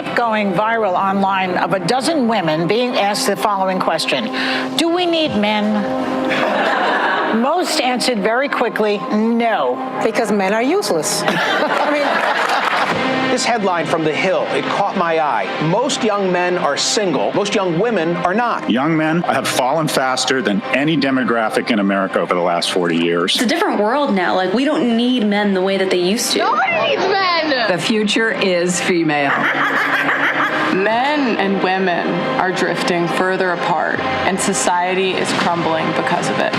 clip going viral online of a dozen women being asked the following question: do we need men? Most answered very quickly, no. Because men are useless. This headline from The Hill, it caught my eye. Most young men are single. Most young women are not. Young men have fallen faster than any demographic in America over the last 40 years. It's a different world now. Like, we don't need men the way that they used to. Nobody needs men! The future is female. Men and women are drifting further apart, and society is crumbling because of it.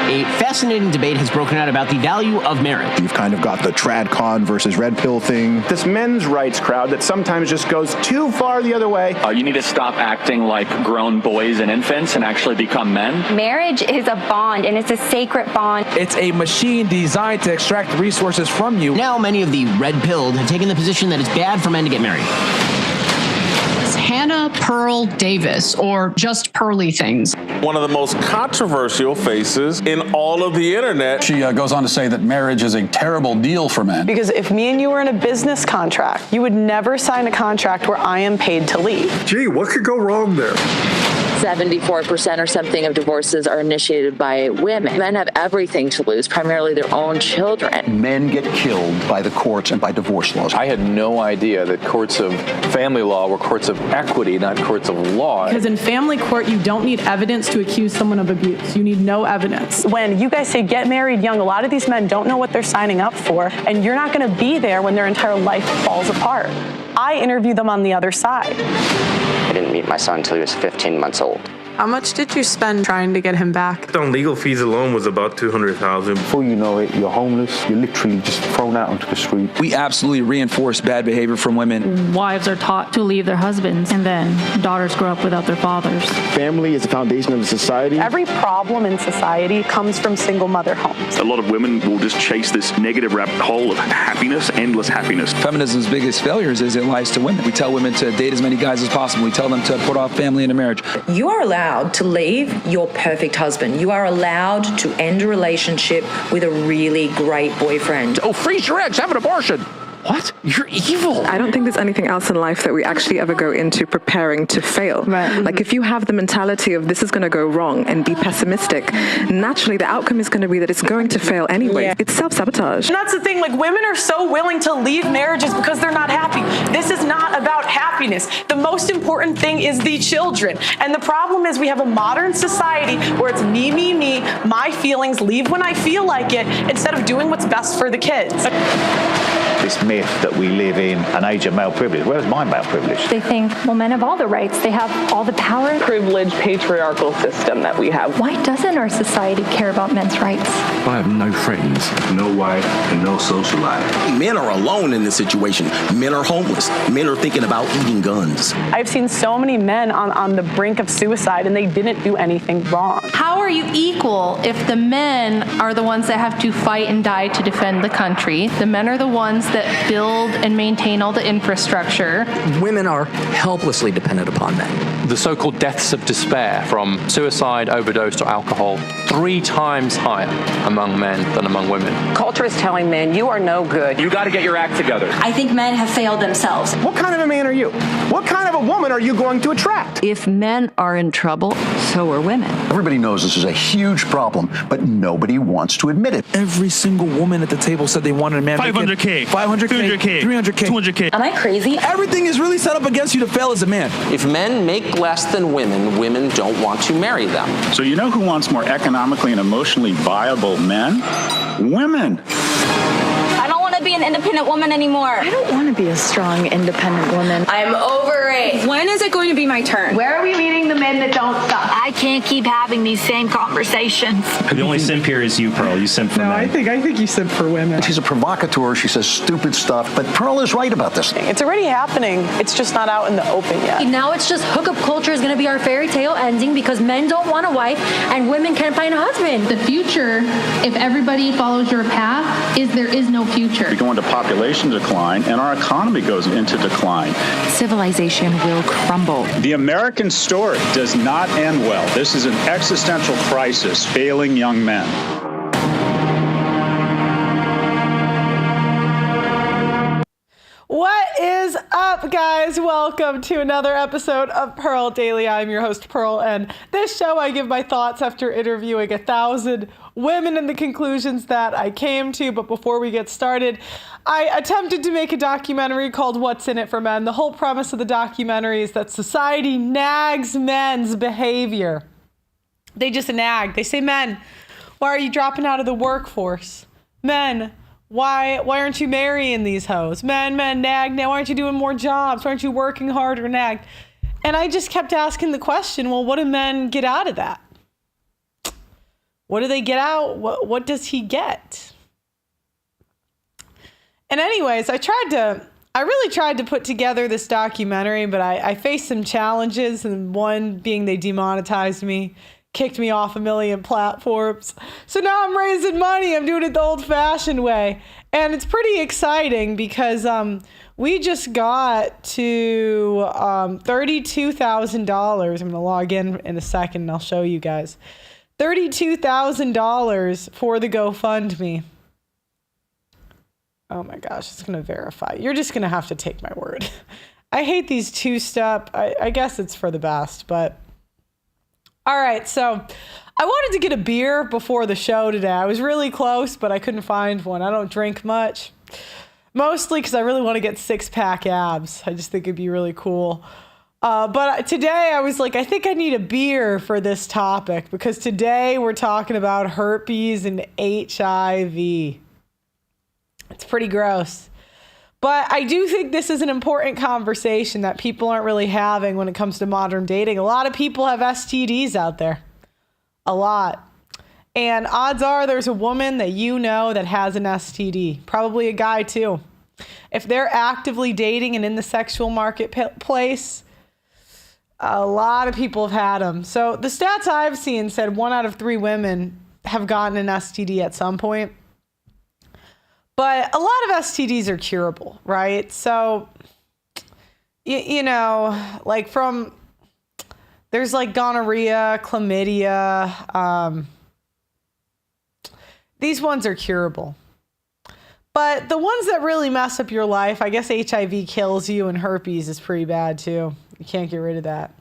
A fascinating debate has broken out about the value of marriage. You've kind of got the trad con versus red pill thing. This men's rights crowd that sometimes just goes too far the other way. You need to stop acting like grown boys and infants and actually become men. Marriage is a bond, and it's a sacred bond. It's a machine designed to extract resources from you. Now many of the red-pilled have taken the position that it's bad for men to get married. Hannah Pearl Davis, or just Pearly things. One of the most controversial faces in all of the internet. She goes on to say that marriage is a terrible deal for men. Because if me and you were in a business contract, you would never sign a contract where I am paid to leave. Gee, what could go wrong there? 74% or something of divorces are initiated by women. Men have everything to lose, primarily their own children. Men get killed by the courts and by divorce laws. I had no idea that courts of family law were courts of equity, not courts of law. Because in family court, you don't need evidence to accuse someone of abuse. You need no evidence. When you guys say get married young, a lot of these men don't know what they're signing up for, and you're not going to be there when their entire life falls apart. I interview them on the other side. I didn't meet my son until he was 15 months old. How much did you spend trying to get him back? On legal fees alone was about $200,000. Before you know it, you're homeless. You're literally just thrown out onto the street. We absolutely reinforce bad behavior from women. Wives are taught to leave their husbands, and then daughters grow up without their fathers. Family is the foundation of the society. Every problem in society comes from single mother homes. A lot of women will just chase this negative rabbit hole of happiness, endless happiness. Feminism's biggest failures is it lies to women. We tell women to date as many guys as possible. We tell them to put off family into marriage. You are allowed to leave your perfect husband. You are allowed to end a relationship with a really great boyfriend. Oh, freeze your eggs, have an abortion. What? You're evil. I don't think there's anything else in life that we actually ever go into preparing to fail. Right. Like, if you have the mentality of this is going to go wrong and be pessimistic, naturally the outcome is going to be that it's going to fail anyway. Yeah. It's self-sabotage. And that's the thing, like, women are so willing to leave marriages because they're not happy. This is not about happiness. The most important thing is the children. And the problem is we have a modern society where it's me, my feelings, leave when I feel like it, instead of doing what's best for the kids. This myth that we live in an age of male privilege. Where's my male privilege? They think, well, men have all the rights. They have all the power. Privileged patriarchal system that we have. Why doesn't our society care about men's rights? I have no friends, no wife, and no social life. Men are alone in this situation. Men are homeless. Men are thinking about eating guns. I've seen so many men on the brink of suicide, and they didn't do anything wrong. How are you equal if the men are the ones that have to fight and die to defend the country? The men are the ones that build and maintain all the infrastructure. Women are helplessly dependent upon men. The so-called deaths of despair from suicide, overdose, or alcohol, 3 times higher among men than among women. Culture is telling men, you are no good. You got to get your act together. I think men have failed themselves. What kind of a man are you? What kind of a woman are you going to attract? If men are in trouble, so are women. Everybody knows this is a huge problem, but nobody wants to admit it. Every single woman at the table said they wanted a man. 500K. 500K. 200K. 300K. 200K. Am I crazy? Everything is really set up against you to fail as a man. If men make less than women, women don't want to marry them. So you know who wants more economically and emotionally viable men? Women. I don't want to be an independent woman anymore. I don't want to be a strong, independent woman. I'm over it. When is it going to be my turn? Where are we meeting the men that don't stop? I can't keep having these same conversations. The only simp here is you, Pearl. You simp for men. I think you simp for women. She's a provocateur. She says stupid stuff, but Pearl is right about this. It's already happening. It's just not out in the open yet. Now it's just hookup culture is going to be our fairy tale ending because men don't want a wife and women can't find a husband. The future, if everybody follows your path, is there is no future. We go into population decline, and our economy goes into decline. Civilization will crumble. The American story does not end well. This is an existential crisis failing young men. What is up, up, guys? Welcome to another episode of Pearl Daily. I'm your host, Pearl, and this show I give my thoughts after interviewing 1,000 women and the conclusions that I came to. But before we get started, I attempted to make a documentary called What's in It for Men. The whole premise of the documentary is that society nags men's behavior. They just nag. They say, men, why are you dropping out of the workforce? Men, why aren't you marrying these hoes? Men, nag. Now, why aren't you doing more jobs? Why aren't you working harder, nag? And I just kept asking the question, well, what do men get out of that? What do they get out? What does he get? And anyways, I really tried to put together this documentary, but I faced some challenges, and one being they demonetized me, kicked me off a million platforms. So now I'm raising money. I'm doing it the old-fashioned way. And it's pretty exciting because we just got to $32,000. I'm going to log in a second and I'll show you guys. $32,000 for the GoFundMe. Oh my gosh, it's going to verify. You're just going to have to take my word. I hate these two-step. I guess it's for the best, but all right, so I wanted to get a beer before the show today. I was really close, but I couldn't find one. I don't drink much, mostly because I really want to get six-pack abs. I just think it'd be really cool. But today I was like, I think I need a beer for this topic because today we're talking about herpes and HIV. It's pretty gross. But I do think this is an important conversation that people aren't really having when it comes to modern dating. A lot of people have STDs out there. A lot. And odds are there's a woman that you know that has an STD. Probably a guy too. If they're actively dating and in the sexual marketplace, a lot of people have had them. So the stats I've seen said 1 out of 3 women have gotten an STD at some point. But a lot of STDs are curable, right? So, you know, like there's like gonorrhea, chlamydia. These ones are curable. But the ones that really mess up your life, I guess HIV kills you and herpes is pretty bad too. You can't get rid of that.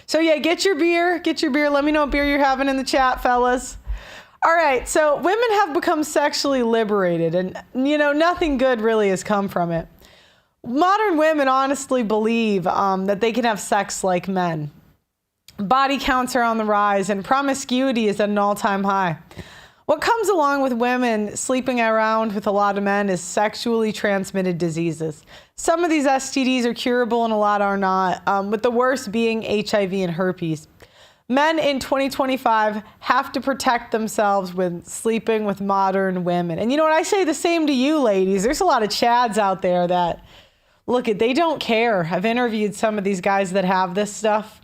So yeah, get your beer. Let me know what beer you're having in the chat, fellas. All right, so women have become sexually liberated, and, you know, nothing good really has come from it. Modern women honestly believe that they can have sex like men. Body counts are on the rise, and promiscuity is at an all-time high. What comes along with women sleeping around with a lot of men is sexually transmitted diseases. Some of these STDs are curable and a lot are not, with the worst being HIV and herpes. Men in 2025 have to protect themselves with sleeping with modern women. And you know what? I say the same to you, ladies. There's a lot of chads out there that, they don't care. I've interviewed some of these guys that have this stuff.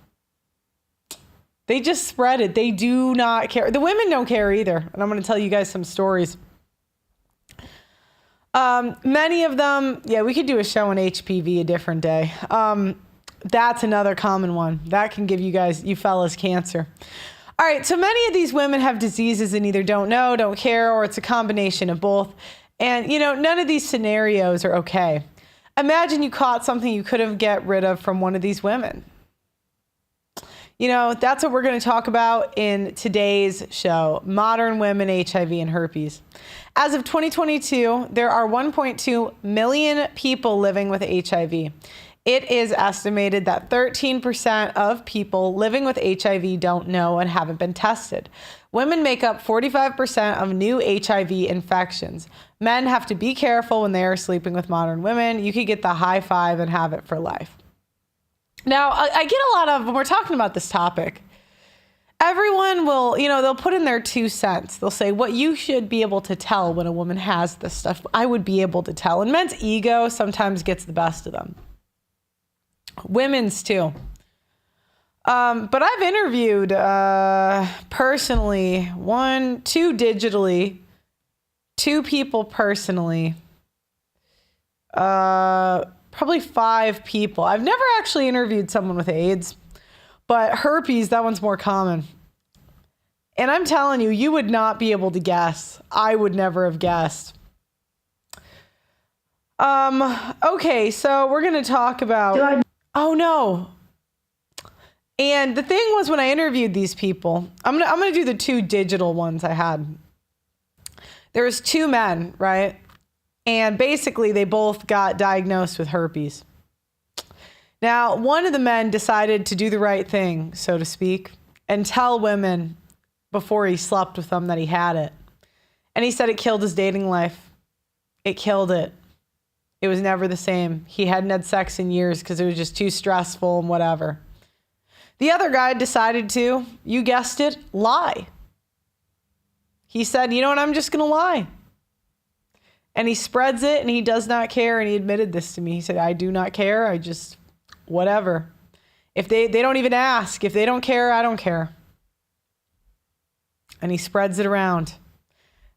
They just spread it. They do not care. The women don't care either. And I'm going to tell you guys some stories. Many of them, we could do a show on HPV a different day. That's another common one. That can give you fellas cancer. All right, so many of these women have diseases and either don't know, don't care, or it's a combination of both. And, you know, none of these scenarios are okay. Imagine you caught something you couldn't get rid of from one of these women. You know, that's what we're going to talk about in today's show, Modern Women, HIV, and Herpes. As of 2022, there are 1.2 million people living with HIV. It is estimated that 13% of people living with HIV don't know and haven't been tested. Women make up 45% of new HIV infections. Men have to be careful when they are sleeping with modern women. You could get the high five and have it for life. Now, I get a lot of, when we're talking about this topic, everyone will, they'll put in their 2 cents. They'll say, what you should be able to tell when a woman has this stuff, I would be able to tell. And men's ego sometimes gets the best of them. Women's too. But I've interviewed personally, 1, 2 digitally, 2 people personally, probably 5 people. I've never actually interviewed someone with AIDS, but herpes, that one's more common. And I'm telling you, you would not be able to guess. I would never have guessed. Okay, so we're going to talk about... Oh, no. And the thing was, when I interviewed these people, I'm gonna do the 2 digital ones I had. There was 2 men, right? And basically, they both got diagnosed with herpes. Now, one of the men decided to do the right thing, so to speak, and tell women before he slept with them that he had it. And he said it killed his dating life. It killed it. It was never the same. He hadn't had sex in years because it was just too stressful and whatever. The other guy decided to, you guessed it, lie. He said, you know what, I'm just going to lie. And he spreads it and he does not care. And he admitted this to me. He said, I do not care. I just, whatever. If they don't even ask. If they don't care, I don't care. And he spreads it around.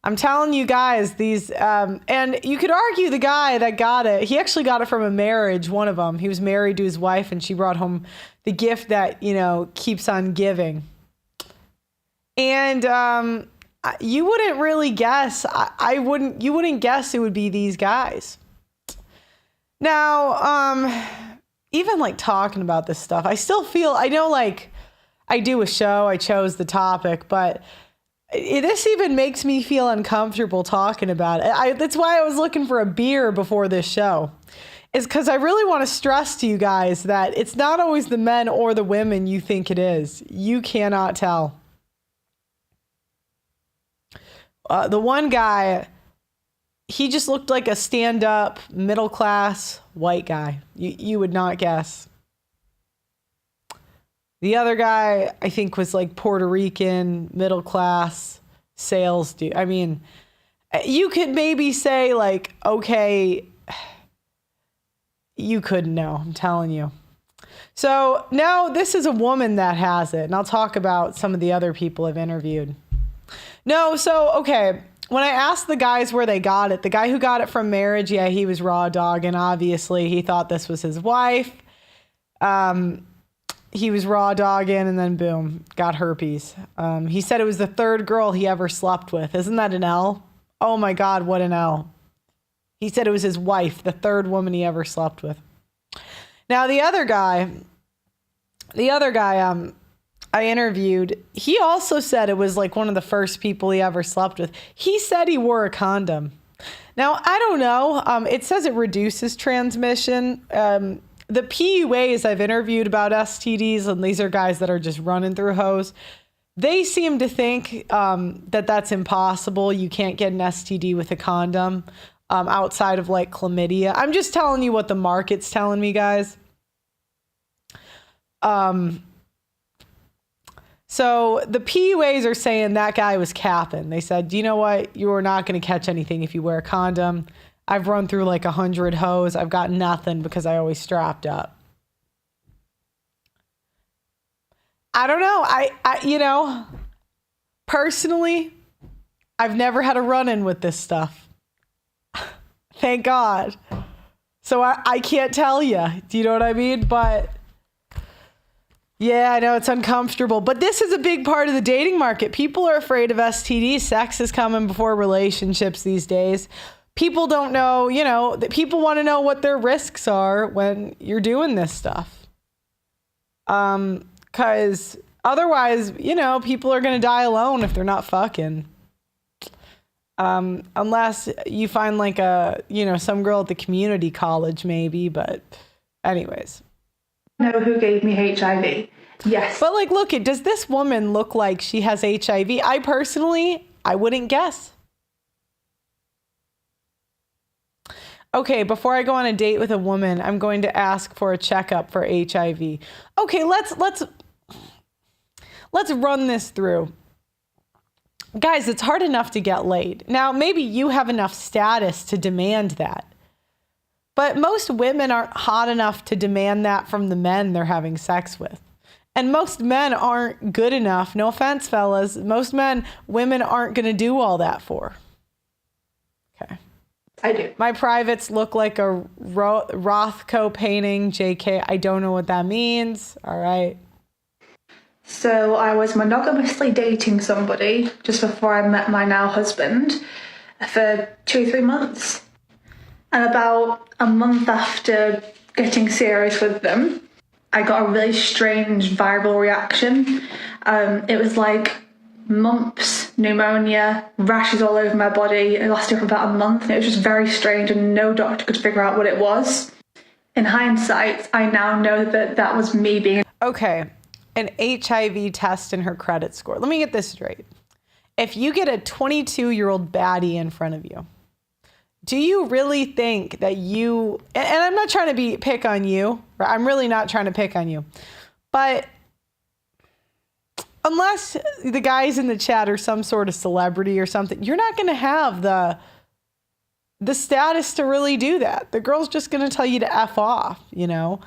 I'm telling you guys, these, and you could argue the guy that got it, he actually got it from a marriage, one of them. He was married to his wife and she brought home the gift that, you know, keeps on giving. And you wouldn't really guess, you wouldn't guess it would be these guys. Now, even like talking about this stuff, I still feel, I know like I do a show, I chose the topic, but this even makes me feel uncomfortable talking about it. That's why I was looking for a beer before this show, is because I really want to stress to you guys that it's not always the men or the women you think it is. You cannot tell. The one guy, he just looked like a stand-up, middle-class white guy. You would not guess. The other guy, I think, was like Puerto Rican, middle class, sales dude. I mean, you could maybe say like, okay, you couldn't know, I'm telling you. So now this is a woman that has it. And I'll talk about some of the other people I've interviewed. No, so, okay. When I asked the guys where they got it, the guy who got it from marriage, yeah, he was raw dogging. Obviously, he thought this was his wife. He was raw dogging and then boom, got herpes. He said it was the 3rd girl he ever slept with. Isn't that an L? Oh my God, what an L. He said it was his wife, the 3rd woman he ever slept with. Now the other guy I interviewed, he also said it was like one of the first people he ever slept with. He said he wore a condom. Now, I don't know. It says it reduces transmission. The PUAs I've interviewed about STDs, and these are guys that are just running through hose, they seem to think that that's impossible. You can't get an STD with a condom outside of like chlamydia. I'm just telling you what the market's telling me, guys. So the PUAs are saying that guy was capping. They said, you know what? You are not going to catch anything if you wear a condom. I've run through like 100 hoes. I've got nothing because I always strapped up. I don't know. I personally, I've never had a run-in with this stuff. Thank God. So I can't tell you. Do you know what I mean? But yeah, I know it's uncomfortable, but this is a big part of the dating market. People are afraid of STDs. Sex is coming before relationships these days. People don't know, that people want to know what their risks are when you're doing this stuff. Because otherwise, people are going to die alone if they're not fucking. Unless you find like some girl at the community college maybe, but anyways. Know who gave me HIV. Yes. But like, look, does this woman look like she has HIV? I wouldn't guess. Okay, before I go on a date with a woman, I'm going to ask for a checkup for HIV. Okay, let's run this through. Guys, it's hard enough to get laid. Now, maybe you have enough status to demand that. But most women aren't hot enough to demand that from the men they're having sex with. And most men aren't good enough. No offense, fellas. Most women aren't going to do all that for. Okay. I do. My privates look like a Rothko painting. JK, I don't know what that means. All right. So I was monogamously dating somebody just before I met my now husband for 2 or 3 months. And about a month after getting serious with them, I got a really strange viral reaction. It was like mumps, pneumonia, rashes all over my body. It lasted for about a month, and it was just very strange, and no doctor could figure out what it was. In hindsight, I now know that that was me being... Okay, an HIV test in her credit score. Let me get this straight. If you get a 22-year-old baddie in front of you, do you really think that you, and I'm not trying to pick on you, I'm really not trying to pick on you, but unless the guys in the chat are some sort of celebrity or something, you're not going to have the status to really do that. The girl's just going to tell you to F off, you know?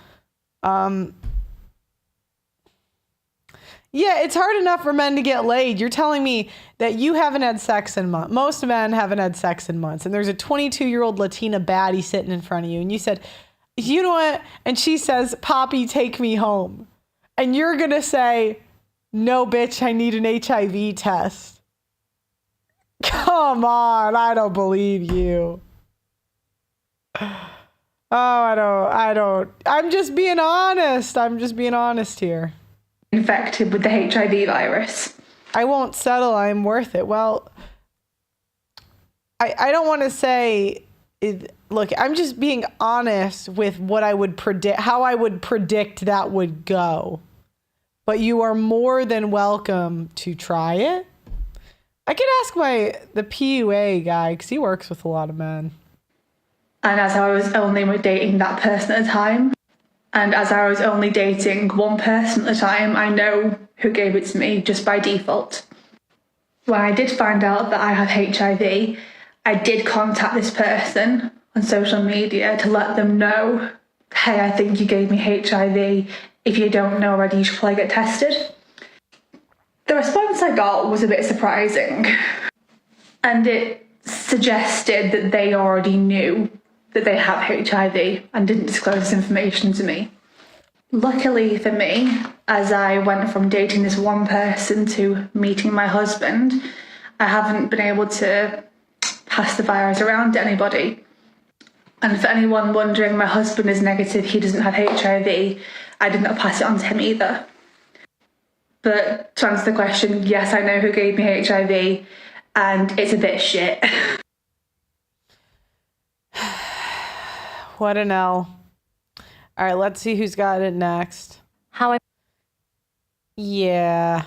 Yeah, it's hard enough for men to get laid. You're telling me that you haven't had sex in months. Most men haven't had sex in months. And there's a 22-year-old Latina baddie sitting in front of you. And you said, you know what? And she says, Poppy, take me home. And you're going to say, no, bitch, I need an HIV test. Come on, I don't believe you. Oh, I don't. I'm just being honest. I'm just being honest here. Infected with the HIV virus. I won't settle. I'm worth it. Well, I don't want to say, look, I'm just being honest with what I would predict, how I would predict that would go. But you are more than welcome to try it. I could ask the PUA guy, because he works with a lot of men. And as I was only dating that person at the time, and as I was only dating one person at the time, I know who gave it to me just by default. When I did find out that I had HIV, I did contact this person on social media to let them know, hey, I think you gave me HIV. If you don't know already, you should probably get tested. The response I got was a bit surprising. And it suggested that they already knew that they have HIV and didn't disclose this information to me. Luckily for me, as I went from dating this one person to meeting my husband, I haven't been able to pass the virus around to anybody. And for anyone wondering, my husband is negative, he doesn't have HIV. I did not pass it on to him either. But to answer the question, yes, I know who gave me HIV, and it's a bit shit. What an L. All right, let's see who's got it next. Yeah.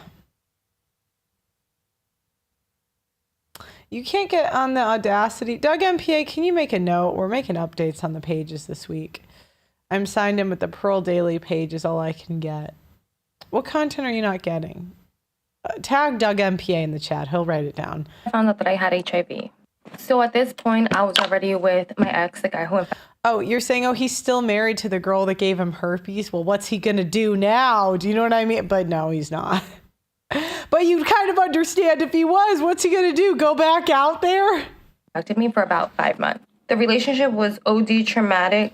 You can't get on the Audacity. Doug MPA, can you make a note? We're making updates on the pages this week. I'm signed in with the Pearl Daily page is all I can get. What content are you not getting? Tag Doug MPA in the chat. He'll write it down. I found out that I had HIV. So at this point, I was already with my ex, the guy who... Oh, you're saying, oh, he's still married to the girl that gave him herpes? Well, what's he going to do now? Do you know what I mean? But no, he's not. But you'd kind of understand if he was. What's he going to do? Go back out there? Contacted me for about 5 months. The relationship was OD traumatic.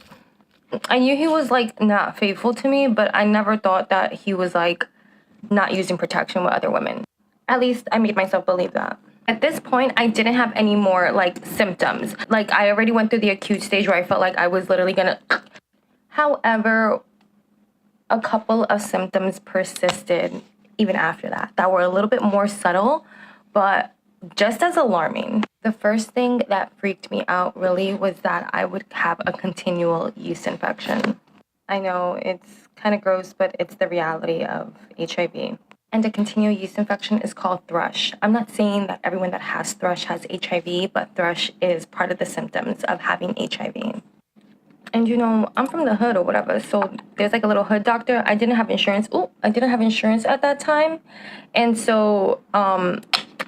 I knew he was, like, not faithful to me, but I never thought that he was, like, not using protection with other women. At least I made myself believe that. At this point, I didn't have any more, like, symptoms. Like, I already went through the acute stage where I felt like I was literally gonna... However, a couple of symptoms persisted even after that were a little bit more subtle, but just as alarming. The first thing that freaked me out, really, was that I would have a continual yeast infection. I know it's kind of gross, but it's the reality of HIV. And a continual yeast infection is called thrush. I'm not saying that everyone that has thrush has HIV, but thrush is part of the symptoms of having HIV. And you know, I'm from the hood or whatever, so there's like a little hood doctor. I didn't have insurance. I didn't have insurance at that time. And so,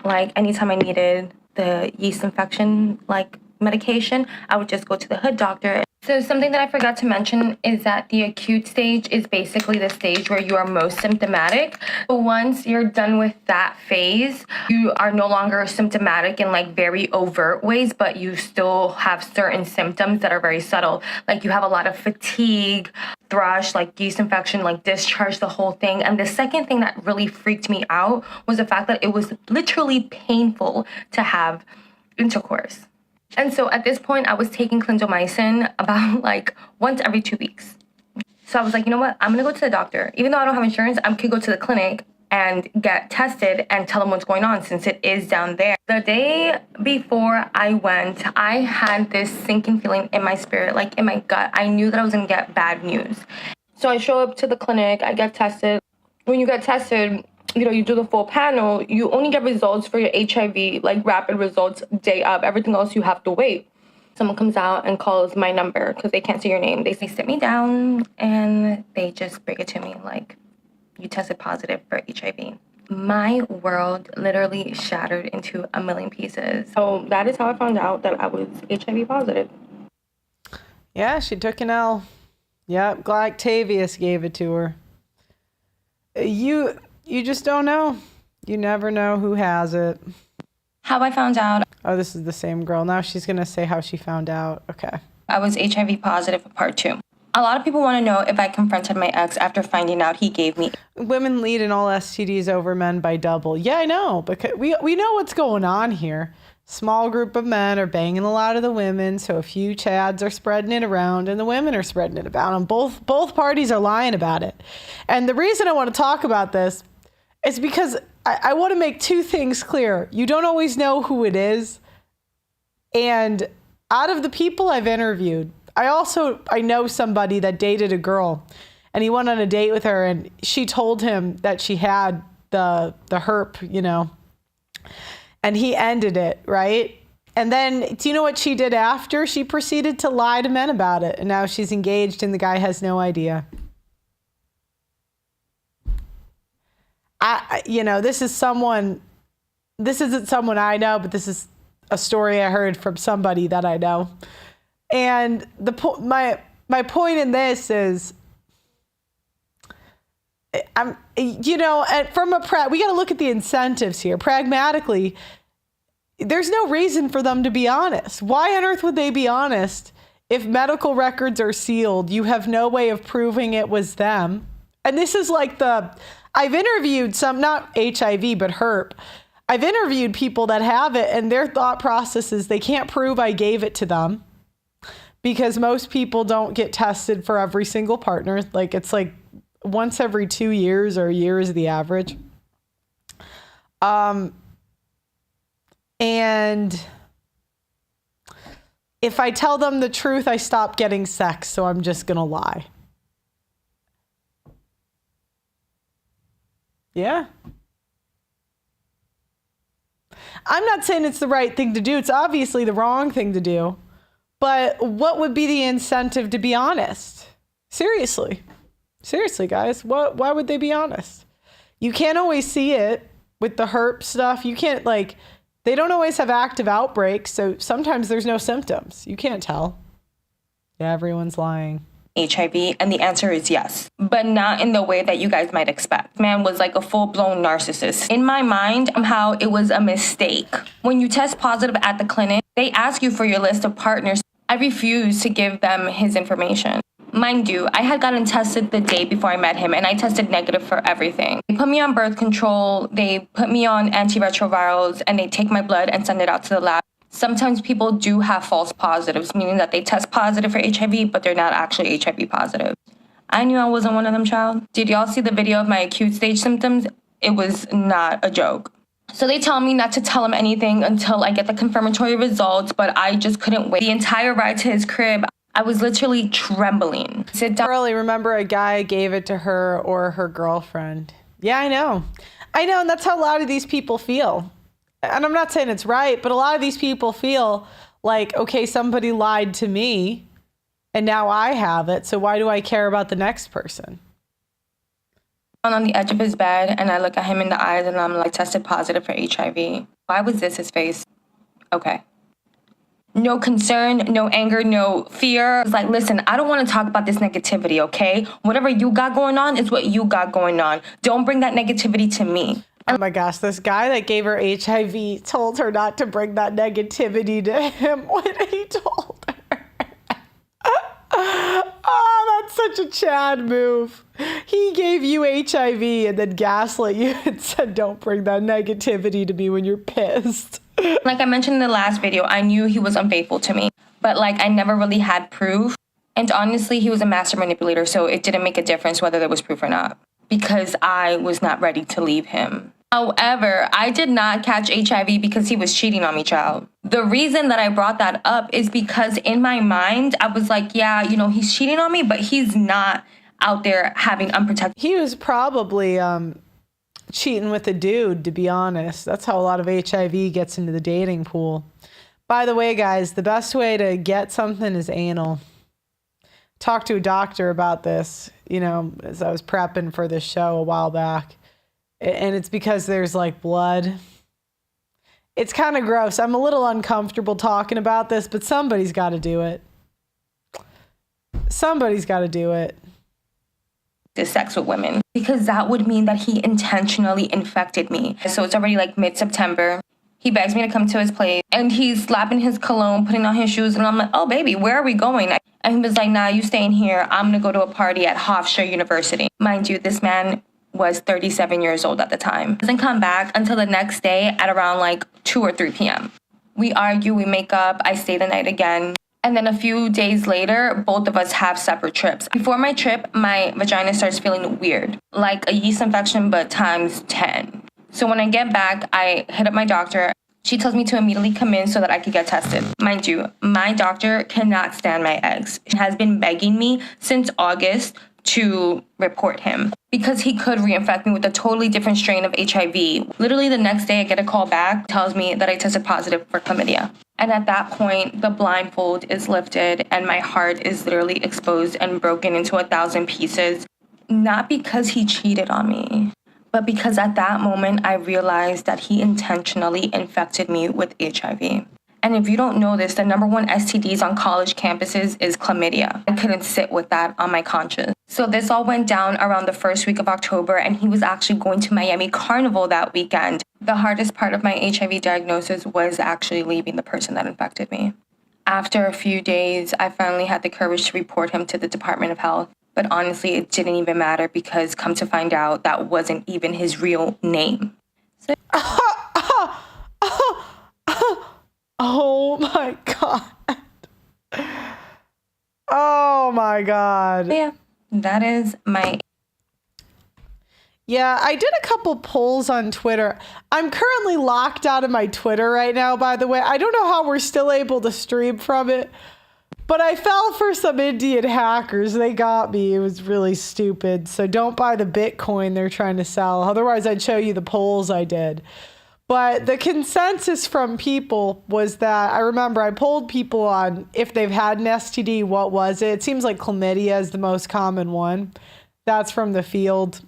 like, anytime I needed the yeast infection, like, medication, I would just go to the hood doctor. So something that I forgot to mention is that the acute stage is basically the stage where you are most symptomatic. But once you're done with that phase, you are no longer symptomatic in like very overt ways, but you still have certain symptoms that are very subtle. Like you have a lot of fatigue, thrush, like yeast infection, like discharge, the whole thing. And the second thing that really freaked me out was the fact that it was literally painful to have intercourse. And so at this point, I was taking clindamycin about like once every 2 weeks. So I was like, you know what? I'm going to go to the doctor. Even though I don't have insurance, I could go to the clinic and get tested and tell them what's going on since it is down there. The day before I went, I had this sinking feeling in my spirit, like in my gut. I knew that I was going to get bad news. So I show up to the clinic, I get tested. When you get tested, you do the full panel, you only get results for your HIV, like rapid results day of. Everything else you have to wait. Someone comes out and calls my number because they can't see your name. They sit me down and they just break it to me like, you tested positive for HIV. My world literally shattered into a million pieces. So that is how I found out that I was HIV positive. Yeah, she took an L. Yep, Octavius gave it to her. You just don't know. You never know who has it. How I found out. Oh, this is the same girl. Now she's going to say how she found out. Okay. I was HIV positive for part 2. A lot of people want to know if I confronted my ex after finding out he gave me. Women lead in all STDs over men by double. Yeah, I know. Because we know what's going on here. Small group of men are banging a lot of the women, so a few chads are spreading it around, and the women are spreading it about. And both parties are lying about it. And the reason I want to talk about this is because I want to make two things clear. You don't always know who it is. And out of the people I've interviewed, I know somebody that dated a girl, and he went on a date with her, and she told him that she had the herp, and he ended it, right? And then, do you know what she did after? She proceeded to lie to men about it, and now she's engaged, and the guy has no idea. This isn't someone I know, but this is a story I heard from somebody that I know. And my point in this is, we got to look at the incentives here. Pragmatically, there's no reason for them to be honest. Why on earth would they be honest if medical records are sealed? You have no way of proving it was them. And this is like I've interviewed some, not HIV, but Herp. I've interviewed people that have it, and their thought process is they can't prove I gave it to them because most people don't get tested for every single partner. Like it's like once every 2 years or a year is the average. And if I tell them the truth, I stop getting sex, so I'm just going to lie. Yeah. I'm not saying it's the right thing to do. It's obviously the wrong thing to do. But what would be the incentive to be honest? Seriously, guys, why would they be honest? You can't always see it with the herp stuff. You can't, they don't always have active outbreaks, so sometimes there's no symptoms. You can't tell. Yeah, everyone's lying. HIV, and the answer is yes, but not in the way that you guys might expect. Man was like a full-blown narcissist. In my mind, somehow it was a mistake. When you test positive at the clinic, they ask you for your list of partners. I refused to give them his information. Mind you, I had gotten tested the day before I met him, and I tested negative for everything. They put me on birth control, they put me on antiretrovirals, and they take my blood and send it out to the lab. Sometimes people do have false positives, meaning that they test positive for HIV, but they're not actually HIV positive. I knew I wasn't one of them, child. Did y'all see the video of my acute stage symptoms? It was not a joke. So they tell me not to tell him anything until I get the confirmatory results, but I just couldn't wait. The entire ride to his crib, I was literally trembling. Sit down. Pearly, remember a guy gave it to her or her girlfriend. Yeah, I know, and that's how a lot of these people feel. And I'm not saying it's right, but a lot of these people feel like, okay, somebody lied to me and now I have it, so why do I care about the next person? On the edge of his bed, and I look at him in the eyes, and I'm like, tested positive for HIV. Why was this his face? Okay. No concern, no anger, no fear. It's like, listen, I don't want to talk about this negativity, okay? Whatever you got going on is what you got going on. Don't bring that negativity to me. Oh my gosh, this guy that gave her HIV told her not to bring that negativity to him when he told her. Oh, that's such a Chad move. He gave you HIV and then gaslit you and said, don't bring that negativity to me when you're pissed. Like I mentioned in the last video, I knew he was unfaithful to me, but like I never really had proof. And honestly, he was a master manipulator, so it didn't make a difference whether there was proof or not, because I was not ready to leave him. However, I did not catch HIV because he was cheating on me, child. The reason that I brought that up is because in my mind, I was like, yeah, you know, he's cheating on me, but he's not out there having unprotected. He was probably cheating with a dude, to be honest. That's how a lot of HIV gets into the dating pool. By the way, guys, the best way to get something is anal. Talked to a doctor about this, you know, as I was prepping for this show a while back. And it's because there's like blood. It's kind of gross. I'm a little uncomfortable talking about this, but somebody's got to do it. Somebody's got to do it. The sex with women, because that would mean that he intentionally infected me. So it's already like mid-September. He begs me to come to his place and he's slapping his cologne, putting on his shoes. And I'm like, oh, baby, where are we going? And he was like, nah, you staying here. I'm going to go to a party at Hofstra University. Mind you, this man was 37 years old at the time. Doesn't come back until the next day at around like 2 or 3 p.m. We argue, we make up, I stay the night again. And then a few days later, both of us have separate trips. Before my trip, my vagina starts feeling weird, like a yeast infection, but times 10. So when I get back, I hit up my doctor. She tells me to immediately come in so that I could get tested. Mind you, my doctor cannot stand my eggs. She has been begging me since August to report him because he could reinfect me with a totally different strain of HIV. Literally the next day I get a call back, tells me that I tested positive for chlamydia. And at that point, the blindfold is lifted and my heart is literally exposed and broken into 1,000 pieces. Not because he cheated on me, but because at that moment I realized that he intentionally infected me with HIV. And if you don't know this, the #1 STDs on college campuses is chlamydia. I couldn't sit with that on my conscience. So this all went down around the first week of October, and he was actually going to Miami Carnival that weekend. The hardest part of my HIV diagnosis was actually leaving the person that infected me. After a few days, I finally had the courage to report him to the Department of Health. But honestly, it didn't even matter because come to find out, that wasn't even his real name. So- Oh my God. Oh my God. Yeah, that is my... Yeah, I did a couple polls on Twitter. I'm currently locked out of my Twitter right now, by the way. I don't know how we're still able to stream from it, but I fell for some Indian hackers. They got me. It was really stupid. So don't buy the Bitcoin they're trying to sell. Otherwise, I'd show you the polls I did. But the consensus from people was that, I remember I polled people on if they've had an STD, what was it? It seems like chlamydia is the most common one. That's from the field.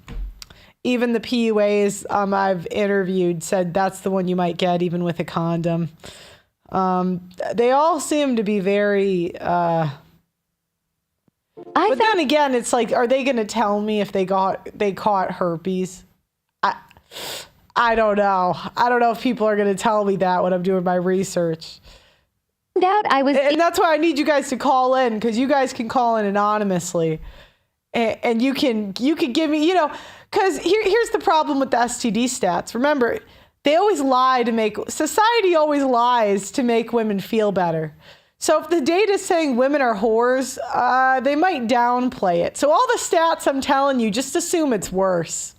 Even the PUAs I've interviewed said that's the one you might get even with a condom. They all seem to be very... but then again, it's like, are they going to tell me if they caught herpes? I don't know. I don't know if people are going to tell me that when I'm doing my research. And that's why I need you guys to call in, because you guys can call in anonymously. And you can give me, because here's the problem with the STD stats. Remember, they always lie society always lies to make women feel better. So if the data is saying women are whores, they might downplay it. So all the stats I'm telling you, just assume it's worse.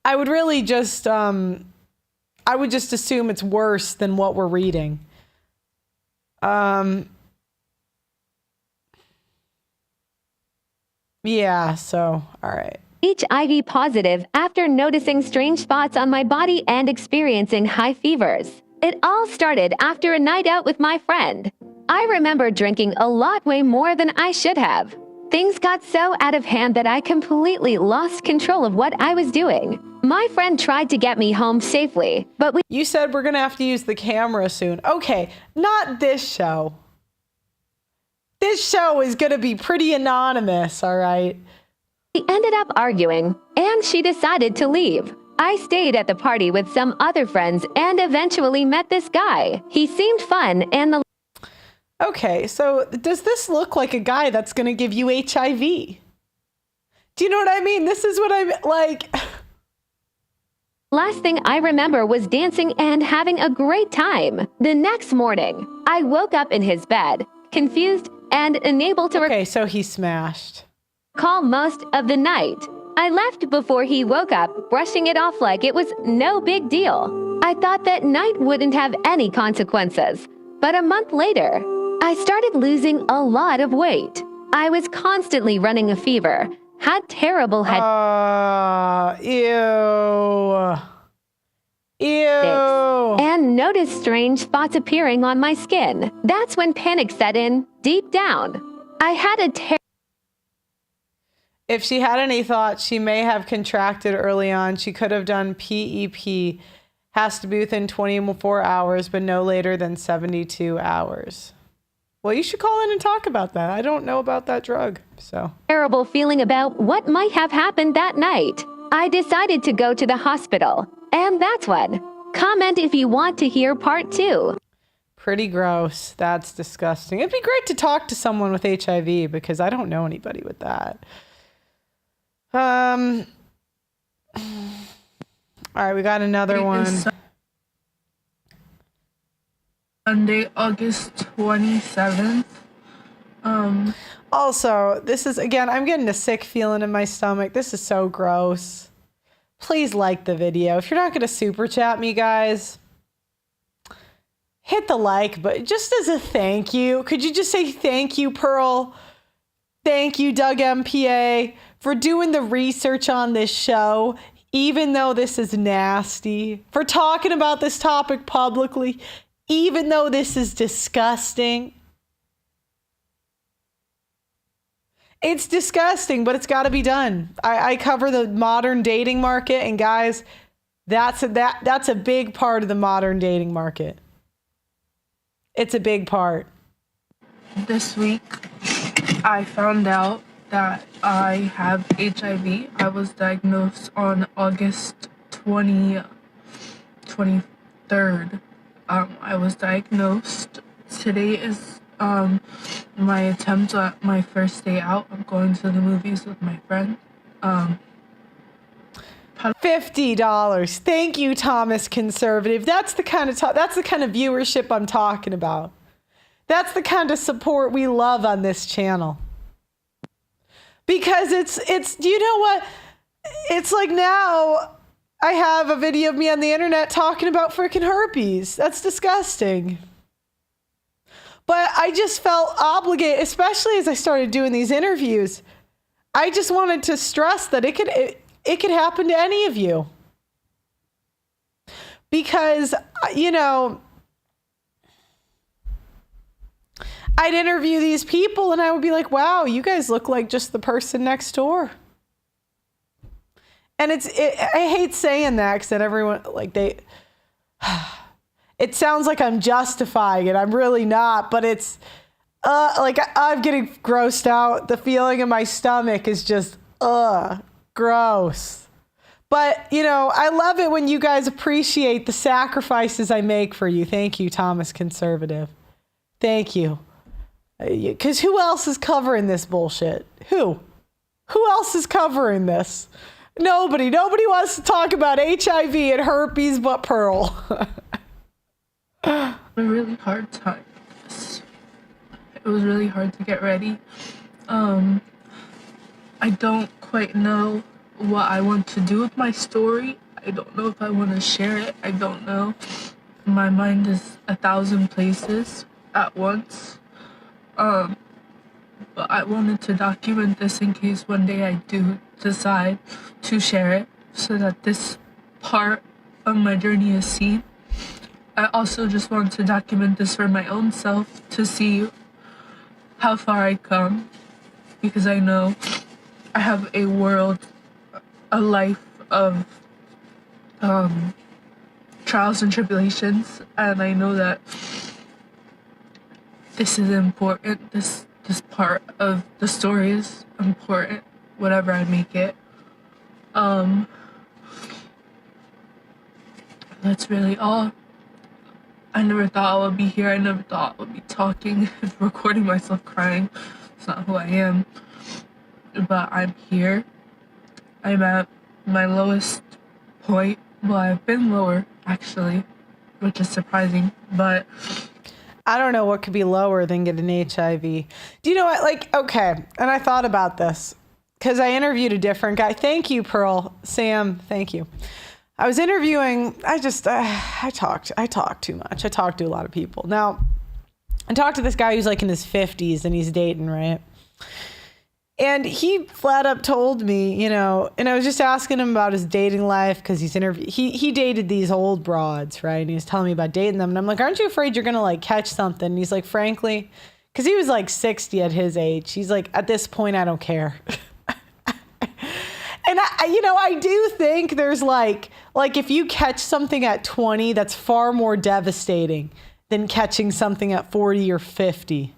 I would really just, I would just assume it's worse than what we're reading. Yeah, so, all right. HIV positive after noticing strange spots on my body and experiencing high fevers. It all started after a night out with my friend. I remember drinking a lot way more than I should have. Things got so out of hand that I completely lost control of what I was doing. My friend tried to get me home safely, but You said we're going to have to use the camera soon. Okay, not this show. This show is going to be pretty anonymous, all right? we ended up arguing, and she decided to leave. I stayed at the party with some other friends and eventually met this guy. He seemed fun and the... Okay, so does this look like a guy that's going to give you HIV? Do you know what I mean? This is what I'm like. Last thing I remember was dancing and having a great time. The next morning, I woke up in his bed, confused and unable to Okay, so he smashed. recall most of the night. I left before he woke up, brushing it off like it was no big deal. I thought that night wouldn't have any consequences. But a month later, I started losing a lot of weight. I was constantly running a fever, had terrible head and noticed strange spots appearing on my skin. That's when panic set in deep down. I had a If she had any thoughts she may have contracted early on, she could have done PEP. Has to be within 24 hours, but no later than 72 hours. Well, you should call in and talk about that. I don't know about that drug, so. Terrible feeling about what might have happened that night. I decided to go to the hospital, and that's when. Comment if you want to hear part 2. Pretty gross. That's disgusting. It'd be great to talk to someone with HIV because I don't know anybody with that. All right, we got another one. Sunday, August 27th. Also, this is, again, I'm getting a sick feeling in my stomach. This is so gross. Please like the video. If you're not going to super chat me, guys, hit the like, but just as a thank you, could you just say thank you, Pearl? Thank you, Doug MPA, for doing the research on this show, even though this is nasty, for talking about this topic publicly, even though this is disgusting. It's disgusting, but it's got to be done. I cover the modern dating market, and guys, that's a big part of the modern dating market. It's a big part. This week, I found out that I have HIV. I was diagnosed on August 23rd. I was diagnosed. Today is my attempt at my first day out. I'm going to the movies with my friend. $50. Thank you, Thomas Conservative. That's the kind of viewership I'm talking about. That's the kind of support we love on this channel. Because it's you know what? It's like now I have a video of me on the internet talking about freaking herpes. That's disgusting. But I just felt obligated, especially as I started doing these interviews. I just wanted to stress that it could happen to any of you. Because, you know, I'd interview these people and I would be like, wow, you guys look like just the person next door. And I hate saying that because then everyone, like, it sounds like I'm justifying it. I'm really not, but it's like I'm getting grossed out. The feeling in my stomach is just, gross. But, you know, I love it when you guys appreciate the sacrifices I make for you. Thank you, Thomas Conservative. Thank you. Because who else is covering this bullshit? Who else is covering this? Nobody wants to talk about HIV and herpes but Pearl. A really hard time. It was really hard to get ready. I don't quite know what I want to do with my story. I don't know if I want to share it. I don't know. My mind is 1,000 places at once. But I wanted to document this in case one day I do decide to share it so that this part of my journey is seen. I also just want to document this for my own self to see how far I come, because I know I have a life of trials and tribulations, and I know that this is important. This part of the story is important, whatever I make it. That's really all. I never thought I would be here. I never thought I would be talking, recording myself crying. It's not who I am. But I'm here. I'm at my lowest point Well, I've been lower, actually, which is surprising, but I don't know what could be lower than getting HIV. Do you know what? Like, okay, and I thought about this because I interviewed a different guy. Thank you, Pearl. Sam, thank you. I was interviewing, I talk too much. I talk to a lot of people. Now, I talked to this guy who's like in his 50s and he's dating, right? And he flat up told me, you know, and I was just asking him about his dating life because he dated these old broads, right? And he was telling me about dating them. And I'm like, aren't you afraid you're going to like catch something? And he's like, frankly, because he was like 60 at his age. He's like, at this point, I don't care. And I do think there's like if you catch something at 20, that's far more devastating than catching something at 40 or 50.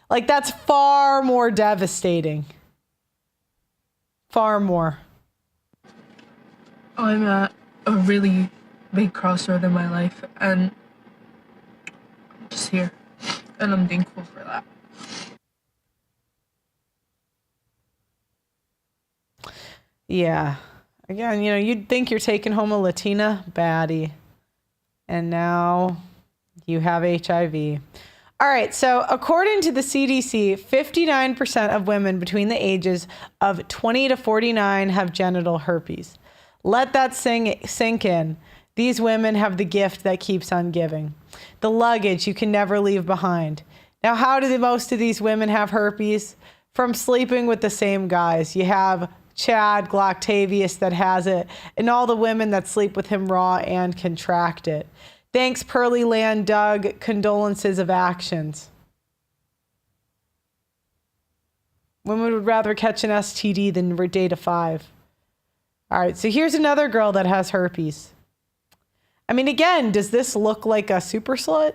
Like, that's far more devastating. Far more. I'm at a really big crossroad in my life, and I'm just here, and I'm thankful for that. Yeah. Again, you know, you'd think you're taking home a Latina baddie, and now you have HIV. All right, so according to the CDC, 59% of women between the ages of 20 to 49 have genital herpes. Let that sink in. These women have the gift that keeps on giving. The luggage you can never leave behind. Now, how do most of these women have herpes? From sleeping with the same guys. You have Chad Glocktavius that has it, and all the women that sleep with him raw and contract it. Thanks, Pearly Land Doug. Condolences of actions. Women would rather catch an STD than date a 5. All right, so here's another girl that has herpes. I mean, again, does this look like a super slut?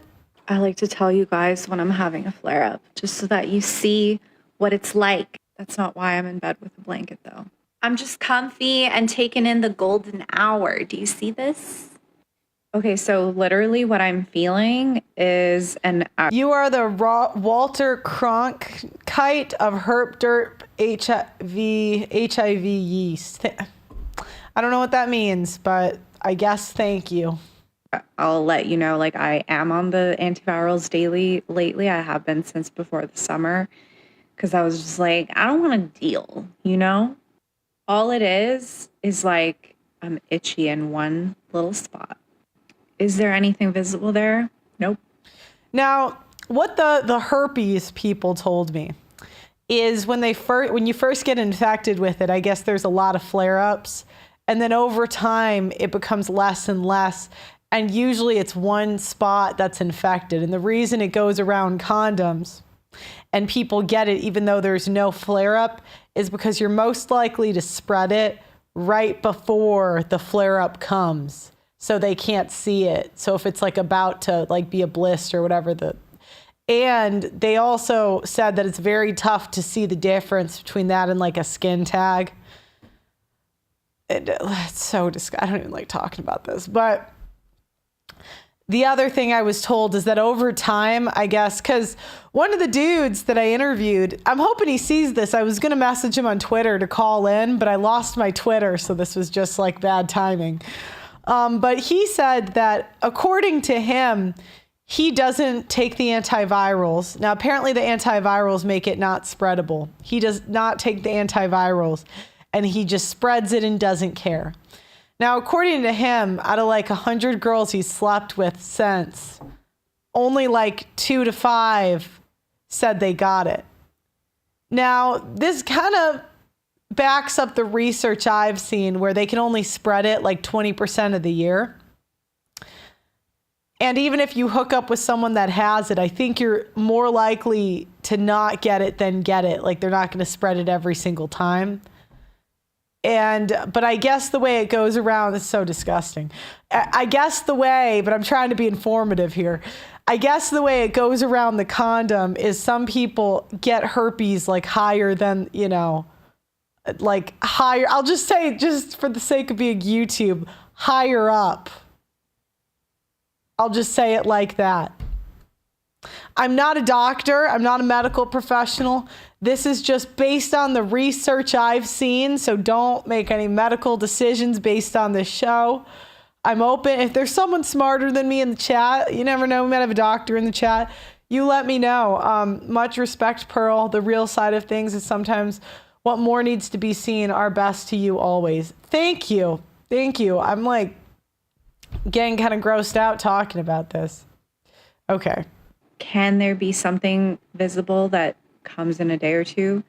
I like to tell you guys when I'm having a flare-up, just so that you see what it's like. That's not why I'm in bed with a blanket, though. I'm just comfy and taking in the golden hour. Do you see this? Okay, so literally what I'm feeling is You are the Walter Cronkite of Herp Derp HIV yeast. I don't know what that means, but I guess thank you. I'll let you know, like, I am on the antivirals daily lately. I have been since before the summer because I was just like, I don't want to deal, you know? All it is like I'm itchy in one little spot. Is there anything visible there? Nope. Now, what the herpes people told me is when you first get infected with it, I guess there's a lot of flare-ups, and then over time it becomes less and less, and usually it's one spot that's infected. And the reason it goes around condoms and people get it even though there's no flare-up is because you're most likely to spread it right before the flare-up comes, so they can't see it. So if it's like about to like be a blister or whatever, and they also said that it's very tough to see the difference between that and like a skin tag. It's so disgusting. I don't even like talking about this, but the other thing I was told is that over time, I guess, because one of the dudes that I interviewed, I'm hoping he sees this. I was going to message him on Twitter to call in, but I lost my Twitter, so this was just like bad timing. But he said that according to him, he doesn't take the antivirals. Now, apparently the antivirals make it not spreadable. He does not take the antivirals, and he just spreads it and doesn't care. Now, according to him, out of like 100 girls he's slept with since, only like 2 to 5 said they got it. Now, this kind of backs up the research I've seen where they can only spread it like 20% of the year. And even if you hook up with someone that has it, I think you're more likely to not get it than get it. Like, they're not going to spread it every single time. But I guess the way it goes around is so disgusting. I guess the way, but I'm trying to be informative here. I guess the way it goes around the condom is some people get herpes like higher than, you know, like higher. I'll just say, just for the sake of being YouTube, higher up. I'll just say it like that. I'm not a doctor. I'm not a medical professional. This is just based on the research I've seen. So don't make any medical decisions based on this show. I'm open. If there's someone smarter than me in the chat, you never know, we might have a doctor in the chat. You let me know. Much respect, Pearl. The real side of things is sometimes what more needs to be seen. Our best to you always. Thank you. Thank you. I'm like getting kind of grossed out talking about this. Okay. Can there be something visible that comes in a day or two?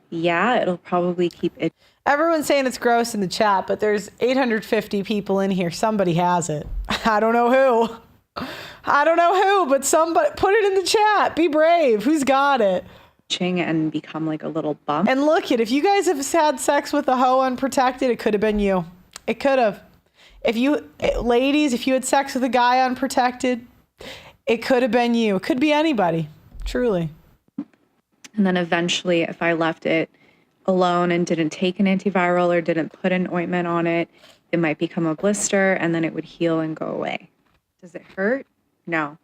Yeah, it'll probably keep it. Everyone's saying it's gross in the chat, but there's 850 people in here. Somebody has it. I don't know who. But somebody put it in the chat. Be brave. Who's got it? And become like a little bump. And look it, if you guys have had sex with a hoe unprotected, it could have been you. It could have. Ladies, if you had sex with a guy unprotected, it could have been you. It could be anybody, truly. And then eventually, if I left it alone and didn't take an antiviral or didn't put an ointment on it, it might become a blister and then it would heal and go away. Does it hurt? No.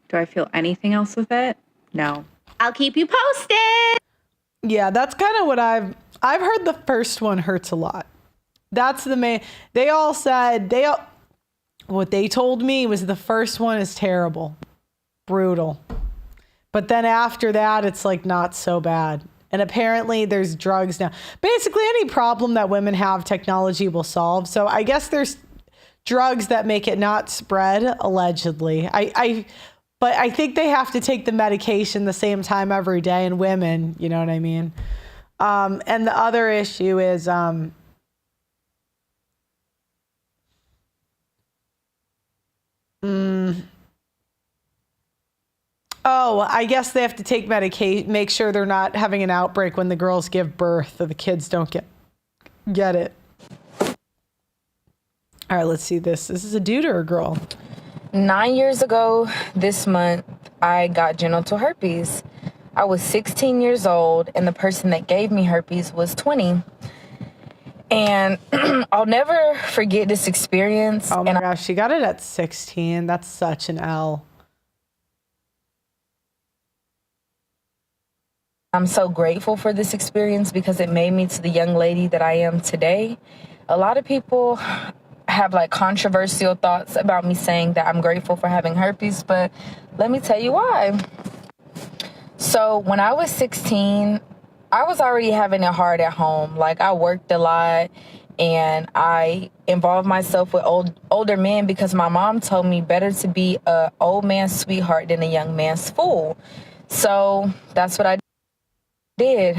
Do I feel anything else with it? No. I'll keep you posted. Yeah, that's kind of what I've heard. The first one hurts a lot. That's the main. They all said what they told me was the first one is terrible, brutal. But then after that, it's like not so bad. And apparently there's drugs now. Basically any problem that women have, technology will solve. So I guess there's drugs that make it not spread, allegedly. But I think they have to take the medication the same time every day, and women, you know what I mean? And the other issue is I guess they have to take medication, make sure they're not having an outbreak when the girls give birth, or the kids don't get it. All right, let's see this. This is a dude or a girl? 9 years ago this month, I got genital herpes. I was 16 years old, and the person that gave me herpes was 20. And I'll never forget this experience. Oh my gosh, she got it at 16. That's such an L. I'm so grateful for this experience because it made me to the young lady that I am today. A lot of people have like controversial thoughts about me saying that I'm grateful for having herpes, but let me tell you why. So when I was 16, I was already having it hard at home. Like I worked a lot and I involved myself with older men because my mom told me better to be an old man's sweetheart than a young man's fool. So that's what I did.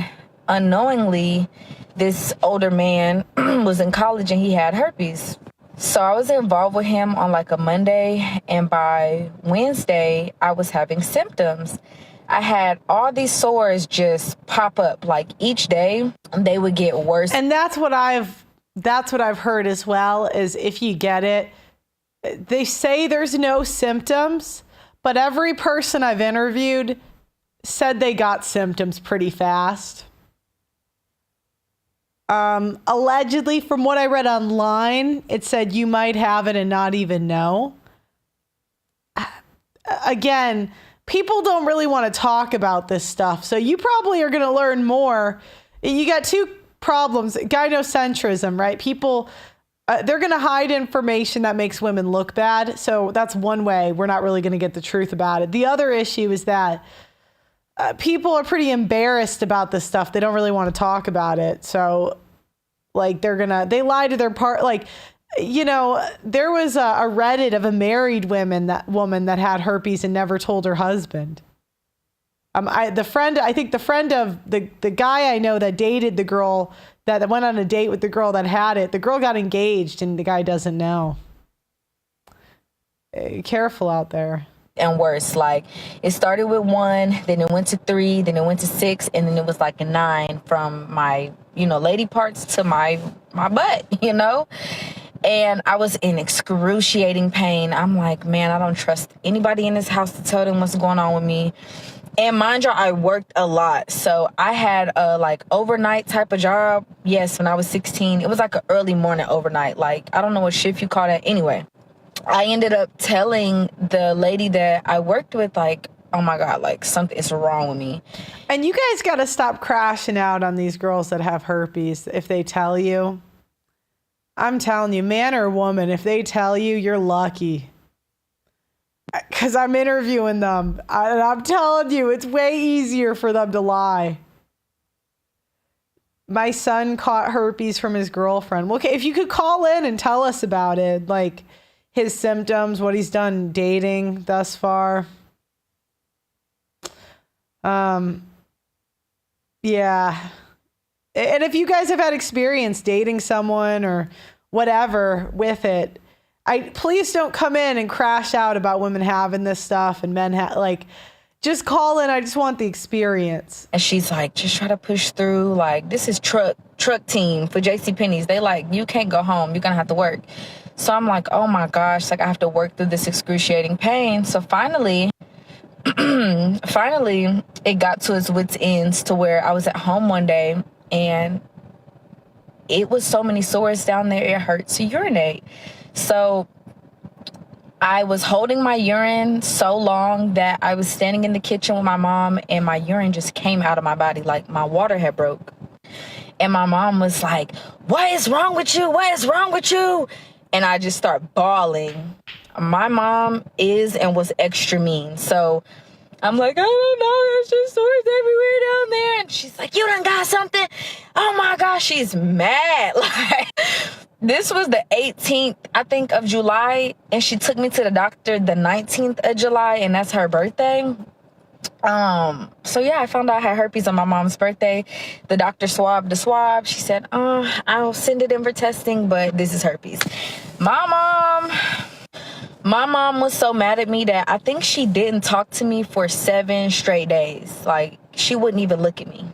Unknowingly, this older man was in college and he had herpes. So I was involved with him on like a Monday, and by Wednesday, I was having symptoms. I had all these sores just pop up like each day, and they would get worse. And that's what I've heard as well, is if you get it, they say there's no symptoms, but every person I've interviewed said they got symptoms pretty fast. Allegedly, from what I read online, it said you might have it and not even know. Again, people don't really want to talk about this stuff, so you probably are going to learn more. You got two problems. Gynocentrism, right? People, they're going to hide information that makes women look bad, so that's one way we're not really going to get the truth about it. The other issue is that people are pretty embarrassed about this stuff. They don't really want to talk about it. So like they lie to their part. Like, you know, there was a Reddit of a married woman that had herpes and never told her husband. I think the friend of the guy I know that dated the girl that went on a date with the girl that had it, the girl got engaged and the guy doesn't know. Careful out there. And worse, like it started with 1, then it went to 3, then it went to 6, and then it was like a 9 from my, lady parts to my butt, and I was in excruciating pain. I'm like, man, I don't trust anybody in this house to tell them what's going on with me. And mind you, I worked a lot. So I had a like overnight type of job. Yes, when I was 16, it was like an early morning overnight. Like, I don't know what shift you call that. Anyway, I ended up telling the lady that I worked with, like, oh my God, like something is wrong with me. And you guys got to stop crashing out on these girls that have herpes if they tell you. I'm telling you, man or woman, if they tell you, you're lucky. Because I'm interviewing them. And I'm telling you, it's way easier for them to lie. My son caught herpes from his girlfriend. Well, okay, if you could call in and tell us about it, like his symptoms, what he's done dating thus far. Yeah. And if you guys have had experience dating someone or whatever with it, please don't come in and crash out about women having this stuff and men just call in. I just want the experience. And she's like, just try to push through. Like, this is truck team for JCPenney's. They like, you can't go home. You're going to have to work. So I'm like, oh my gosh, like I have to work through this excruciating pain. So finally, it got to its wit's ends to where I was at home one day and it was so many sores down there, it hurt to urinate. So I was holding my urine so long that I was standing in the kitchen with my mom and my urine just came out of my body like my water had broke. And my mom was like, what is wrong with you? What is wrong with you? And I just start bawling. My mom is and was extra mean. So I'm like, I don't know, there's just sores everywhere down there. And she's like, you done got something? Oh my gosh, she's mad. Like, this was the 18th, I think, of July. And she took me to the doctor the 19th of July, and that's her birthday. So yeah, I found out I had herpes on my mom's birthday. The doctor swabbed the swab. She said, I'll send it in for testing, but this is herpes. My mom was so mad at me that I think she didn't talk to me for 7 straight days. Like, she wouldn't even look at me.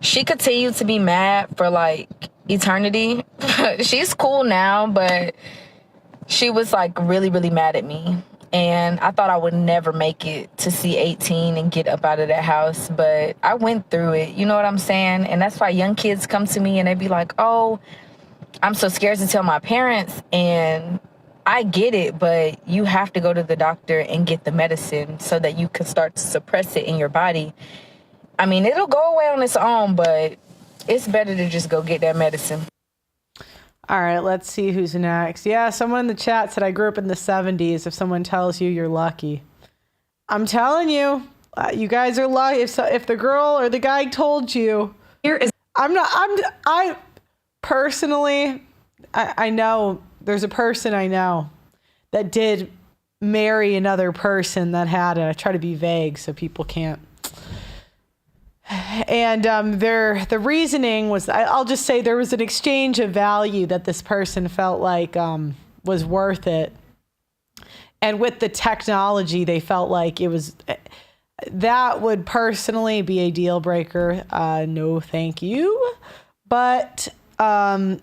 She continued to be mad for like eternity. She's cool now, but she was like really, really mad at me. And I thought I would never make it to see 18 and get up out of that house. But I went through it. You know what I'm saying? And that's why young kids come to me and they be like, oh, I'm so scared to tell my parents. And I get it, but you have to go to the doctor and get the medicine so that you can start to suppress it in your body. I mean, it'll go away on its own, but it's better to just go get that medicine. All right, let's see who's next. Yeah, someone in the chat said I grew up in the 70s. If someone tells you, you're lucky. I'm telling you, you guys are lucky. If the girl or the guy told you, I personally, I know there's a person I know that did marry another person that had it. I try to be vague so people can't. And the reasoning was, I'll just say there was an exchange of value that this person felt like was worth it. And with the technology, they felt like it was, that would personally be a deal breaker. No, thank you. But, and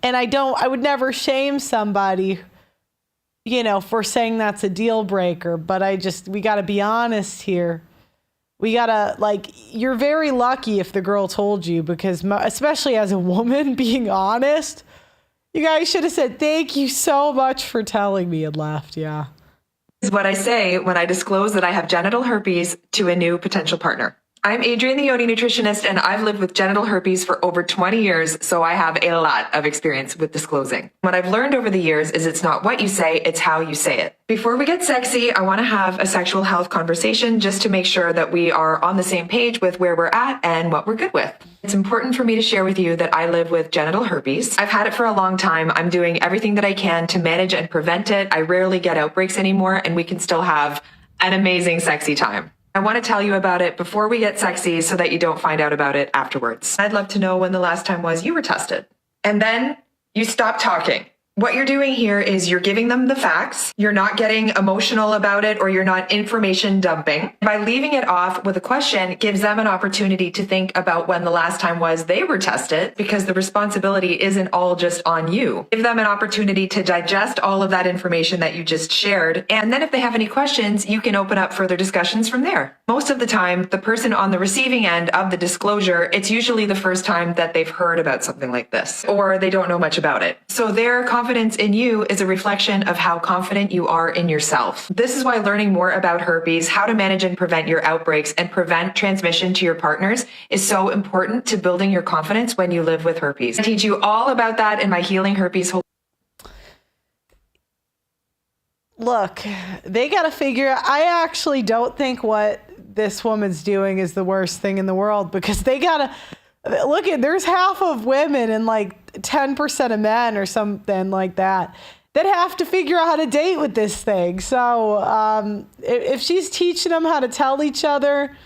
I would never shame somebody, for saying that's a deal breaker. But we got to be honest here. We gotta, you're very lucky if the girl told you, because especially as a woman, being honest, you guys should have said, thank you so much for telling me, and left. Yeah. Is what I say when I disclose that I have genital herpes to a new potential partner. I'm Adrienne, the Yoni nutritionist, and I've lived with genital herpes for over 20 years, so I have a lot of experience with disclosing. What I've learned over the years is it's not what you say, it's how you say it. Before we get sexy, I want to have a sexual health conversation just to make sure that we are on the same page with where we're at and what we're good with. It's important for me to share with you that I live with genital herpes. I've had it for a long time. I'm doing everything that I can to manage and prevent it. I rarely get outbreaks anymore, and we can still have an amazing, sexy time. I want to tell you about it before we get sexy so that you don't find out about it afterwards. I'd love to know when the last time was you were tested. And then you stop talking. What you're doing here is you're giving them the facts. You're not getting emotional about it, or you're not information dumping. By leaving it off with a question, it gives them an opportunity to think about when the last time was they were tested, because the responsibility isn't all just on you. Give them an opportunity to digest all of that information that you just shared. And then if they have any questions, you can open up further discussions from there. Most of the time, the person on the receiving end of the disclosure, it's usually the first time that they've heard about something like this, or they don't know much about it. So their confidence confidence in you is a reflection of how confident you are in yourself. This is why learning more about herpes, how to manage and prevent your outbreaks, and prevent transmission to your partners is so important to building your confidence when you live with herpes. I teach you all about that in my Healing Herpes. Look, they got to figure out. I actually don't think what this woman's doing is the worst thing in the world, because they got to look at, there's half of women and like 10% of men or something like that have to figure out how to date with this thing. So if she's teaching them how to tell each other,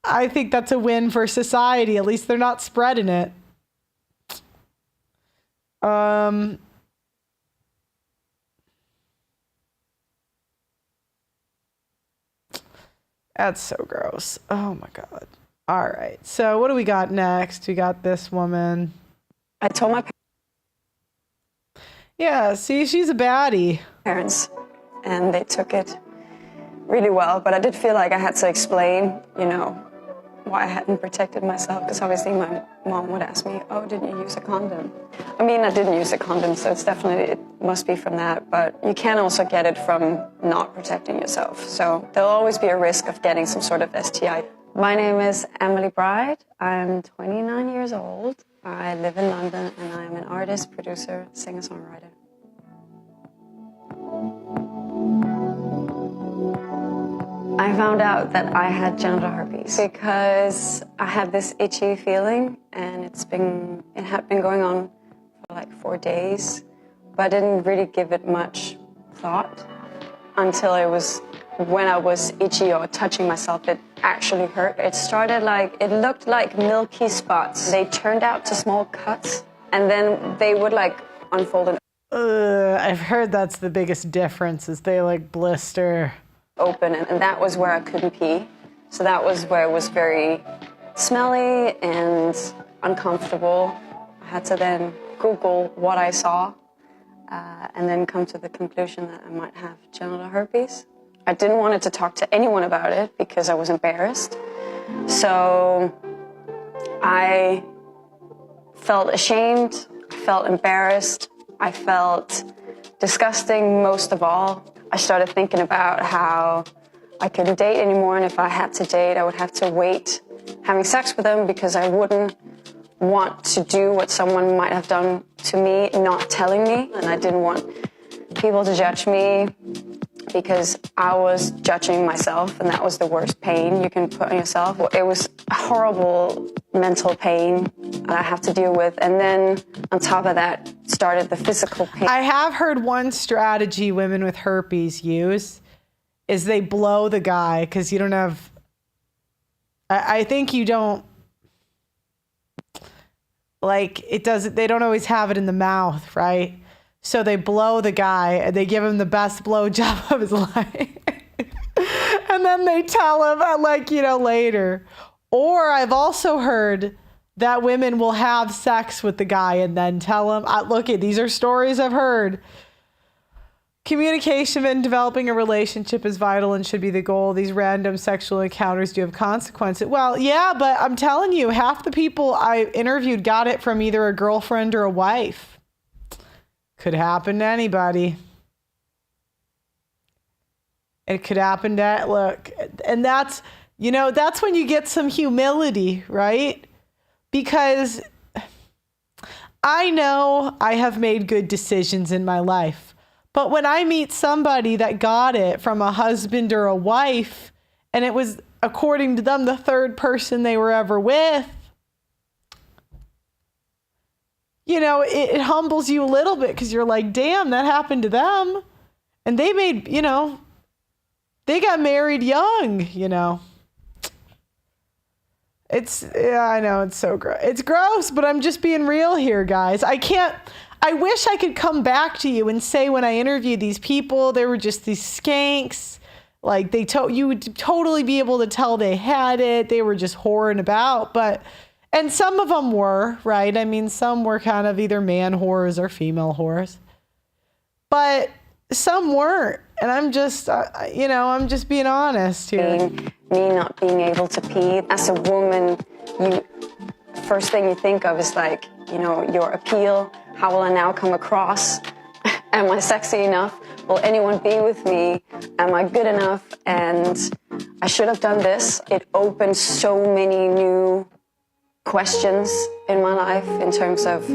I think that's a win for society. At least they're not spreading it. That's so gross. Oh my God. All right. So what do we got next? We got this woman. I told my Yeah, see, she's a baddie. parents, and they took it really well. But I did feel like I had to explain, you know, why I hadn't protected myself. Because obviously my mom would ask me, oh, didn't you use a condom? I mean, I didn't use a condom, so it's definitely, it must be from that. But you can also get it from not protecting yourself. So there'll always be a risk of getting some sort of STI. My name is Emily Bride. I'm 29 years old. I live in London, and I'm an artist, producer, singer-songwriter. I found out that I had genital herpes because I had this itchy feeling, and it had been going on for like 4 days, but I didn't really give it much thought until it was when I was itchy or touching myself, it actually hurt. It started like, it looked like milky spots. They turned out to small cuts, and then they would like unfold and I've heard that's the biggest difference, is they like blister. Open, and that was where I couldn't pee. So that was where it was very smelly and uncomfortable. I had to then Google what I saw and then come to the conclusion that I might have genital herpes. I didn't want to talk to anyone about it because I was embarrassed. So I felt ashamed, I felt embarrassed, I felt disgusting most of all. I started thinking about how I couldn't date anymore, and if I had to date, I would have to wait having sex with them because I wouldn't want to do what someone might have done to me, not telling me. And I didn't want people to judge me because I was judging myself, and that was the worst pain you can put on yourself. It was a horrible mental pain that I have to deal with. And then on top of that started the physical pain. I have heard one strategy women with herpes use is they blow the guy because you don't have, I think you don't, like it doesn't, they don't always have it in the mouth, right? So they blow the guy and they give him the best blowjob of his life. And then they tell him like, you know, later. Or I've also heard that women will have sex with the guy and then tell him, look, these are stories I've heard. Communication in developing a relationship is vital and should be the goal. These random sexual encounters do have consequences. Well, yeah, but I'm telling you, half the people I interviewed got it from either a girlfriend or a wife. Could happen to anybody. It could happen to, look, and that's, you know, that's when you get some humility, right? Because I know I have made good decisions in my life, but when I meet somebody that got it from a husband or a wife, and it was, according to them, the third person they were ever with, you know, it humbles you a little bit because you're like, damn, that happened to them. And they made, you know, they got married young, you know. Yeah, I know, it's so gross. It's gross, but I'm just being real here, guys. I wish I could come back to you and say when I interviewed these people, they were just these skanks. Like you would totally be able to tell they had it. They were just whoring about, and some of them were, right? I mean, some were kind of either man whores or female whores, but some weren't. And I'm just, you know, I'm just being honest here. Me not being able to pee. As a woman, first thing you think of is like, you know, your appeal. How will I now come across Am I sexy enough? Will anyone be with me? Am I good enough? And I should have done this. It opened so many new questions in my life in terms of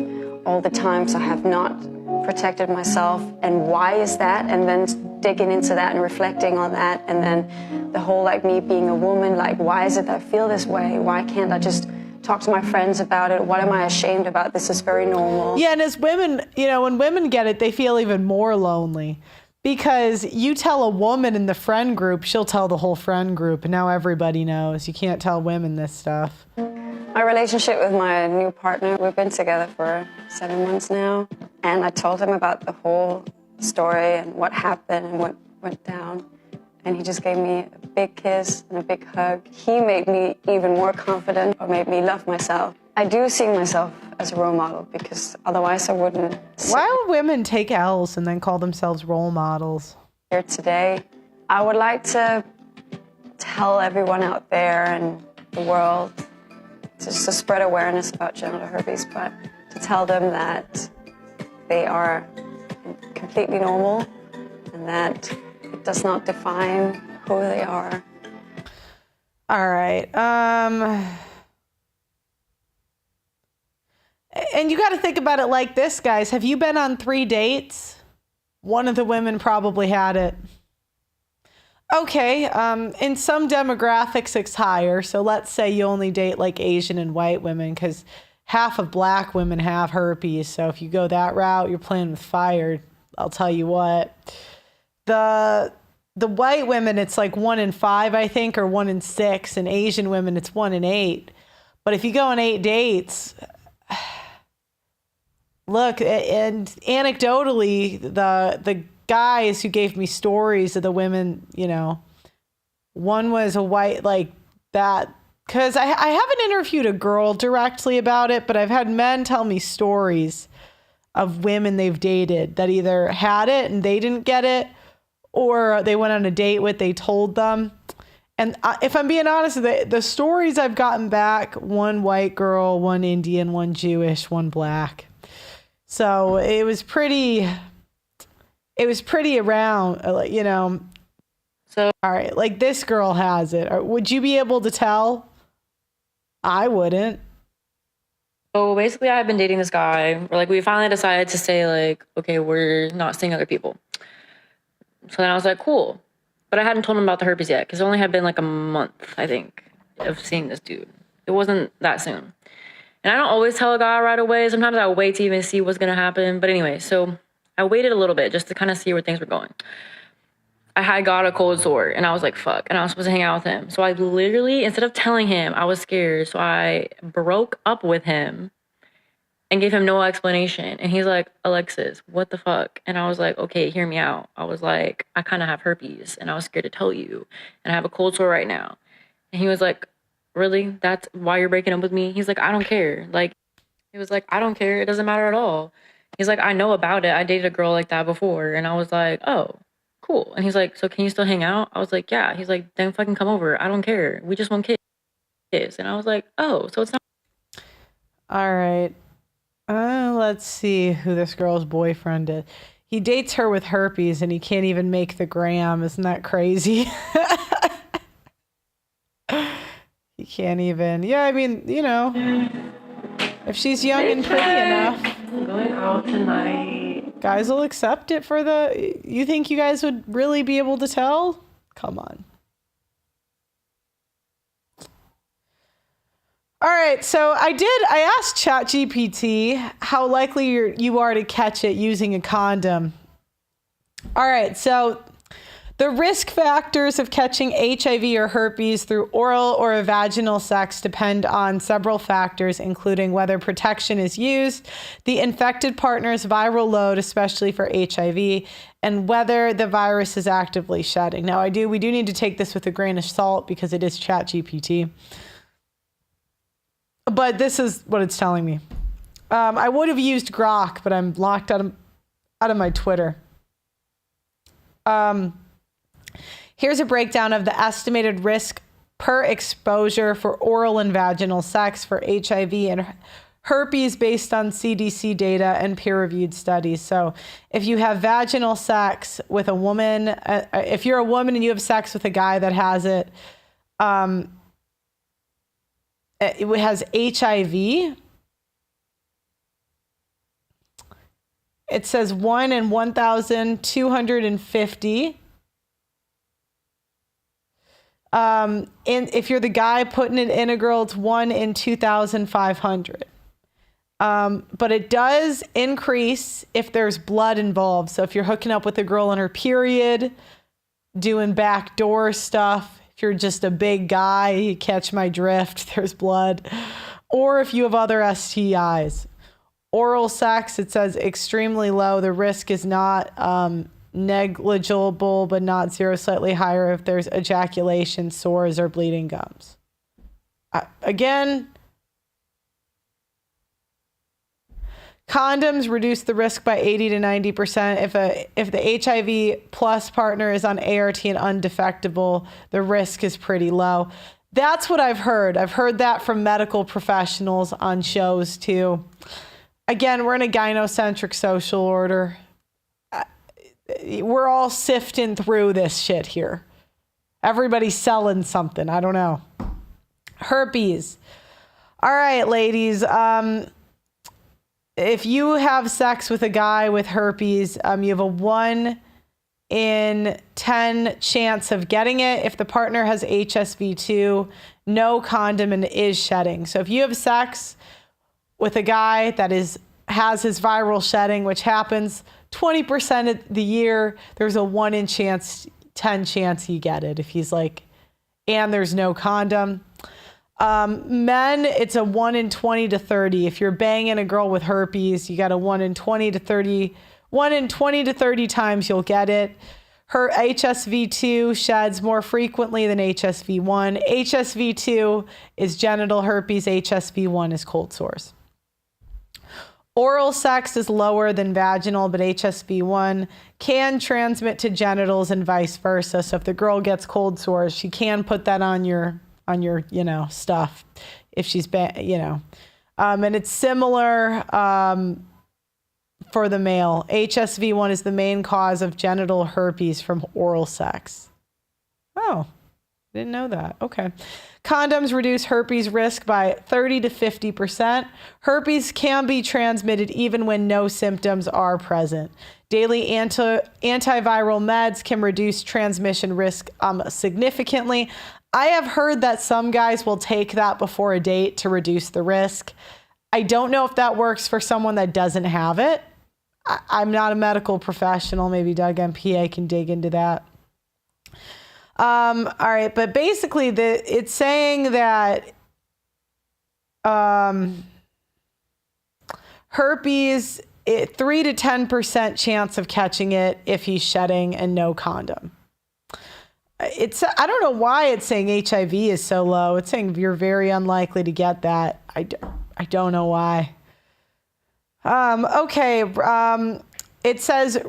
all the times I have not protected myself, and why is that? And then digging into that and reflecting on that, and then the whole like me being a woman, like why is it that I feel this way? Why can't I just talk to my friends about it? What am I ashamed about? This is very normal. Yeah, and as women, you know, when women get it, they feel even more lonely. Because you tell a woman in the friend group, she'll tell the whole friend group, and now everybody knows. You can't tell women this stuff. My relationship with my new partner, we've been together for 7 months now, and I told him about the whole story and what happened and what went down, and he just gave me a big kiss and a big hug. He made me even more confident, or made me love myself. I do see myself as a role model, because otherwise I wouldn't. Why would women take L's and then call themselves role models? Here today, I would like to tell everyone out there and the world, just to spread awareness about genital herpes, but to tell them that they are completely normal and that it does not define who they are. All right. And you got to think about it like this, guys. Have you been on 3 dates? One of the women probably had it. Okay, in some demographics, it's higher. So let's say you only date like Asian and white women, because half of black women have herpes. So if you go that route, you're playing with fire. I'll tell you what. The white women, it's like 1 in 5, I think, or 1 in 6. And Asian women, it's 1 in 8. But if you go on 8 dates, look, and anecdotally, the guys who gave me stories of the women, you know, one was a white, like that, because I haven't interviewed a girl directly about it, but I've had men tell me stories of women they've dated that either had it and they didn't get it, or they went on a date with, they told them. And if I'm being honest, the stories I've gotten back, 1 white girl, 1 Indian, 1 Jewish, 1 black. So it was pretty around, you know. So, all right, like this girl has it. Would you be able to tell? I wouldn't. So basically, I've been dating this guy. We finally decided to say, like, okay, we're not seeing other people. So then I was like, cool. But I hadn't told him about the herpes yet, because it only had been like a month, I think, of seeing this dude. It wasn't that soon. And I don't always tell a guy right away. Sometimes I wait to even see what's going to happen. But anyway, so I waited a little bit just to kind of see where things were going. I had got a cold sore, and I was like, fuck. And I was supposed to hang out with him. So I literally, instead of telling him, I was scared. So I broke up with him and gave him no explanation. And he's like, Alexis, what the fuck? And I was like, okay, hear me out. I was like, I kind of have herpes, and I was scared to tell you. And I have a cold sore right now. And he was like, really? That's why you're breaking up with me? He's like, I don't care. Like, he was like, I don't care. It doesn't matter at all. He's like, I know about it. I dated a girl like that before. And I was like, oh, cool. And he's like, so can you still hang out? I was like, yeah. He's like, then fucking come over. I don't care. We just want kids. And I was like, oh, so it's not. All right. Let's see who this girl's boyfriend is. He dates her with herpes, and he can't even make the gram. Isn't that crazy? He can't even. Yeah, I mean, you know, if she's young and pretty enough. I'm going out tonight. Guys will accept it for the... You think you guys would really be able to tell? Come on. All right, so I asked ChatGPT how likely you are to catch it using a condom. All right, so the risk factors of catching HIV or herpes through oral or vaginal sex depend on several factors, including whether protection is used, the infected partner's viral load, especially for HIV, and whether the virus is actively shedding. Now, we do need to take this with a grain of salt because it is ChatGPT. But this is what it's telling me. I would have used Grok, but I'm locked out of my Twitter. Here's a breakdown of the estimated risk per exposure for oral and vaginal sex for HIV and herpes based on CDC data and peer-reviewed studies. So if you have vaginal sex with a woman, if you're a woman and you have sex with a guy that has it, it has HIV. It says 1 in 1,250. And if you're the guy putting it in a girl, it's 1 in 2,500. But it does increase if there's blood involved. So if you're hooking up with a girl on her period, doing backdoor stuff, if you're just a big guy, you catch my drift, there's blood. Or if you have other STIs. Oral sex, it says extremely low. The risk is not negligible, but not zero, slightly higher if there's ejaculation, sores, or bleeding gums. Again, condoms reduce the risk by 80 to 90%. If the HIV plus partner is on ART and undefectable, the risk is pretty low. That's what I've heard. I've heard that from medical professionals on shows too. Again, we're in a gynocentric social order. We're all sifting through this shit here. Everybody's selling something. I don't know. Herpes. All right, ladies. If you have sex with a guy with herpes, you have a 1 in 10 chance of getting it. If the partner has HSV2, no condom and is shedding. So if you have sex with a guy that has his viral shedding, which happens 20% of the year, there's a 1 in 10 chance you get it. If he's like, and there's no condom. Men, it's a 1 in 20 to 30. If you're banging a girl with herpes, you got a 1 in 20 to 30 times you'll get it. Her HSV2 sheds more frequently than HSV1. HSV2 is genital herpes. HSV1 is cold sores. Oral sex is lower than vaginal, but HSV1 can transmit to genitals and vice versa. So if the girl gets cold sores, she can put that on your stuff if she's and it's similar for the male. HSV1 is the main cause of genital herpes from oral sex. Oh, didn't know that. Okay. Condoms reduce herpes risk by 30 to 50%. Herpes can be transmitted even when no symptoms are present. Daily antiviral meds can reduce transmission risk significantly. I have heard that some guys will take that before a date to reduce the risk. I don't know if that works for someone that doesn't have it. I'm not a medical professional. Maybe Doug MPA can dig into that. All right, but basically it's saying that herpes, 3 to 10% chance of catching it if he's shedding and no condom. I don't know why it's saying HIV is so low. It's saying you're very unlikely to get that. I don't know why. Okay. It says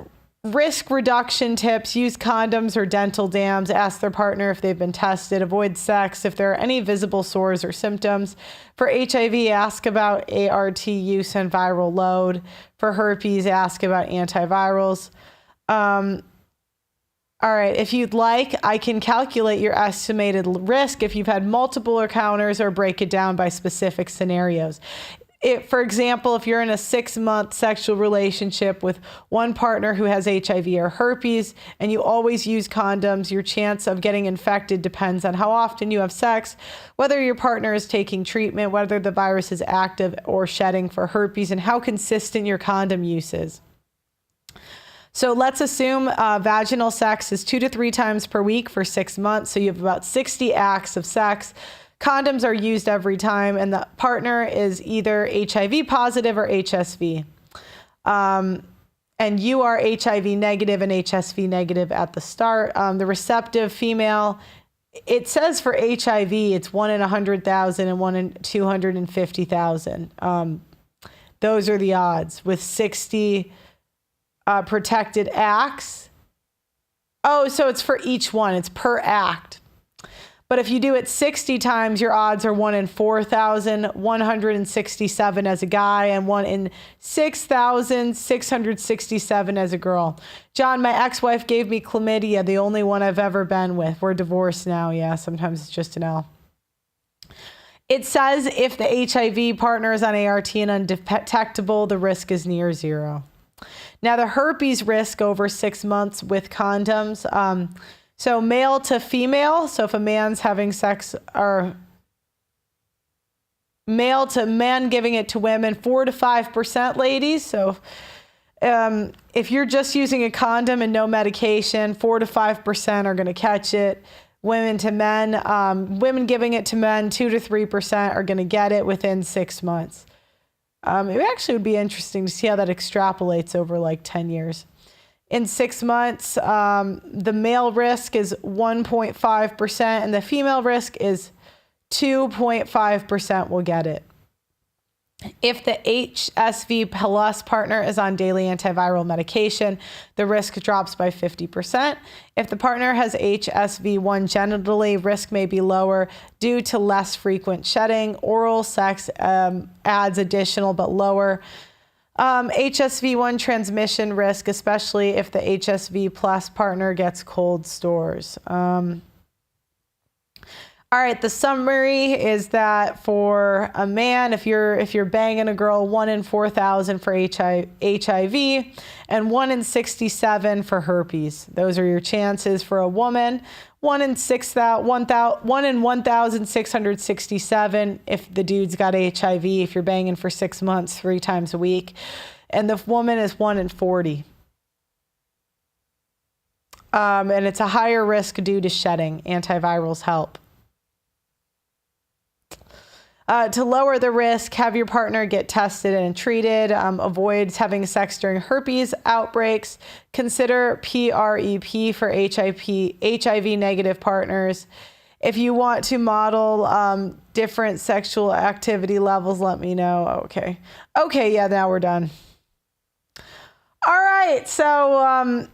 risk reduction tips: use condoms or dental dams, ask their partner if they've been tested, avoid sex if there are any visible sores or symptoms. For HIV, ask about ART use and viral load. For herpes, ask about antivirals. All right, if you'd like, I can calculate your estimated risk if you've had multiple encounters or break it down by specific scenarios. For example, if you're in a 6-month sexual relationship with one partner who has HIV or herpes and you always use condoms, your chance of getting infected depends on how often you have sex, whether your partner is taking treatment, whether the virus is active or shedding for herpes, and how consistent your condom use is. So let's assume vaginal sex is 2 to 3 times per week for 6 months. So you have about 60 acts of sex. Condoms are used every time, and the partner is either HIV positive or HSV. And you are HIV negative and HSV negative at the start. The receptive female, it says for HIV, it's 1 in 100,000 and 1 in 250,000. Those are the odds with 60 protected acts. Oh, so it's for each one. It's per act. But if you do it 60 times, your odds are 1 in 4,167 as a guy and 1 in 6,667 as a girl. John, my ex-wife gave me chlamydia, the only one I've ever been with. We're divorced now. Yeah, sometimes it's just an L. It says if the HIV partner is on ART and undetectable, the risk is near 0. Now, the herpes risk over 6 months with condoms. So male to female. So if a man's having sex, or male to men giving it to women, 4 to 5%, ladies. So if you're just using a condom and no medication, 4 to 5% are going to catch it. Women to men, women giving it to men, 2 to 3% are going to get it within 6 months. It actually would be interesting to see how that extrapolates over like 10 years. In 6 months, the male risk is 1.5% and the female risk is 2.5% will get it. If the HSV plus partner is on daily antiviral medication, the risk drops by 50%. If the partner has HSV1 genitally, risk may be lower due to less frequent shedding. Oral sex adds additional but lower HSV1 transmission risk, especially if the HSV plus partner gets cold sores. All right, the summary is that for a man, if you're banging a girl, 1 in 4,000 for HIV and 1 in 67 for herpes. Those are your chances. For a woman, 1 in 1,667 if the dude's got HIV, if you're banging for 6 months, 3 times a week. And the woman is 1 in 40. And it's a higher risk due to shedding. Antivirals help. To lower the risk, have your partner get tested and treated. Avoid having sex during herpes outbreaks. Consider PrEP for HIV negative partners. If you want to model different sexual activity levels, let me know. Okay, yeah, now we're done. All right, so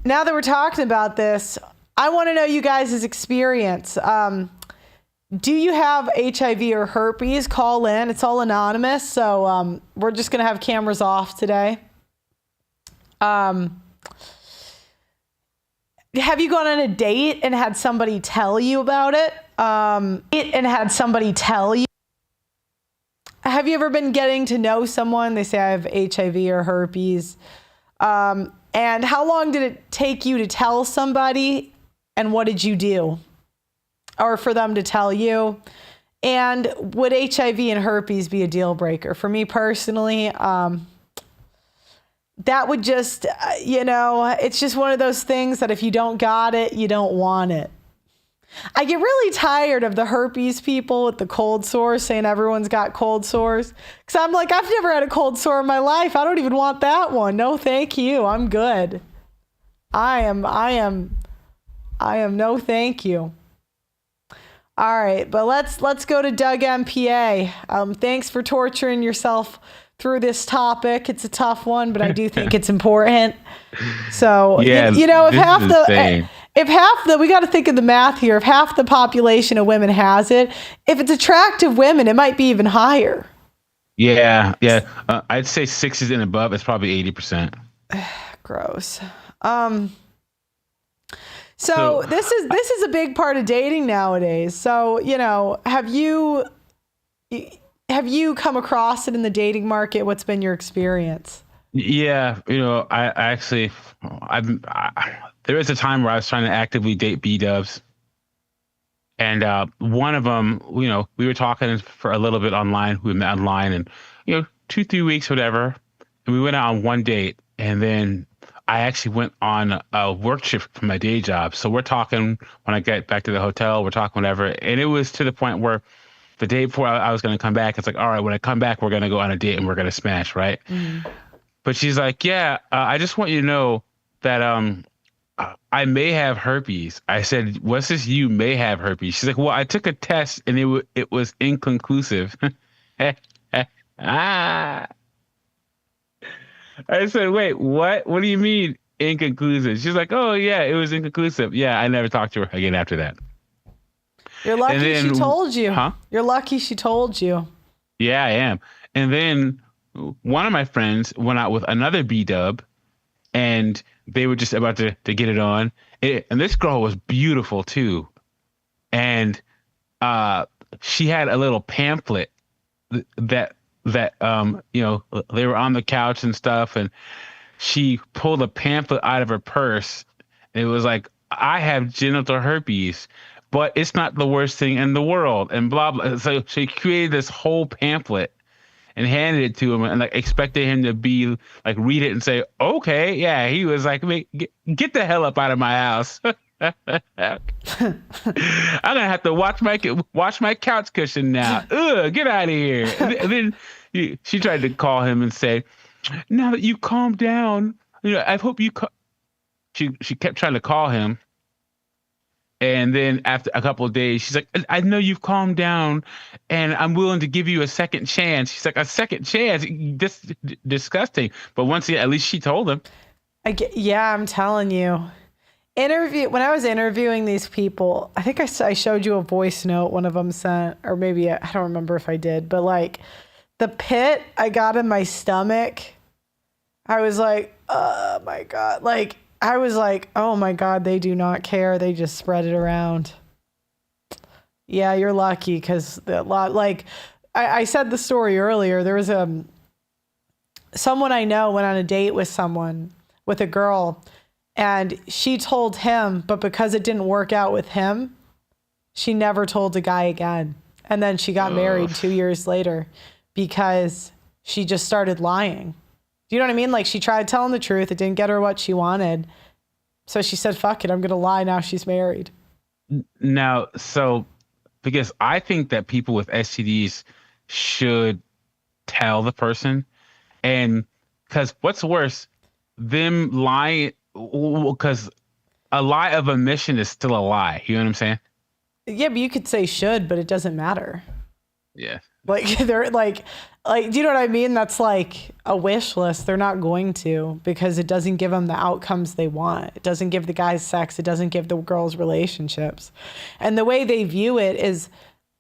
now that we're talking about this, I want to know you guys' experience. Do you have HIV or herpes? Call in. It's all anonymous, so we're just going to have cameras off today. Have you gone on a date and had somebody tell you about it? Have you ever been getting to know someone? They say, I have HIV or herpes. And how long did it take you to tell somebody? And what did you do? Or for them to tell you? And would HIV and herpes be a deal breaker? For me personally, that would just, it's just one of those things that if you don't got it, you don't want it. I get really tired of the herpes people with the cold sores saying everyone's got cold sores. Because I'm like, I've never had a cold sore in my life. I don't even want that one. No, thank you. I'm good. I am no thank you. All right, but let's go to Doug MPA. Thanks for torturing yourself through this topic. It's a tough one, but I do think it's important. So, yeah, if we got to think of the math here. If half the population of women has it, if it's attractive women, it might be even higher. Yeah. I'd say 60s and above. It's probably 80%. Gross. So this is a big part of dating nowadays. So, have you come across it in the dating market? What's been your experience? Yeah, there was a time where I was trying to actively date B-dubs. And one of them, we were talking for a little bit online. We met online and, 2-3 weeks, whatever. And we went out on one date. And then I actually went on a work shift for my day job. So we're talking when I get back to the hotel, we're talking whatever. And it was to the point where the day before I was going to come back, it's like, all right, when I come back, we're going to go on a date and we're going to smash, right? Mm-hmm. But she's like, yeah, I just want you to know that I may have herpes. I said, what's this? You may have herpes. She's like, well, I took a test and it was inconclusive. I said, wait, what? What do you mean inconclusive? She's like, oh, yeah, it was inconclusive. Yeah, I never talked to her again after that. You're lucky then, she told you. Huh? You're lucky she told you. Yeah, I am. And then one of my friends went out with another B-dub, and they were just about to get it on. And this girl was beautiful too. And she had a little pamphlet that you know, they were on the couch and stuff, and she pulled a pamphlet out of her purse. And it was like, I have genital herpes, but it's not the worst thing in the world, and blah blah. So she created this whole pamphlet and handed it to him, and like expected him to be like read it and say, okay, yeah. He was like, get the hell up out of my house. I'm gonna have to watch my couch cushion now. Ugh, get out of here. And then she tried to call him and say, now that you calmed down, you know, I hope you. She kept trying to call him. And then after a couple of days, she's like, I know you've calmed down, and I'm willing to give you a second chance. She's like, a second chance? This disgusting. But once again, at least she told him. Yeah, I'm telling you. When I was interviewing these people, I think I showed you a voice note one of them sent, or maybe I don't remember if I did, but like the pit I got in my stomach, I was like, oh my God. Like, I was like, oh my God, they do not care. They just spread it around. Yeah, you're lucky because like I said the story earlier. There was someone I know went on a date with a girl, and she told him, but because it didn't work out with him, she never told the guy again. And then she got married 2 years later because she just started lying. Do you know what I mean? Like, she tried telling the truth. It didn't get her what she wanted. So she said, fuck it, I'm going to lie. Now she's married. Now, so, because I think that people with STDs should tell the person. And because what's worse, them lying, because a lie of omission is still a lie. You know what I'm saying? Yeah, but you could say should, but it doesn't matter. Yeah. Like, they're like, do you know what I mean? That's like a wish list. They're not going to, because it doesn't give them the outcomes they want. It doesn't give the guys sex. It doesn't give the girls relationships. And the way they view it is,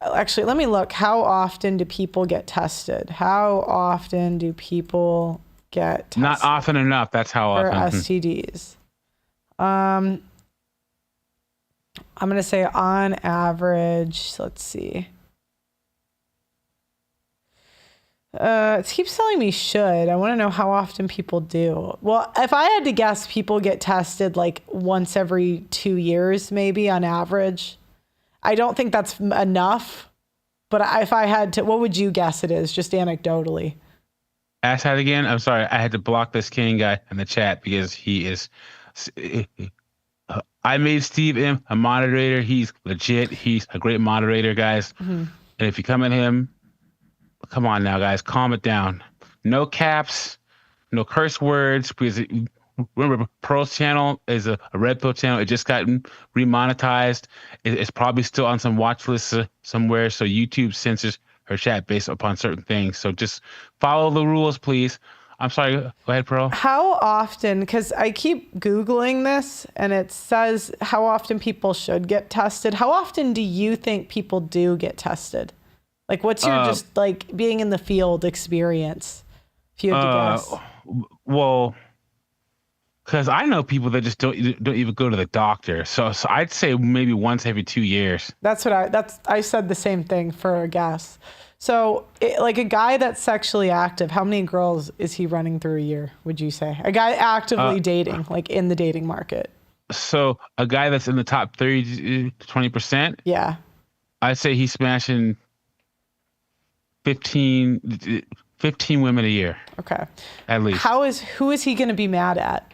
actually, let me look. How often do people get tested? How often do people get tested? Not often enough. That's how for often. STDs. I'm going to say on average, let's see. It keeps telling me should. I want to know how often people do. Well, if I had to guess, people get tested like once every 2 years, maybe on average. I don't think that's enough, but if I had to, what would you guess it is, just anecdotally? Ask that again. I'm sorry. I had to block this King guy in the chat because he is. I made Steve M a moderator. He's legit. He's a great moderator, guys. Mm-hmm. And if you come at him, come on now, guys, calm it down. No caps, no curse words, because remember, Pearl's channel is a red pill channel. It just got remonetized. It's probably still on some watch list somewhere, so YouTube censors her chat based upon certain things. So just follow the rules, please. I'm sorry. Go ahead, Pearl. How often, because I keep Googling this, and it says how often people should get tested. How often do you think people do get tested? Like, what's your just like being in the field experience? If you had to guess. Well, because I know people that just don't even go to the doctor. So I'd say maybe once every 2 years. I said the same thing for a guess. So, like a guy that's sexually active, how many girls is he running through a year? Would you say a guy actively dating, like in the dating market? So a guy that's in the top 30 to 20%. Yeah. I'd say he's smashing 15 women a year. Okay. At least. Who is he going to be mad at?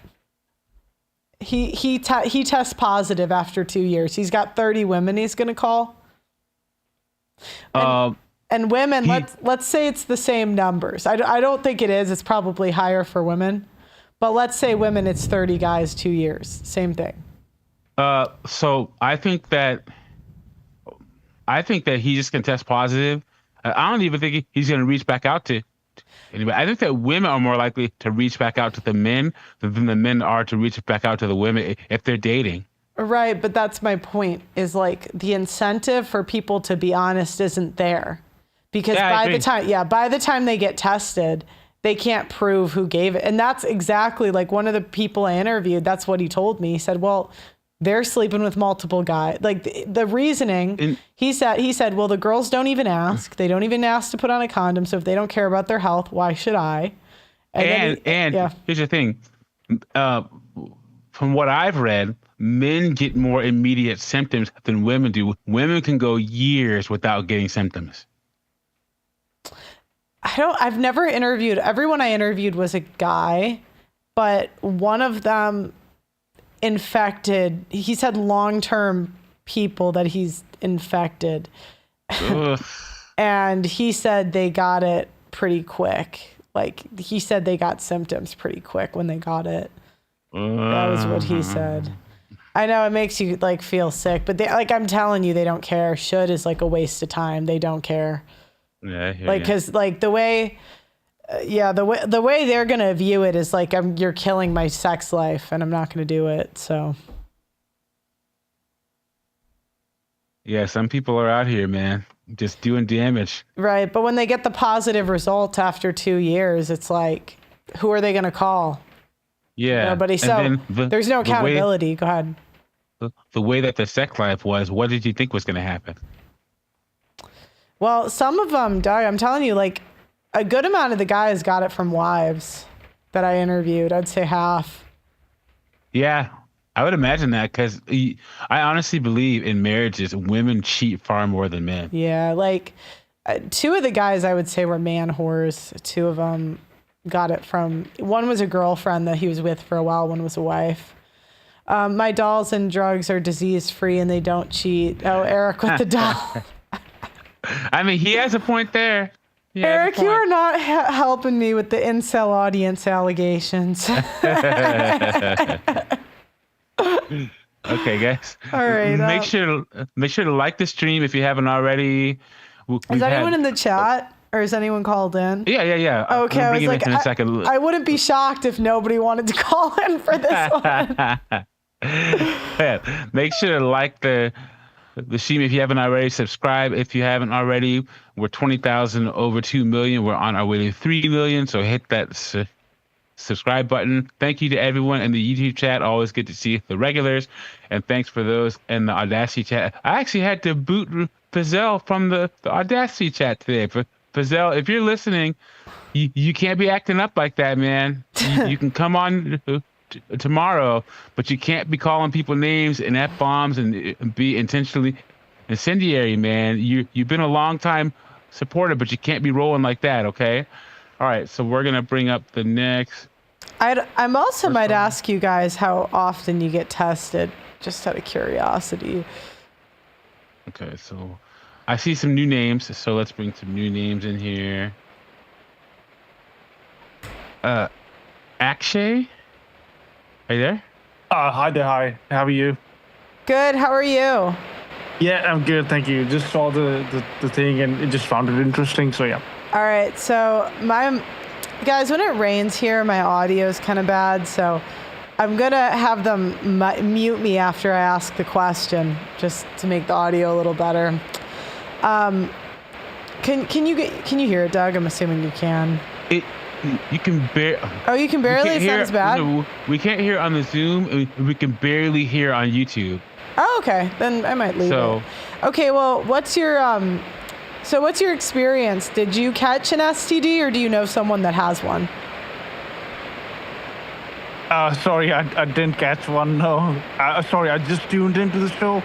He tests positive after 2 years. He's got 30 women he's going to call. And women, let's say it's the same numbers. I don't think it is. It's probably higher for women. But let's say women, it's 30 guys, 2 years. Same thing. So I think that he just can test positive. I don't even think he's going to reach back out to anybody. I think that women are more likely to reach back out to the men than the men are to reach back out to the women if they're dating. Right, but that's my point, is like the incentive for people to be honest isn't there. Because by the time they get tested, they can't prove who gave it. And that's exactly like one of the people I interviewed, that's what he told me. He said, well, they're sleeping with multiple guys. Like the reasoning, he said, well, the girls don't even ask. They don't even ask to put on a condom. So if they don't care about their health, why should I? And here's the thing. From what I've read, men get more immediate symptoms than women do. Women can go years without getting symptoms. I've never interviewed, everyone I interviewed was a guy, but one of them infected, he's had long-term people that he's infected. And he said they got it pretty quick. Like he said they got symptoms pretty quick when they got it. That was what he said. I know it makes you like feel sick, but I'm telling you, they don't care. Should is like a waste of time. They don't care. Yeah, like because like the way they're gonna view it is like you're killing my sex life, and I'm not gonna do it. So yeah, some people are out here, man, just doing damage. Right, but when they get the positive result after 2 years, it's like, who are they gonna call? Yeah, nobody. So there's no accountability. Go ahead. The way that the sex life was, what did you think was going to happen? Well, some of them, Doug, I'm telling you, like a good amount of the guys got it from wives that I interviewed. I'd say half. Yeah, I would imagine that, because I honestly believe in marriages, women cheat far more than men. Yeah, like 2 of the guys I would say were man whores. 2 of them got it from, one was a girlfriend that he was with for a while, one was a wife. My dolls and drugs are disease free and they don't cheat. Oh, Eric with the doll. I mean, he has a point there. Eric, you are not helping me with the incel audience allegations. Okay, guys. All right. Make sure to like the stream if you haven't already. Is anyone in the chat? Or is anyone called in? Yeah. Okay, I was like, I wouldn't be shocked if nobody wanted to call in for this one. Yeah, make sure to like the stream if you haven't already. Subscribe if you haven't already. We're 20,000 over 2 million. We're on our way to 3 million. So hit that subscribe button. Thank you to everyone in the YouTube chat. Always good to see the regulars. And thanks for those in the Audacity chat. I actually had to boot Pizzelle from the Audacity chat today. Pizzelle, if you're listening, you can't be acting up like that, man. You can come on tomorrow, but you can't be calling people names and F-bombs and be intentionally incendiary, man. You've been a long time supporter, but you can't be rolling like that, okay? All right, so we're going to bring up the next. I'm also might ask you guys how often you get tested, just out of curiosity. Okay, so I see some new names, so let's bring some new names in here. Akshay? Are you there? Hi there, hi. How are you? Good, how are you? Yeah, I'm good, thank you. Just saw the thing and it just found it interesting, so yeah. All right, so guys, when it rains here, my audio is kind of bad, so I'm gonna have them mute me after I ask the question, just to make the audio a little better. Can you hear it, Doug? I'm assuming you can. You can barely. Oh, you can barely. It sounds bad. No, we can't hear on the Zoom. We can barely hear on YouTube. Oh, okay. Then I might leave it. Okay. Well, what's your experience? Did you catch an STD, or do you know someone that has one? Sorry, I didn't catch one. No. Sorry, I just tuned into the show.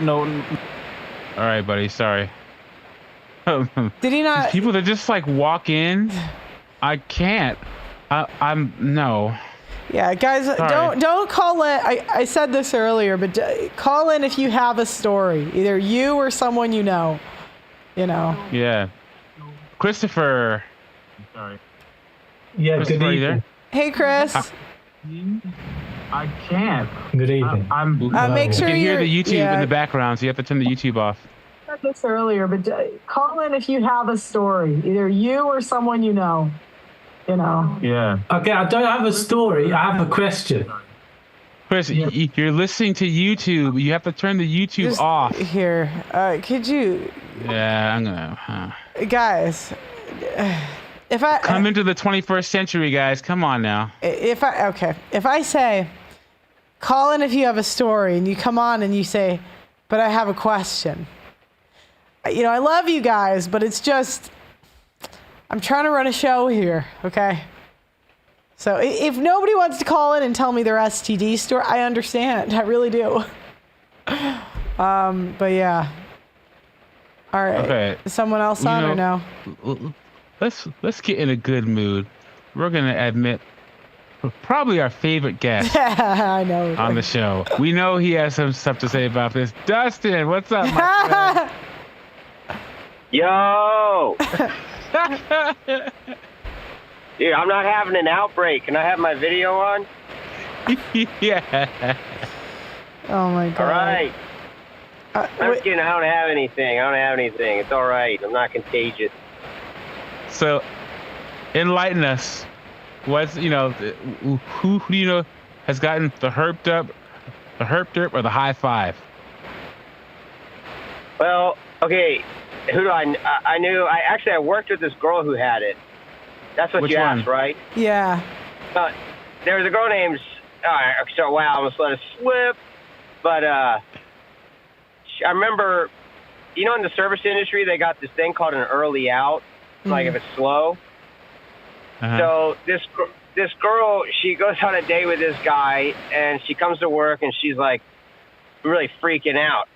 No. All right, buddy. Sorry. Did he not? People that just like walk in. I can't. I'm no. Yeah, guys, don't call in. I said this earlier, but call in if you have a story, either you or someone you know. You know. Yeah. Christopher. Sorry. Yeah. Good evening. Hey, Chris. I can't. Good evening. Make sure you can hear the YouTube in the background, so you have to turn the YouTube off. I said this earlier, but call in if you have a story, either you or someone you know. You know. Yeah. Okay, I don't have a story. I have a question. Chris, you're listening to YouTube. You have to turn the YouTube off. Here, could you? Yeah, I'm gonna. Guys, if I come into the 21st century, guys, come on now. If I say, call in if you have a story, and you come on and you say, but I have a question. You know, I love you guys, but it's just, I'm trying to run a show here, okay? So if nobody wants to call in and tell me their STD story, I understand. I really do. But yeah. All right. Okay. Is someone else on or no? Let's get in a good mood. We're gonna admit probably our favorite guest I know. on the show. We know he has some stuff to say about this. Dustin, what's up, my friend? Yo! Dude, I'm not having an outbreak. Can I have my video on? Yeah. Oh my god. All right. I'm just kidding. I don't have anything. It's all right. I'm not contagious. So, enlighten us. What's, who do you know has gotten the herp derp, or the high five? Well, okay. Who do I knew? I worked with this girl who had it. That's what Which you one? asked, right? Yeah. There was a girl named. I almost let it slip. But I remember, in the service industry, they got this thing called an early out, like if it's slow. Uh-huh. So this girl, she goes on a date with this guy, and she comes to work, and she's like really freaking out,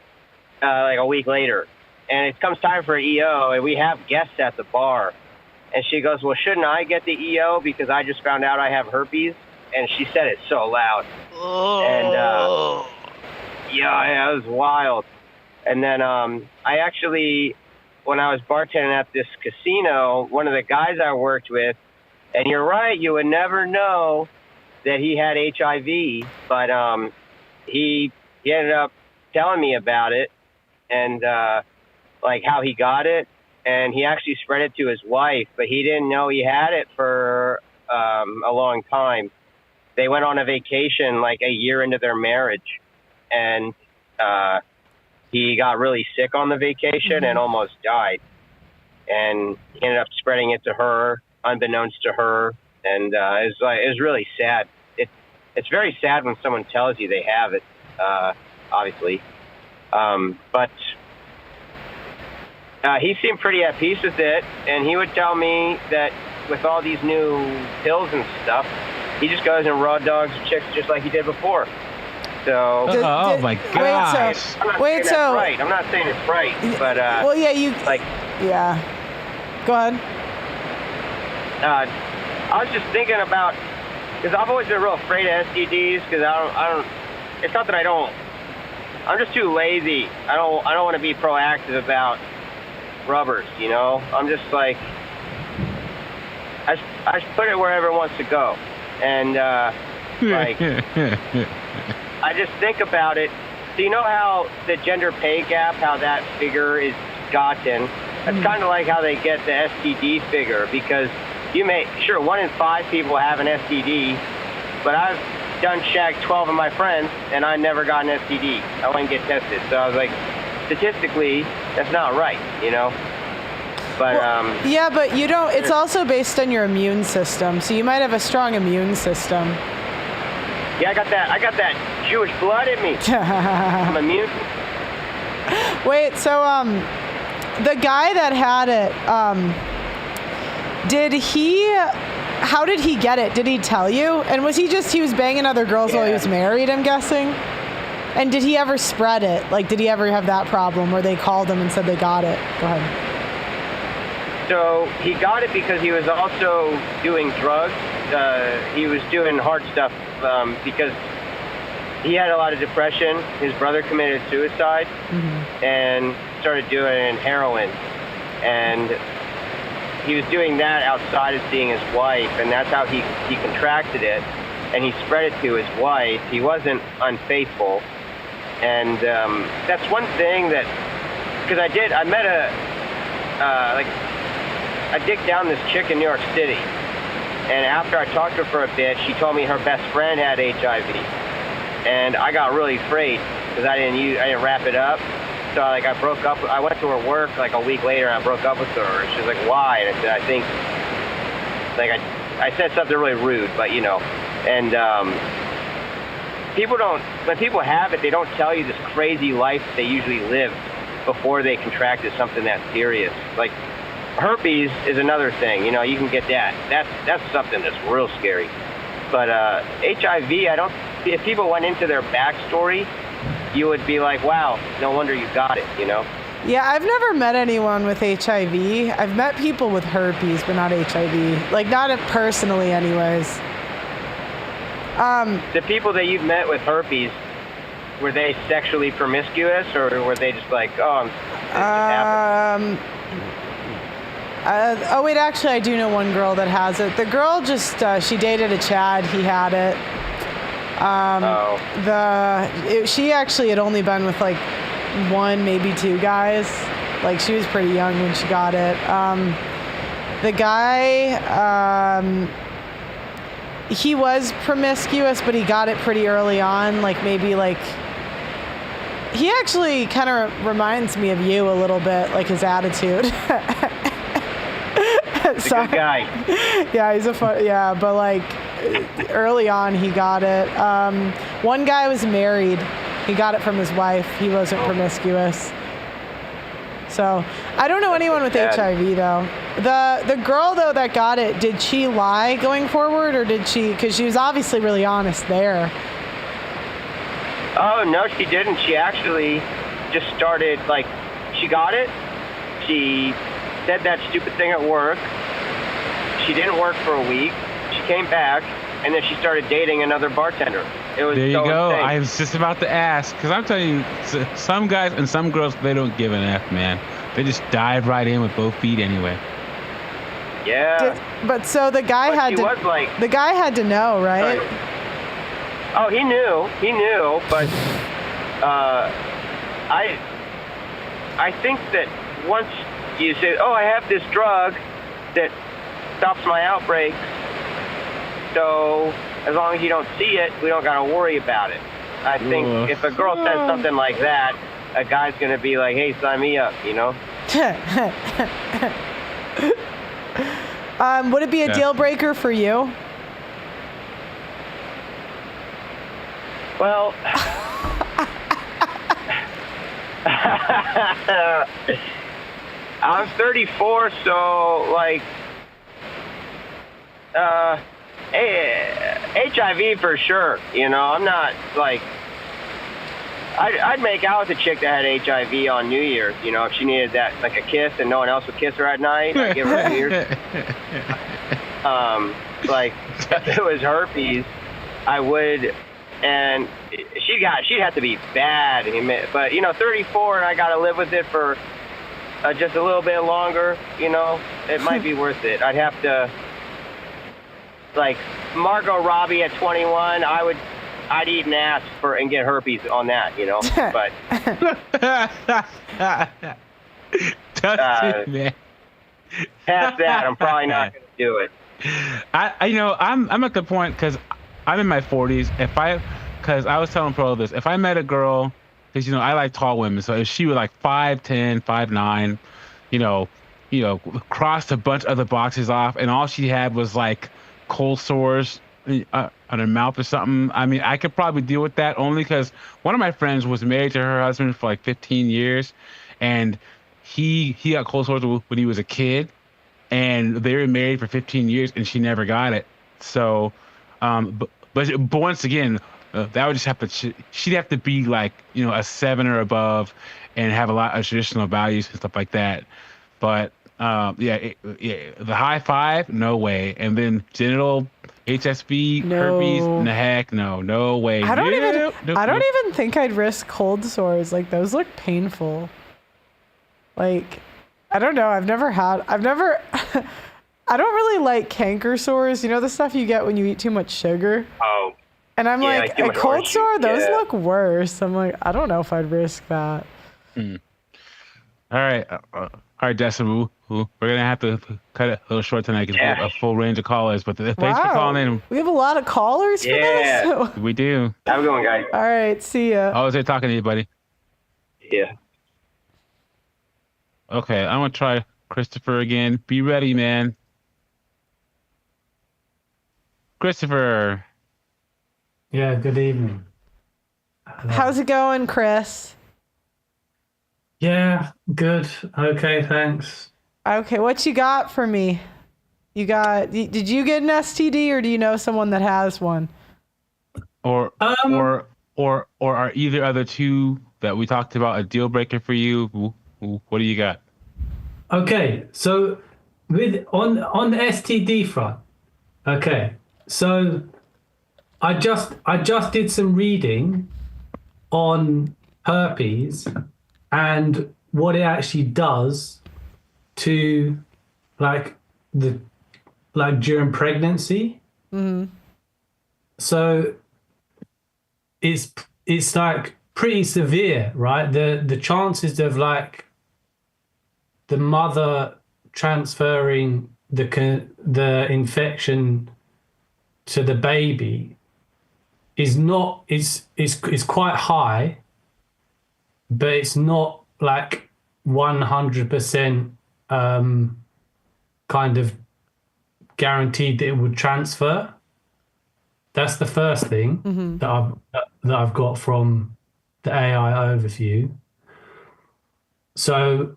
like a week later. And it comes time for an EO, and we have guests at the bar. And she goes, well, shouldn't I get the EO because I just found out I have herpes? And she said it so loud. And, yeah, it was wild. And then I actually, when I was bartending at this casino, one of the guys I worked with, and you're right, you would never know that he had HIV, but he ended up telling me about it and like how he got it, and he actually spread it to his wife, but he didn't know he had it for a long time. They went on a vacation like a year into their marriage, and he got really sick on the vacation and almost died. And he ended up spreading it to her, unbeknownst to her, and it was really sad. It's very sad when someone tells you they have it, obviously. But he seemed pretty at peace with it, and he would tell me that with all these new pills and stuff, he just goes and raw dogs chicks just like he did before. So, oh my gosh! I'm not saying it's right, but well, yeah, yeah. Go ahead. I was just thinking about, because I've always been real afraid of STDs, because I don't. It's not that I don't. I'm just too lazy. I don't want to be proactive about rubbers. I'm just like, I just put it wherever it wants to go, and like. I just think about it. So you know how the gender pay gap, how that figure is gotten? That's kind of like how they get the STD figure, because sure, 1 in 5 people have an STD, but I've done shagged 12 of my friends, and I never got an STD. I wouldn't get tested. So I was like, statistically, that's not right, But yeah, but you don't. It's also based on your immune system, so you might have a strong immune system. Yeah, I got that Jewish blood in me. I'm immune. Wait, so the guy that had it, how did he get it? Did he tell you? And was he was banging other girls while he was married, I'm guessing? And did he ever spread it? Like, did he ever have that problem where they called him and said they got it? Go ahead. So he got it because he was also doing drugs. He was doing hard stuff because he had a lot of depression. His brother committed suicide and started doing heroin. And he was doing that outside of seeing his wife, and that's how he contracted it. And he spread it to his wife. He wasn't unfaithful. And that's one thing that, because I met I dicked down this chick in New York City. And after I talked to her for a bit, she told me her best friend had HIV. and I got really afraid because I didn't wrap it up. So like I broke up. I went to her work like a week later, and I broke up with her. And she's like, "Why?" And I said, "I think like I said something really rude, but you know." And when people have it, they don't tell you this crazy life that they usually live before they contracted something that serious. Like herpes is another thing. You know, you can get that. That's something that's real scary. But HIV, if people went into their backstory, you would be like, wow, no wonder you got it, you know? Yeah, I've never met anyone with HIV. I've met people with herpes, but not HIV. Like, not personally anyways. The people that you've met with herpes, were they sexually promiscuous, or were they just like, oh, oh wait, actually I do know one girl that has it. The girl just, she dated a Chad, he had it. She actually had only been with like one, maybe two guys. Like she was pretty young when she got it. The guy, he was promiscuous, but he got it pretty early on. Like maybe like, he actually kind of reminds me of you a little bit, like his attitude. He's a good guy. Yeah, he's a fun, yeah, but like early on he got it. One guy was married. He got it from his wife. He wasn't promiscuous. So I don't know anyone with HIV though. The girl though that got it, did she lie going forward, or did she, because she was obviously really honest there. Oh, no, she didn't. She actually just started, like, she got it. She said that stupid thing at work. She didn't work for a week. She came back, and then she started dating another bartender. It was there you so go. insane. I was just about to ask, because I'm telling you, some guys and some girls, they don't give an F, man. They just dive right in with both feet anyway. Yeah. But so the guy had to know, right? Sorry. Oh, he knew, but I think that once you say, oh, I have this drug that stops my outbreaks, so as long as you don't see it, we don't got to worry about it. I think if a girl says something like that, a guy's going to be like, hey, sign me up, you know? Would it be a deal breaker for you? Well, I'm 34, so like, HIV for sure. You know, I'm not like, I'd make out with a chick that had HIV on New Year's. You know, if she needed that, like a kiss, and no one else would kiss her at night, I'd give her a New Year's. Like, if it was herpes, I would. And she'd have to be bad, but you know, 34, and I got to live with it for just a little bit longer. You know, it might be worth it. I'd have to, like Margot Robbie at 21. I'd eat an ass and get herpes on that. You know, but man. Past that, I'm probably not going to do it. I'm at the point, because I'm in my 40s. Because I was telling Pro this, if I met a girl, because, you know, I like tall women, so if she was like 5'10", 5'9", you know, crossed a bunch of other boxes off, and all she had was like cold sores on her mouth or something, I mean, I could probably deal with that, only because one of my friends was married to her husband for like 15 years, and he got cold sores when he was a kid, and they were married for 15 years, and she never got it. So, but once again, that would just have to, she'd have to be like, you know, a 7 or above and have a lot of traditional values and stuff like that. But the high five, no way. And then genital HSV, herpes, no way. I don't even think I'd risk cold sores. Like, those look painful. Like, I don't know. I don't really like canker sores. You know, the stuff you get when you eat too much sugar? Oh. And I'm like, a cold sore? Those look worse. I'm like, I don't know if I'd risk that. All right. All right, Destin, we're going to have to cut it a little short tonight because we have a full range of callers. But thanks for calling in. We have a lot of callers for this? We do. Have a good one, guys. All right, see ya. Always good talking to you, buddy. Yeah. Okay, I'm going to try Christopher again. Be ready, man. Christopher. Yeah, good evening. How's it going, Chris? Yeah, good. Okay, thanks. Okay, what you got for me? Did you get an STD or do you know someone that has one? Or are either other two that we talked about a deal breaker for you? What do you got? Okay, so on the STD front, okay, so I just did some reading on herpes and what it actually does to during pregnancy. Mm-hmm. So it's like pretty severe, right? The chances of like the mother transferring the infection to the baby is quite high, but it's not like 100% kind of guaranteed that it would transfer. That's the first thing that I've got from the AI overview. So,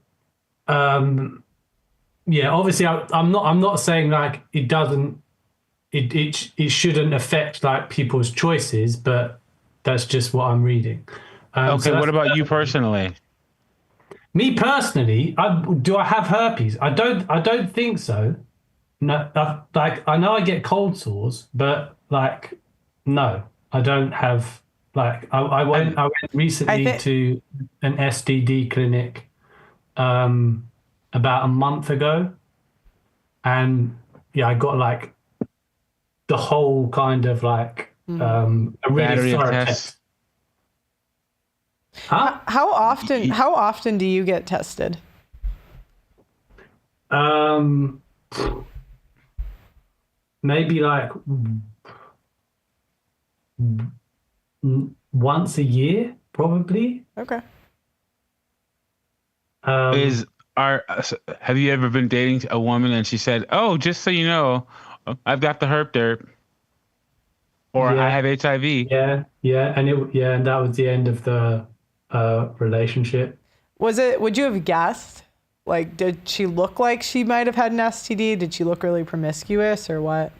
yeah, obviously I'm not saying like it doesn't, it shouldn't affect like people's choices, but that's just what I'm reading. Okay, what about you personally? Me personally, do I have herpes? I don't think so. No, I know I get cold sores, but like, no, I don't have. Like, I went recently to an STD clinic, about a month ago, and yeah, I got like the whole kind of like a really thorough test. Huh? How often do you get tested? Maybe like once a year, probably. Okay. Have you ever been dating a woman and she said, "Oh, just so you know, I've got the herp derp," or "I have HIV"? Yeah, and that was the end of the relationship. Would you have guessed? Like, did she look like she might have had an STD? Did she look really promiscuous or what?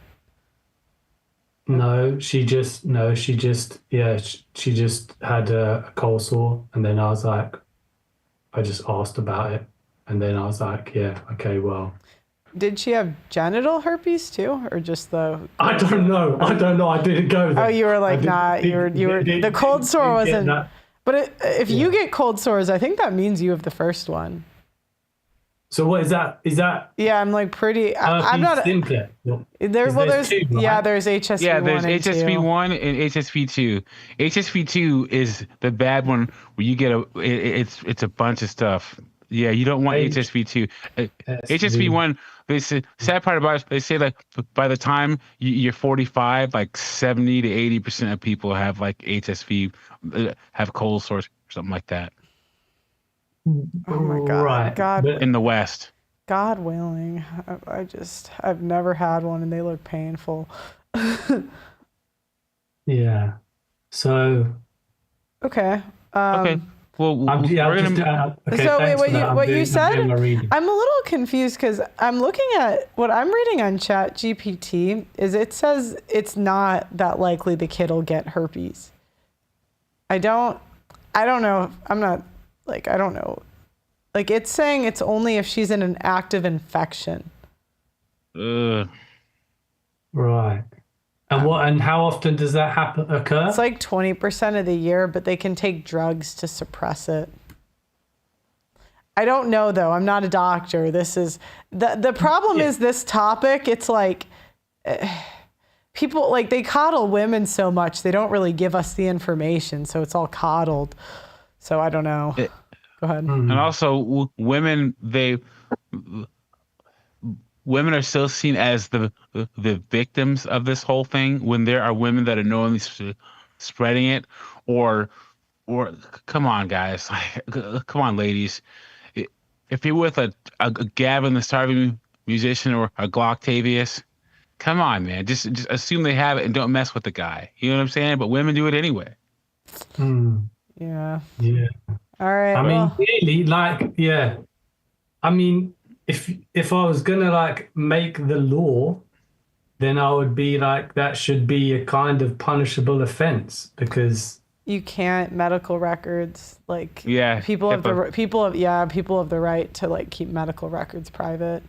No, she just had a cold sore, and then I just asked about it, and then I was like, yeah, okay, well. Did she have genital herpes too, or just the? I don't know. I didn't go there. Oh, you were like, the cold sore wasn't. But if you get cold sores, I think that means you have the first one. So what is that? Is that? Yeah, I'm like pretty. I'm not. Simpler. There's two, right? Yeah, there's HSV1. Yeah, there's HSV1 and HSV2. HSV2 is the bad one where you get it's a bunch of stuff. Yeah, you don't want HSV2. HSV1. They say, sad part about it, they say like by the time you're 45, like 70 to 80% of people have like HSV, have cold sores or something like that. Oh my God! Right. God, in the West. God willing, I've never had one, and they look painful. Yeah. So. Okay. Okay. Well, what you said, I'm a little confused because I'm looking at what I'm reading on ChatGPT. It says it's not that likely the kid will get herpes. I don't know. I'm not. Like, I don't know. Like, it's saying it's only if she's in an active infection. Right. And how often does that occur? It's like 20% of the year, but they can take drugs to suppress it. I don't know, though. I'm not a doctor. This is the problem is this topic. It's like people, like, they coddle women so much. They don't really give us the information. So it's all coddled. So I don't know. Go ahead. And also, women are still seen as the victims of this whole thing when there are women that are knowingly spreading it, or come on, guys, come on, ladies. If you're with a Gavin the Starving Musician or a Glocktavius, come on, man, just assume they have it and don't mess with the guy. You know what I'm saying? But women do it anyway. Yeah. Yeah. All right. I mean, really, like, yeah. I mean, if I was gonna like make the law, then I would be like that should be a kind of punishable offense because you can't medical records like yeah people have the right to like keep medical records private.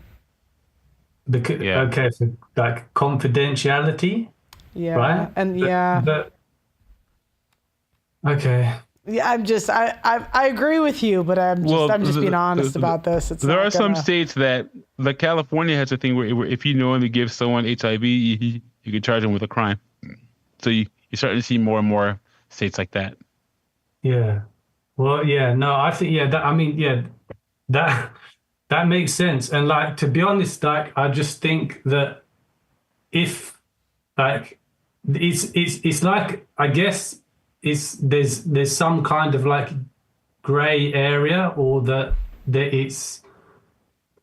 Because okay, so like confidentiality. Yeah. Right. And okay. Yeah, I agree with you, but I'm just being honest about this. There are some states that, like California has a thing where if you knowingly give someone HIV, you can charge them with a crime. So you're starting to see more and more states like that. Yeah. Well, yeah, no, I think, that makes sense. And like, to be honest, like, I just think that if like, it's like, I guess there's some kind of like gray area, or that it's,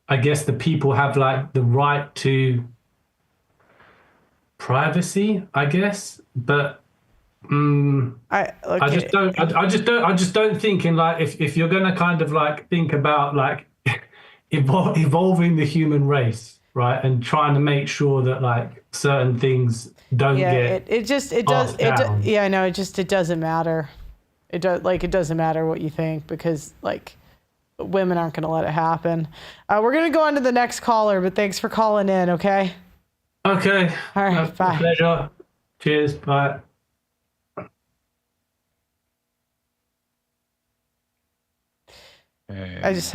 I guess the people have like the right to privacy, I guess, but I just don't think in like if you're gonna kind of like think about like evolving the human race, right, and trying to make sure that like certain things don't get it doesn't matter. It doesn't matter what you think, because like women aren't gonna let it happen. We're gonna go on to the next caller, but thanks for calling in. Okay. All right. Bye. Pleasure. Cheers. Bye. I just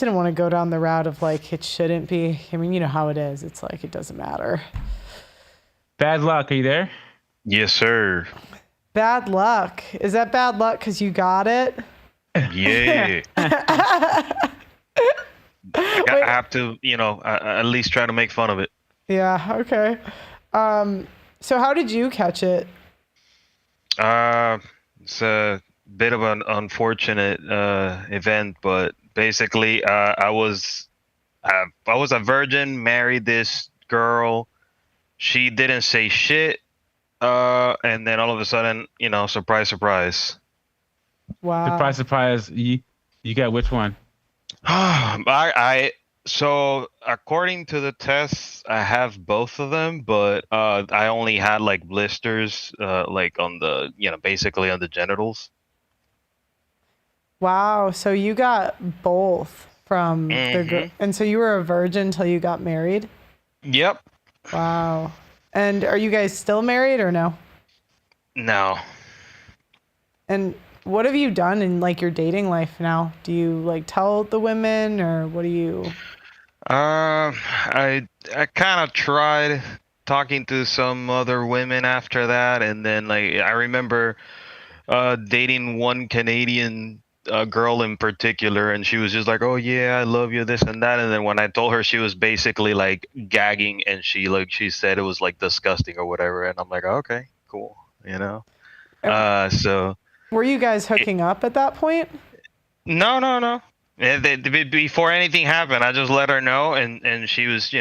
didn't want to go down the route of like it shouldn't be. I mean, you know how it is. It's like it doesn't matter. Bad luck. Are you there? Yes, sir. Bad luck. Is that bad luck because you got it? Yeah. I have to, at least try to make fun of it. Yeah. Okay. So how did you catch it? It's a bit of an unfortunate event, but basically, I was a virgin, married this girl. She didn't say shit, and then all of a sudden, surprise, surprise. Wow. Surprise. You got which one? So according to the tests, I have both of them, but I only had like blisters, like on the, basically on the genitals. Wow. So you got both from the girl, and so you were a virgin until you got married? Yep. Wow. And are you guys still married or no? No. And what have you done in like your dating life now? Do you like tell the women, or what do you? I kind of tried talking to some other women after that, and then like I remember dating one Canadian girl in particular, and she was just like, "Oh yeah, I love you, this and that." And then when I told her, she was basically like gagging, and she said it was like disgusting or whatever. And I'm like, "Okay, cool," So. Were you guys hooking up at that point? No. Before anything happened, I just let her know, and she was,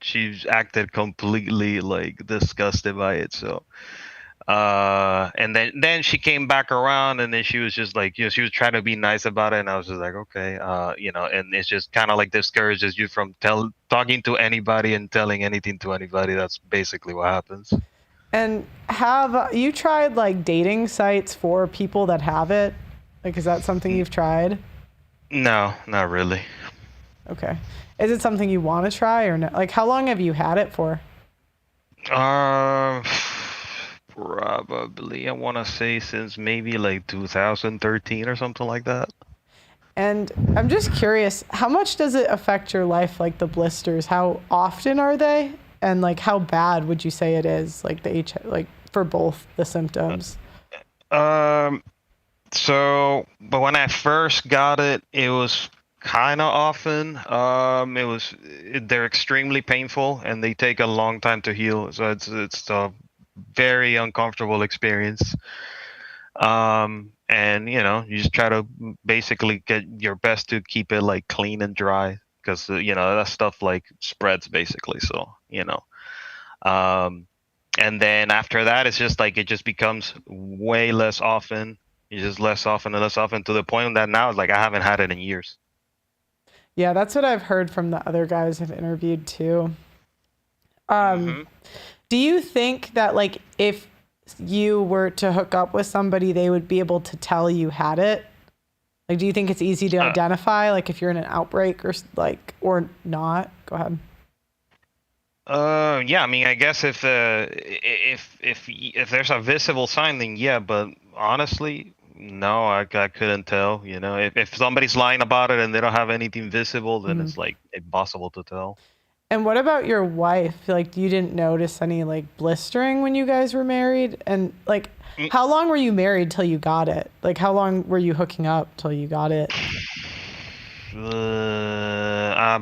she acted completely like disgusted by it. So, and then she came back around, and then she was just like, she was trying to be nice about it, and I was just like, okay, and it's just kind of like discourages you from talking to anybody and telling anything to anybody. That's basically what happens. And have you tried like dating sites for people that have it? Like, is that something you've tried? No, not really. Okay. Is it something you want to try or no? Like, how long have you had it for? Probably, I want to say since maybe like 2013 or something like that. And I'm just curious, how much does it affect your life? Like the blisters, how often are they? And like, how bad would you say it is? Like for both the symptoms? But when I first got it, it was kind of often. They're extremely painful and they take a long time to heal. So it's a very uncomfortable experience. And you just try to basically get your best to keep it like clean and dry because that stuff like spreads basically. So and then after that, it's just like it just becomes way less often. It's just less often and less often to the point that now it's like I haven't had it in years. Yeah, that's what I've heard from the other guys I've interviewed too. Do you think that like if you were to hook up with somebody, they would be able to tell you had it? Like, do you think it's easy to identify, like if you're in an outbreak or not? Go ahead. Yeah, I mean, I guess if there's a visible sign, then yeah. But honestly, no, I couldn't tell. If somebody's lying about it and they don't have anything visible, then it's like impossible to tell. And what about your wife? Like, you didn't notice any like blistering when you guys were married? And like, how long were you married till you got it? Like, how long were you hooking up till you got it?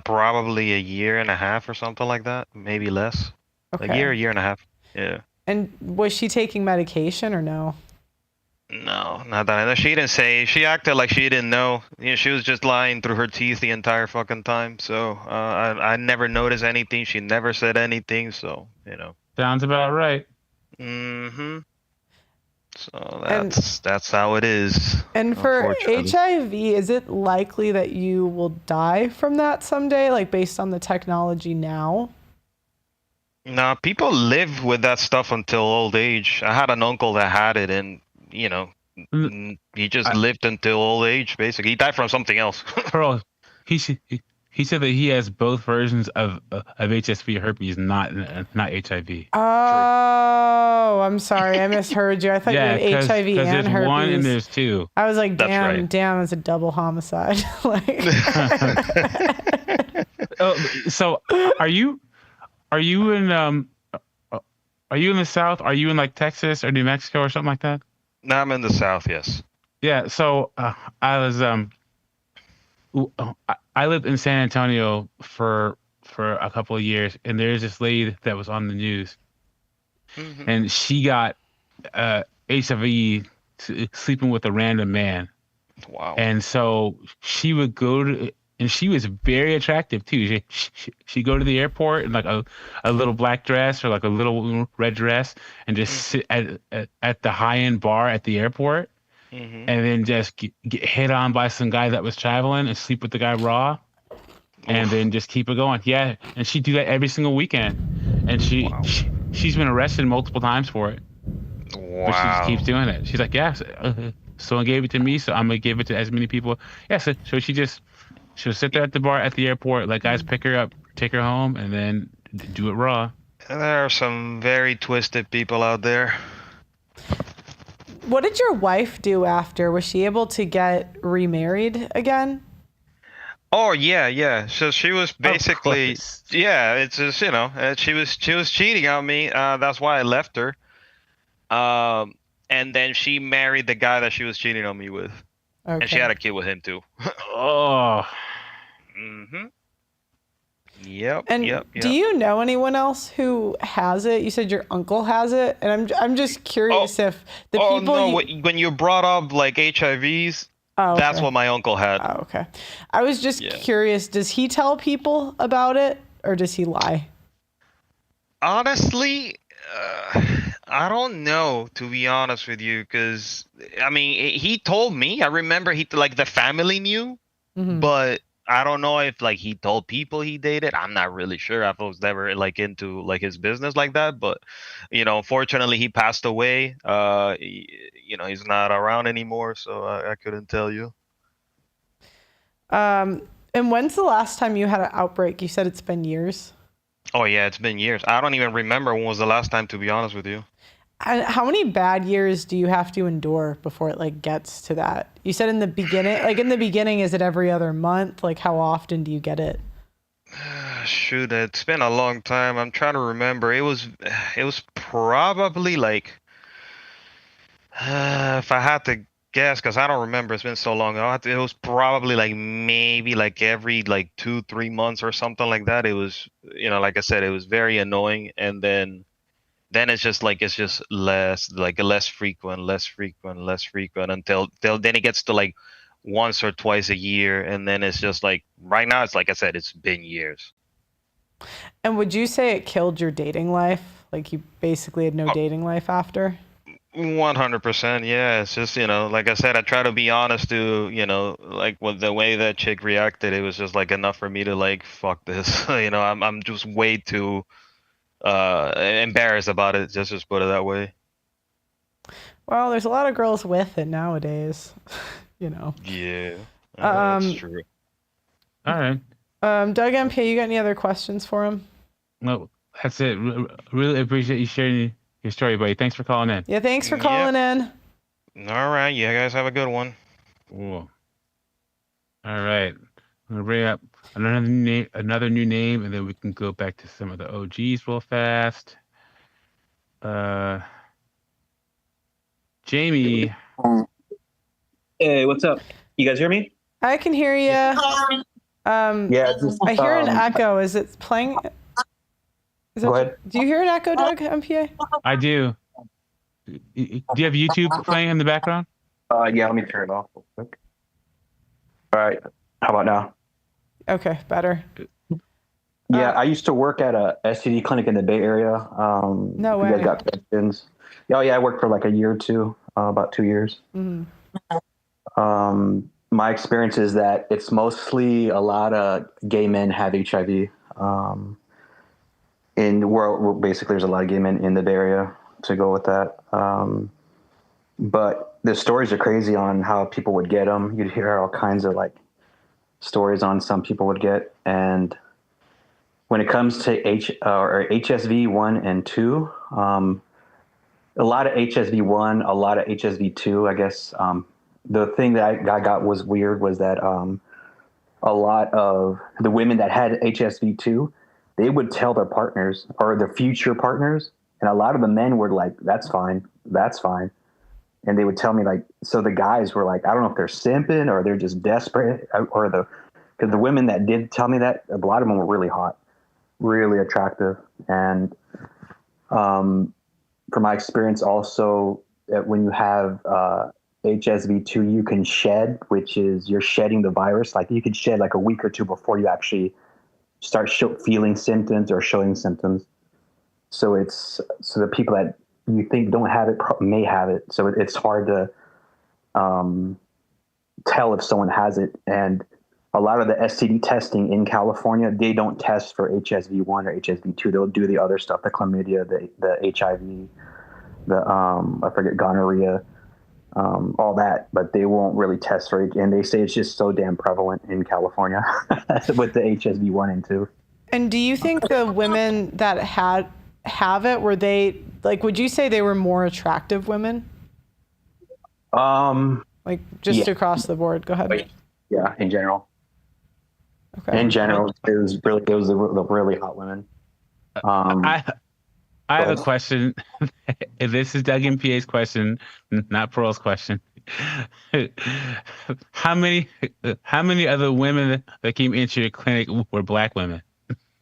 Probably a year and a half or something like that. Maybe less. Okay. A year and a half. Yeah. And was she taking medication or no? No, not that. She didn't say. She acted like she didn't know. She was just lying through her teeth the entire fucking time. So I never noticed anything. She never said anything. So Sounds about right. Mm-hmm. So that's how it is. And for HIV, is it likely that you will die from that someday, like based on the technology now? No, people live with that stuff until old age. I had an uncle that had it, and he just lived until old age. Basically, he died from something else. Pearl, he said that he has both versions of HSV herpes, not HIV. Oh, I'm sorry, I misheard you. I thought you had HIV and there's herpes. One and there's two. I was like, damn, it's a double homicide. So are you in the South? Are you in like Texas or New Mexico or something like that? No, I'm in the South. Yes. Yeah. So I was I lived in San Antonio for a couple of years, and there's this lady that was on the news, and she got HIV sleeping with a random man. Wow. And so she would go to, and she was very attractive too. She'd go to the airport in like a little black dress or like a little red dress and just sit at the high-end bar at the airport. And then just get hit on by some guy that was traveling and sleep with the guy raw, and then just keep it going. Yeah, and she'd do that every single weekend, and she's been arrested multiple times for it. Wow. But she just keeps doing it. She's like, yeah, someone gave it to me, so I'm gonna give it to as many people. Yeah, so she'll sit there at the bar at the airport, let guys pick her up, take her home, and then do it raw. There are some very twisted people out there. What did your wife do after? Was she able to get remarried again? Oh yeah. So she was basically it's just she was cheating on me. That's why I left her. And then she married the guy that she was cheating on me with, and she had a kid with him too. Oh. Yep. And do you know anyone else who has it? You said your uncle has it, and I'm just curious if the people. No, when you brought up like HIVs, that's what my uncle had. Oh, okay. I was just curious. Does he tell people about it, or does he lie? Honestly, I don't know, to be honest with you, because I mean, he told me. I remember the family knew, but I don't know if like he told people he dated. I'm not really sure. I was never like into like his business like that. But unfortunately, he passed away. He's not around anymore, so I couldn't tell you. And when's the last time you had an outbreak? You said it's been years. Oh yeah, it's been years. I don't even remember when was the last time, to be honest with you. And how many bad years do you have to endure before it like gets to that? You said in the beginning, is it every other month? Like how often do you get it? Shoot, it's been a long time. I'm trying to remember. It was probably like, if I had to guess because I don't remember. It's been so long. It was probably like maybe like every like 2-3 months or something like that. It was, like I said, it was very annoying. And then it's just less frequent until then it gets to like once or twice a year. And then it's just like right now, it's like I said, it's been years. And would you say it killed your dating life? Like you basically had no dating life after? 100%. Yeah. It's just, like I said, I try to be honest to, like with the way that chick reacted, it was just like enough for me to like, fuck this. I'm just way too embarrassed about it. Just put it that way. Well, there's a lot of girls with it nowadays, Yeah. That's true. All right. Doug MP, you got any other questions for him? No, that's it. Really appreciate you sharing your story, buddy. Thanks for calling in. Yeah, thanks for calling in. All right. You guys have a good one. Cool. All right. I'm going to bring up another new name, and then we can go back to some of the OGs real fast. Jamie. Hey, what's up? You guys hear me? I can hear you. Yeah. I hear an echo. Is it playing? Go ahead. Do you hear an echo, Doug, MPA? I do. Do you have YouTube playing in the background? Yeah, let me turn it off real quick. All right. How about now? Okay, better. Yeah, I used to work at a STD clinic in the Bay Area. No way. You guys got questions? Oh, yeah, I worked for like a year or two, about 2 years. Mm-hmm. My experience is that it's mostly a lot of gay men have HIV. In the world, basically, there's a lot of gay men in the Bay Area to go with that. But the stories are crazy on how people would get them. You'd hear all kinds of like stories on some people would get. And when it comes to HSV 1 and 2, a lot of HSV 1, a lot of HSV 2, I guess. The thing that I got was weird was that a lot of the women that had HSV 2, they would tell their partners or their future partners. And a lot of the men were like, that's fine. That's fine. And they would tell me like, so the guys were like, I don't know if they're simping or they're just desperate because the women that did tell me that, a lot of them were really hot, really attractive. And from my experience also, when you have HSV2, you can shed, which is you're shedding the virus. Like you could shed like a week or two before you actually start feeling symptoms or showing symptoms. So the people that you think don't have it may have it. So it's hard to tell if someone has it. And a lot of the STD testing in California, they don't test for HSV1 or HSV2. They'll do the other stuff, the chlamydia, the HIV, I forget, gonorrhea, all that, but they won't really test for it. And they say it's just so damn prevalent in California with the HSV1 and 2. And do you think the women that have it, were they like, would you say they were more attractive women? Like just across the board. Go ahead. Yeah, in general. Okay. In general, it was the really hot women. I have a question. This is Doug and PA's question, not Pearl's question. How many other women that came into your clinic were black women?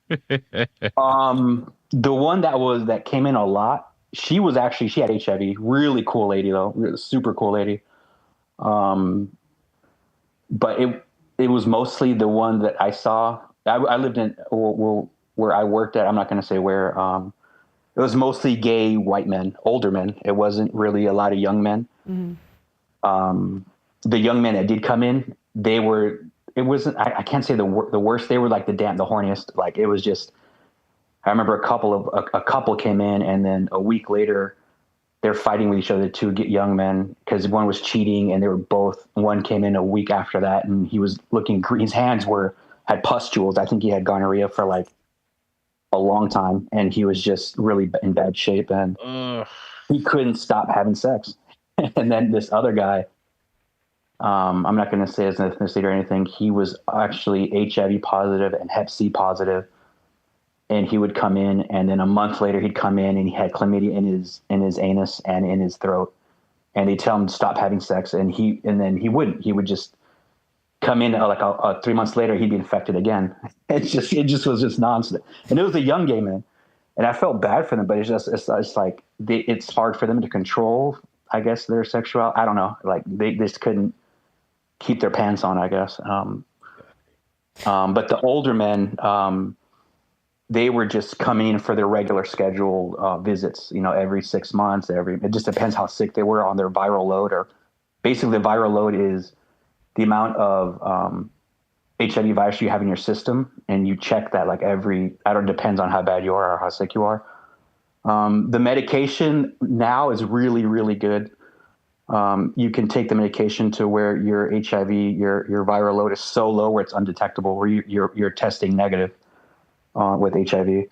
The one that came in a lot, she had HIV. Really cool lady though, super cool lady. But it was mostly the one that I saw. I lived in where I worked at. I'm not going to say where. It was mostly gay white men, older men. It wasn't really a lot of young men. Mm-hmm. The young men that did come in, it wasn't, I can't say the worst. They were like the horniest. Like it was just, I remember a couple came in and then a week later they're fighting with each other, two young men, because one was cheating and one came in a week after that and he was looking green. His hands had pustules. I think he had gonorrhea for like a long time and he was just really in bad shape and he couldn't stop having sex. And then this other guy, I'm not going to say his ethnicity or anything. He was actually HIV positive and Hep C positive. And he would come in and then a month later he'd come in and he had chlamydia in his anus and in his throat. and they tell him to stop having sex, and then he wouldn't. He would just come in 3 months later, he'd be infected again. It just was just nonsense. And it was a young gay man, and I felt bad for them, but it's like it's hard for them to control, I guess, their sexuality. I don't know, like they just couldn't keep their pants on, I guess. But the older men, they were just coming in for their regular scheduled visits, every 6 months, it just depends how sick they were on their viral load, or basically the viral load is the amount of HIV virus you have in your system, and you check that depends on how bad you are or how sick you are. The medication now is really, really good. You can take the medication to where your HIV, your viral load is so low where it's undetectable, where you're testing negative with HIV.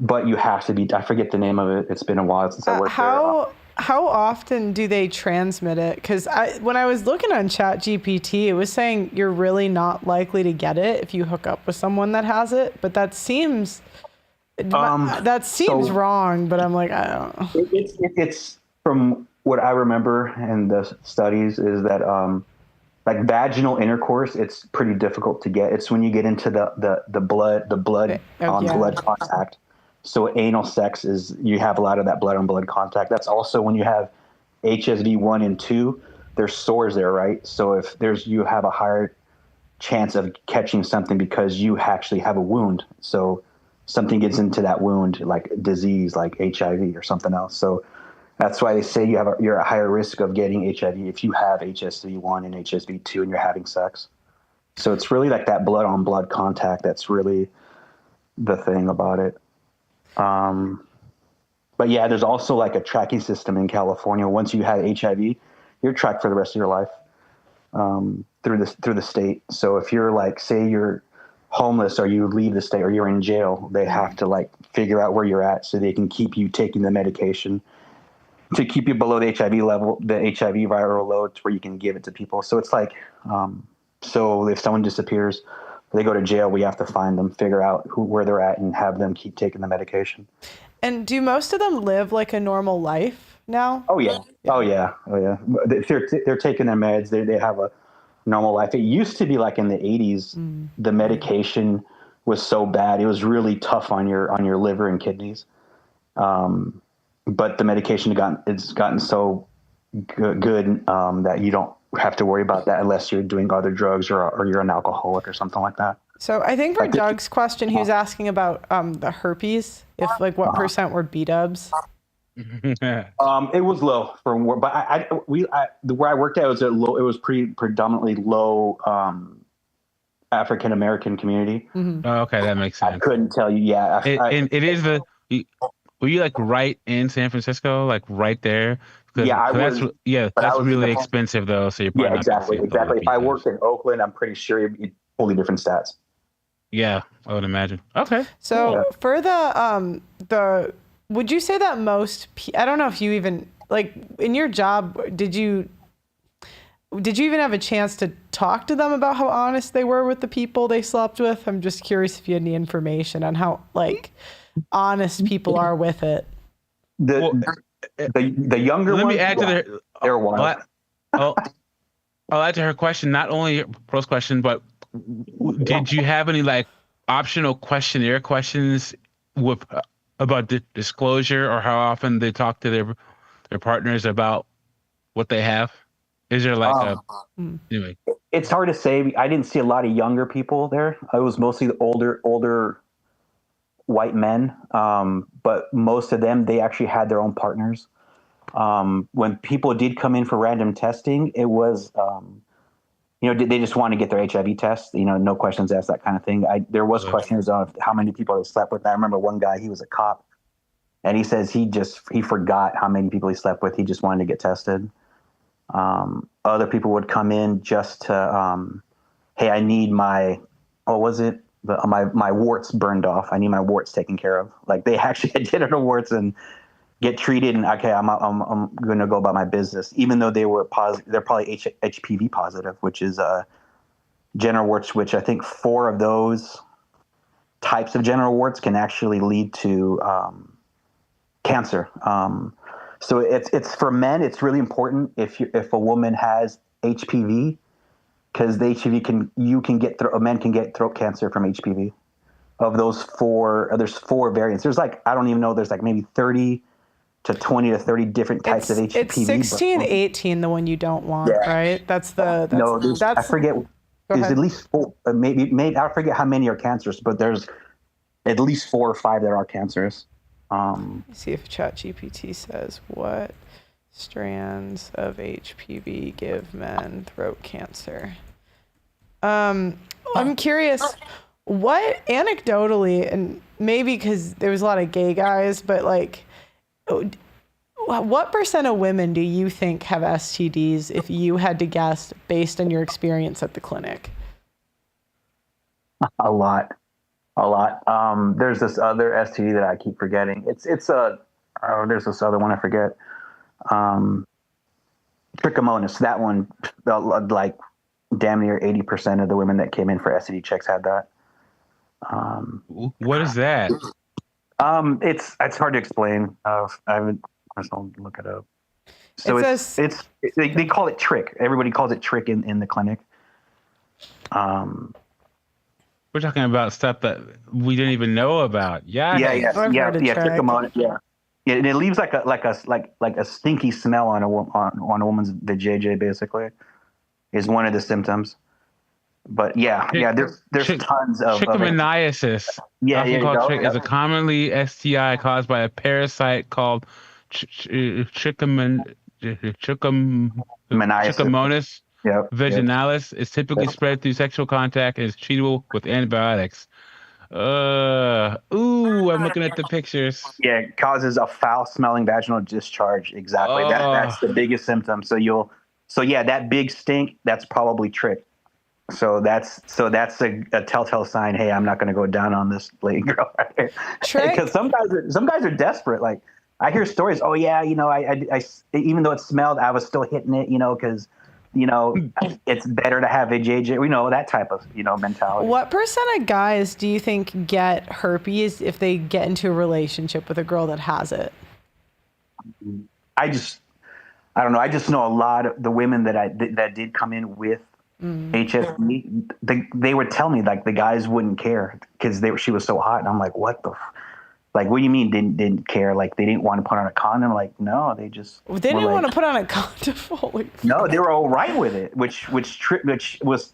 But you have to be, I forget the name of it. It's been a while since I worked there. How often do they transmit it? Because when I was looking on ChatGPT, it was saying you're really not likely to get it if you hook up with someone that has it. But that seems wrong. But I'm like, I don't know. It's from what I remember in the studies is that like vaginal intercourse, it's pretty difficult to get. It's when you get into the blood blood contact. So anal sex you have a lot of that blood on blood contact. That's also when you have HSV 1 and 2, there's sores there, right? So if you have a higher chance of catching something because you actually have a wound. So something gets into that wound, like disease, like HIV or something else. So that's why they say you're at higher risk of getting HIV if you have HSV 1 and HSV 2 and you're having sex. So it's really like that blood on blood contact. That's really the thing about it. But yeah, there's also like a tracking system in California. Once you have HIV, you're tracked for the rest of your life, through the state. So if you're like, say you're homeless or you leave the state or you're in jail, they have to like figure out where you're at so they can keep you taking the medication to keep you below the HIV level, the HIV viral load, to where you can give it to people. So it's like, so if someone disappears, they go to jail, we have to find them, figure out where they're at, and have them keep taking the medication. And do most of them live like a normal life now? Oh yeah. They're taking their meds. They have a normal life. It used to be like in the 80s, the medication was so bad. It was really tough on your liver and kidneys. But the medication it's gotten so good that you don't have to worry about that unless you're doing other drugs or you're an alcoholic or something like that. So I think for Doug's question, he was asking about the herpes, if like what percent were B-dubs. It was low but where I worked at it was predominantly low African American community. Oh, okay, that makes sense. I couldn't tell you. Yeah, were you like right in San Francisco, like right there? Yeah, I was. That's really expensive though. So you're probably exactly. If I worked in Oakland, I'm pretty sure it'd be totally different stats. Yeah, I would imagine. Okay. So for the would you say that most? I don't know if you even like in your job. Did you even have a chance to talk to them about how honest they were with the people they slept with? I'm just curious if you had any information on how like honest people are with it. The younger ones. Let me add to they're wild. I'll add to her question. Not only Pro's question, but did you have any like optional questionnaire questions about disclosure or how often they talk to their partners about what they have? Is there like anyway? It's hard to say. I didn't see a lot of younger people there. It was mostly the older white men, but most of them, they actually had their own partners. When people did come in for random testing, it was, they just want to get their HIV test, no questions asked, that kind of thing. There was questions on how many people they slept with. I remember one guy, he was a cop, and he says he forgot how many people he slept with. He just wanted to get tested. Other people would come in just to, hey, I need my warts burned off. I need my warts taken care of. Like they actually had genital warts and get treated. And okay, I'm going to go about my business, even though they were positive. They're probably HPV positive, which is genital warts, which I think 4 of those types of genital warts can actually lead to cancer. So it's for men. It's really important if a woman has HPV, because the HPV a man can get throat cancer from HPV. Of those four, there's 4 variants. There's like, I don't even know. There's like maybe 30 to 20 to 30 different types of HPV. It's 16, 18, the one you don't want, right? That's the I forget. There's at least 4. Maybe I forget how many are cancerous, but there's at least 4 or 5 that are cancerous. See if ChatGPT says what strands of HPV give men throat cancer. I'm curious, what anecdotally, and maybe because there was a lot of gay guys, but like, what % of women do you think have STDs if you had to guess based on your experience at the clinic? A lot. There's this other STD that I keep forgetting. There's this other one I forget. Trichomonas. That one, like damn near 80% of the women that came in for STD checks had that. What is that? It's hard to explain. I just don't look it up. So they call it trick. Everybody calls it trick in the clinic. We're talking about stuff that we didn't even know about. Yeah. Trichomonas. Yeah, and it leaves like a stinky smell on a woman's vajayjay. Basically, is one of the symptoms. But there's tons of trichomoniasis. Is a commonly STI caused by a parasite called Trichomonas vaginalis. It's typically spread through sexual contact and is treatable with antibiotics. I'm looking at the pictures. Yeah, it causes a foul-smelling vaginal discharge. Exactly. That's the biggest symptom. So that big stink, that's probably trick. So that's a telltale sign. Hey, I'm not going to go down on this lady girl right here. Because some guys are desperate. Like, I hear stories. Oh yeah, I even though it smelled, I was still hitting it. Because it's better to have a JJ. That type of mentality. What % of guys do you think get herpes if they get into a relationship with a girl that has it? I don't know. I just know a lot of the women that did come in with HSV. They would tell me like the guys wouldn't care because she was so hot, and I'm like, what the. Like, what do you mean didn't care? Like, they didn't want to put on a condom? Like, no, they just... They didn't want to put on a condom? No, they were all right with it, which was...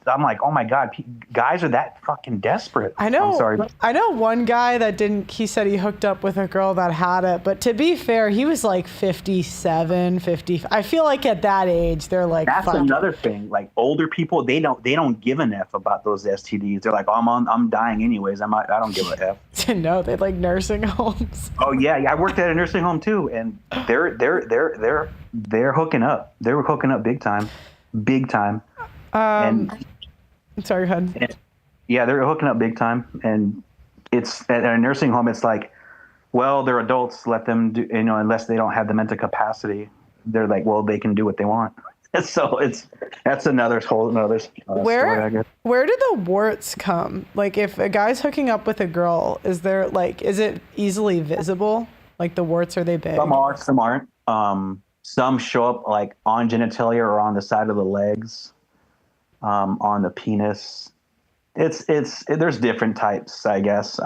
I'm like, oh, my God, guys are that fucking desperate. I know. I'm sorry. I know one guy that didn't... He said he hooked up with a girl that had it, but to be fair, he was like 57, 50... I feel like at that age, they're like... That's another thing. Like, older people, they don't give an F about those STDs. They're like, oh, I'm dying anyways. I don't give a F. No, they like nursing homes. Oh yeah, I worked at a nursing home too, and they're hooking up. They were hooking up big time. Sorry, go ahead. They're hooking up big time, and it's at a nursing home. It's like, well, they're adults. Let them do. Unless they don't have the mental capacity, they're like, well, they can do what they want. So that's another story, I guess. Where do the warts come? Like, if a guy's hooking up with a girl, is it easily visible? Like, the warts, are they big? Some are, some aren't. Some show up like on genitalia or on the side of the legs, on the penis. There's different types, I guess.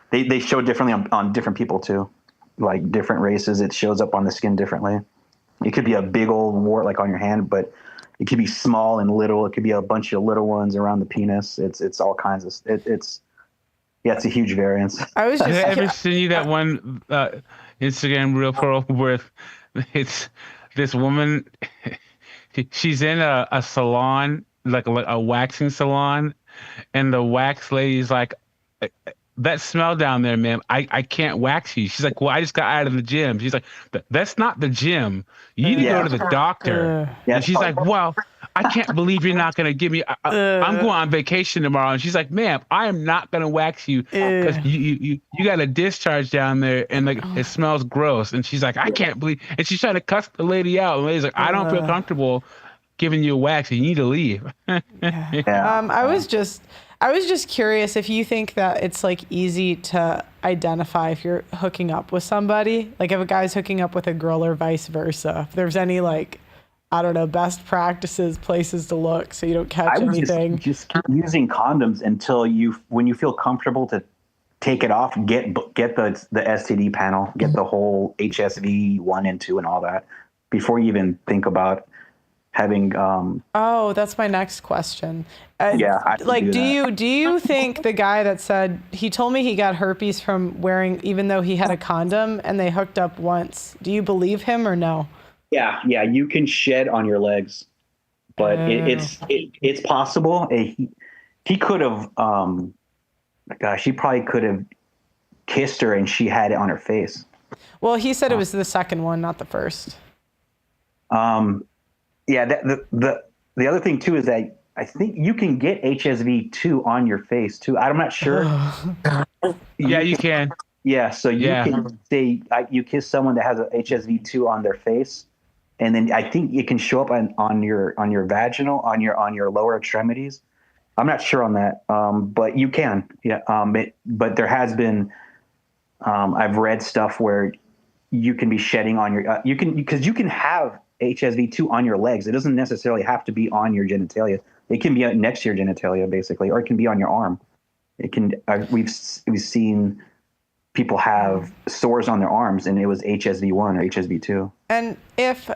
They show differently on different people too. Like different races, it shows up on the skin differently. It could be a big old wart like on your hand, but it could be small and little. It could be a bunch of little ones around the penis. It's all kinds of. It's a huge variance. Have I ever seen that one Instagram reel where it's this woman? She's in a salon, like a waxing salon, and the wax lady's like, that smell down there, ma'am, I can't wax you. She's like, well, I just got out of the gym. She's like, that's not the gym. You need to go to the doctor. And she's like, well, I can't believe you're not going to give me, I'm going on vacation tomorrow. And she's like, ma'am, I am not going to wax you because you got a discharge down there and like it smells gross. And she's like, I can't believe, and she's trying to cuss the lady out. And the lady's like, I don't feel comfortable giving you a wax. You need to leave. I was just... I was just curious if you think that it's like easy to identify if you're hooking up with somebody, like if a guy's hooking up with a girl or vice versa. If there's any like, I don't know, best practices, places to look so you don't catch anything. Just keep using condoms until when you feel comfortable to take it off, get the STD panel, get the whole HSV 1 and 2 and all that before you even think about having. Oh, that's my next question. Yeah. Do you think the guy that said, he told me he got herpes from wearing, even though he had a condom and they hooked up once, do you believe him or no? Yeah, you can shed on your legs, but it's possible. He could have, gosh, he probably could have kissed her and she had it on her face. Well, he said it was the second one, not the first. Yeah, the other thing too is that I think you can get HSV-2 on your face too. I'm not sure. Yeah, you can. Yeah, so you can say you kiss someone that has a HSV-2 on their face. And then I think it can show up on your vaginal, on your lower extremities. I'm not sure on that, but you can. Yeah. But there has been, I've read stuff where you can be shedding on your, because you can have HSV-2 on your legs. It doesn't necessarily have to be on your genitalia. It can be next to your genitalia, basically, or it can be on your arm. It can. We've seen people have sores on their arms, and it was HSV-1 or HSV-2. And if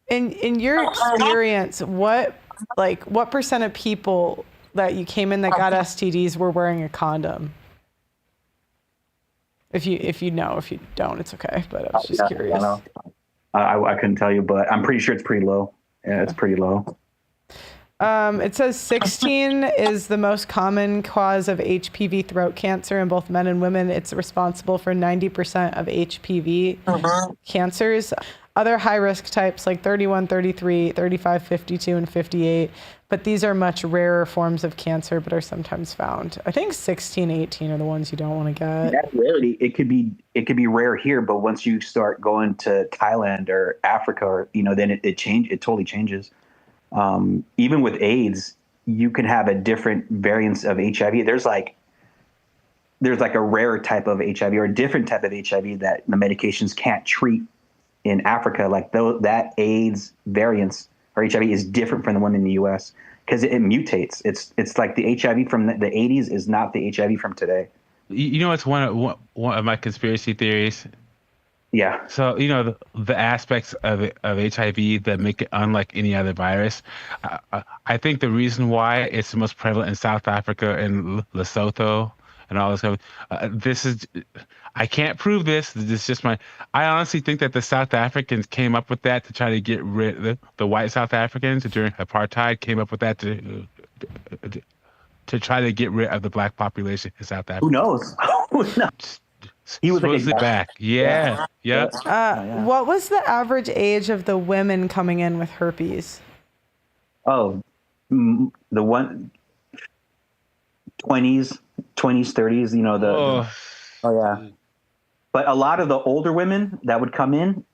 in your experience, what percent of people that you came in that got STDs were wearing a condom? If you know, if you don't, it's okay. But I was just curious. I couldn't tell you, but I'm pretty sure it's pretty low. Yeah, it's pretty low. It says 16 is the most common cause of HPV throat cancer in both men and women. It's responsible for 90% of HPV cancers. Other high-risk types like 31, 33, 35, 52, and 58, but these are much rarer forms of cancer, but are sometimes found. I think 16, 18 are the ones you don't want to get. That rarity, it could be rare here, but once you start going to Thailand or Africa, or then it totally changes. Even with AIDS, you can have a different variants of HIV. There's like a rare type of HIV or a different type of HIV that the medications can't treat in Africa. Like that AIDS variants or HIV is different from the one in the US because it mutates. It's like the HIV from the 80s is not the HIV from today. It's one of my conspiracy theories. Yeah. So, the aspects of HIV that make it unlike any other virus. I think the reason why it's the most prevalent in South Africa and Lesotho and all this stuff. I can't prove this. This is just I honestly think that the South Africans came up with that to try to get rid of the white South Africans during apartheid came up with that to try to get rid of the black population in South Africa. Who knows? He was supposedly back. Yeah. What was the average age of the women coming in with herpes? Oh, the 20s, 30s, Oh yeah. But a lot of the older women that would come in,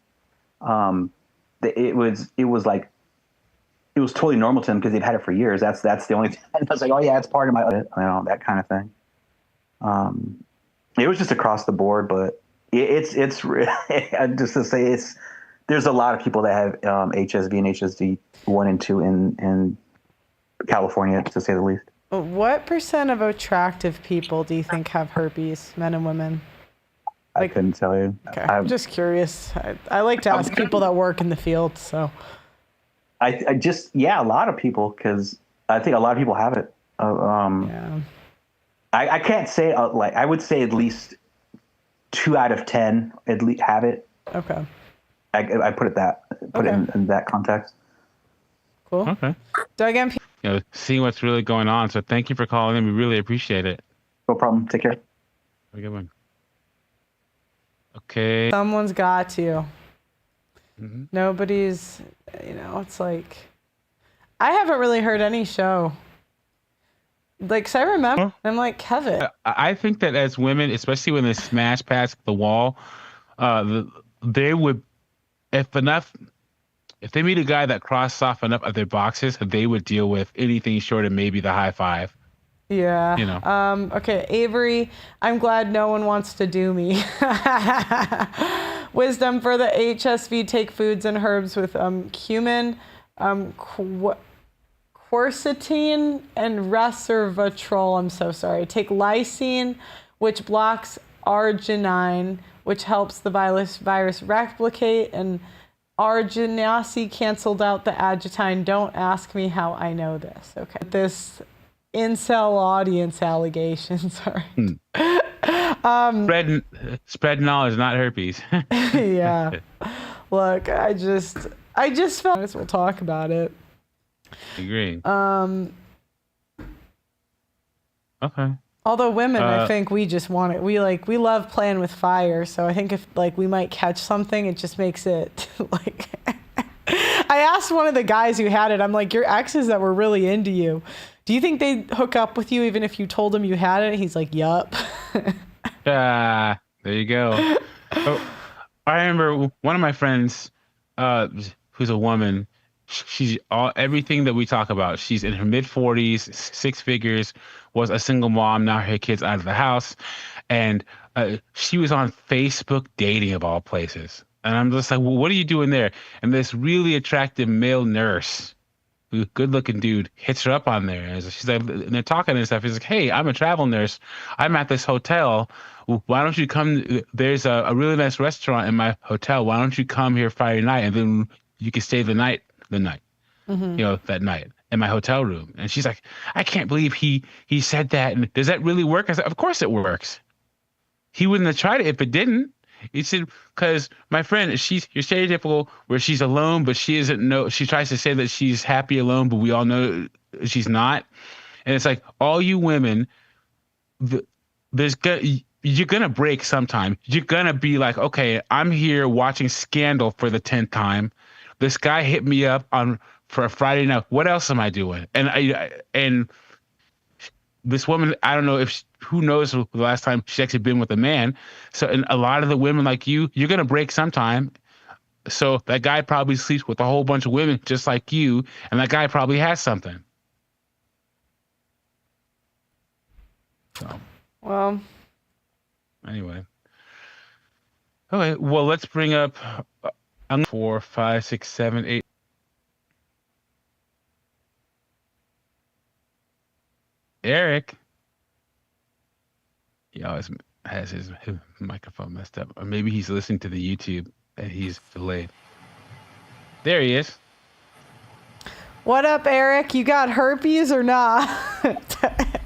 it was totally normal to them because they've had it for years. That's the only thing. I was like, oh yeah, it's part of my, that kind of thing. It was just across the board, but it's just to say there's a lot of people that have HSV and HSV 1 and 2 in California, to say the least. What percent of attractive people do you think have herpes, men and women? I couldn't tell you. Okay. I'm just curious. I like to ask people that work in the field, so. I just, a lot of people, because I think a lot of people have it. Yeah. I can't say, I would say at least 2 out of 10 at least have it. Okay. I put it in that context. Cool. Okay. Doug MP. Seeing what's really going on. So thank you for calling in. We really appreciate it. No problem. Take care. Have a good one. Okay. Someone's got to. Nobody's, it's like, I haven't really heard any show. Like, 'cause I remember, I'm like, Kevin. I think that as women, especially when they smash past the wall, they would, if they meet a guy that crosses off enough of their boxes, they would deal with anything short of maybe the high five. Yeah. You know. Okay, Avery, I'm glad no one wants to do me. Wisdom for the HSV: take foods and herbs with cumin, quercetin, and resveratrol. I'm so sorry. Take lysine, which blocks arginine, which helps the virus replicate, and arginase canceled out the agitine. Don't ask me how I know this. Okay. This incel audience allegation. Sorry. Spread knowledge, not herpes. Yeah. Look, I just felt we'll talk about it. Agree. Okay. Although women, I think we just want it. We love playing with fire. So I think if we might catch something, it just makes it like. I asked one of the guys who had it. I'm like, your exes that were really into you, do you think they'd hook up with you even if you told them you had it? He's like, yup. There you go. I remember one of my friends, who's a woman. She's everything that we talk about. She's in her mid-40s, 6 figures, was a single mom. Now her kid's out of the house. And she was on Facebook dating, of all places. And I'm just like, well, what are you doing there? And this really attractive male nurse, good-looking dude, hits her up on there. And she's like, and they're talking and stuff. He's like, hey, I'm a travel nurse. I'm at this hotel. Why don't you come? There's a really nice restaurant in my hotel. Why don't you come here Friday night? And then you can stay the night, that night in my hotel room. And she's like, I can't believe he said that. And does that really work? I said, of course it works. He wouldn't have tried it if it didn't. He said, because my friend, you're stereotypical where she's alone, but she tries to say that she's happy alone, but we all know she's not. And it's like, all you women, you're going to break sometime. You're going to be like, okay, I'm here watching Scandal for the 10th time. This guy hit me up for a Friday night. What else am I doing? And this woman, I don't know who knows the last time she's actually been with a man. So, and a lot of the women like you're going to break sometime. So that guy probably sleeps with a whole bunch of women just like you. And that guy probably has something. So. Well. Anyway. Okay. Well, let's bring up 4, 5, 6, 7, 8. Eric. He always has his microphone messed up. Or maybe he's listening to the YouTube and he's delayed. There he is. What up, Eric? You got herpes or not?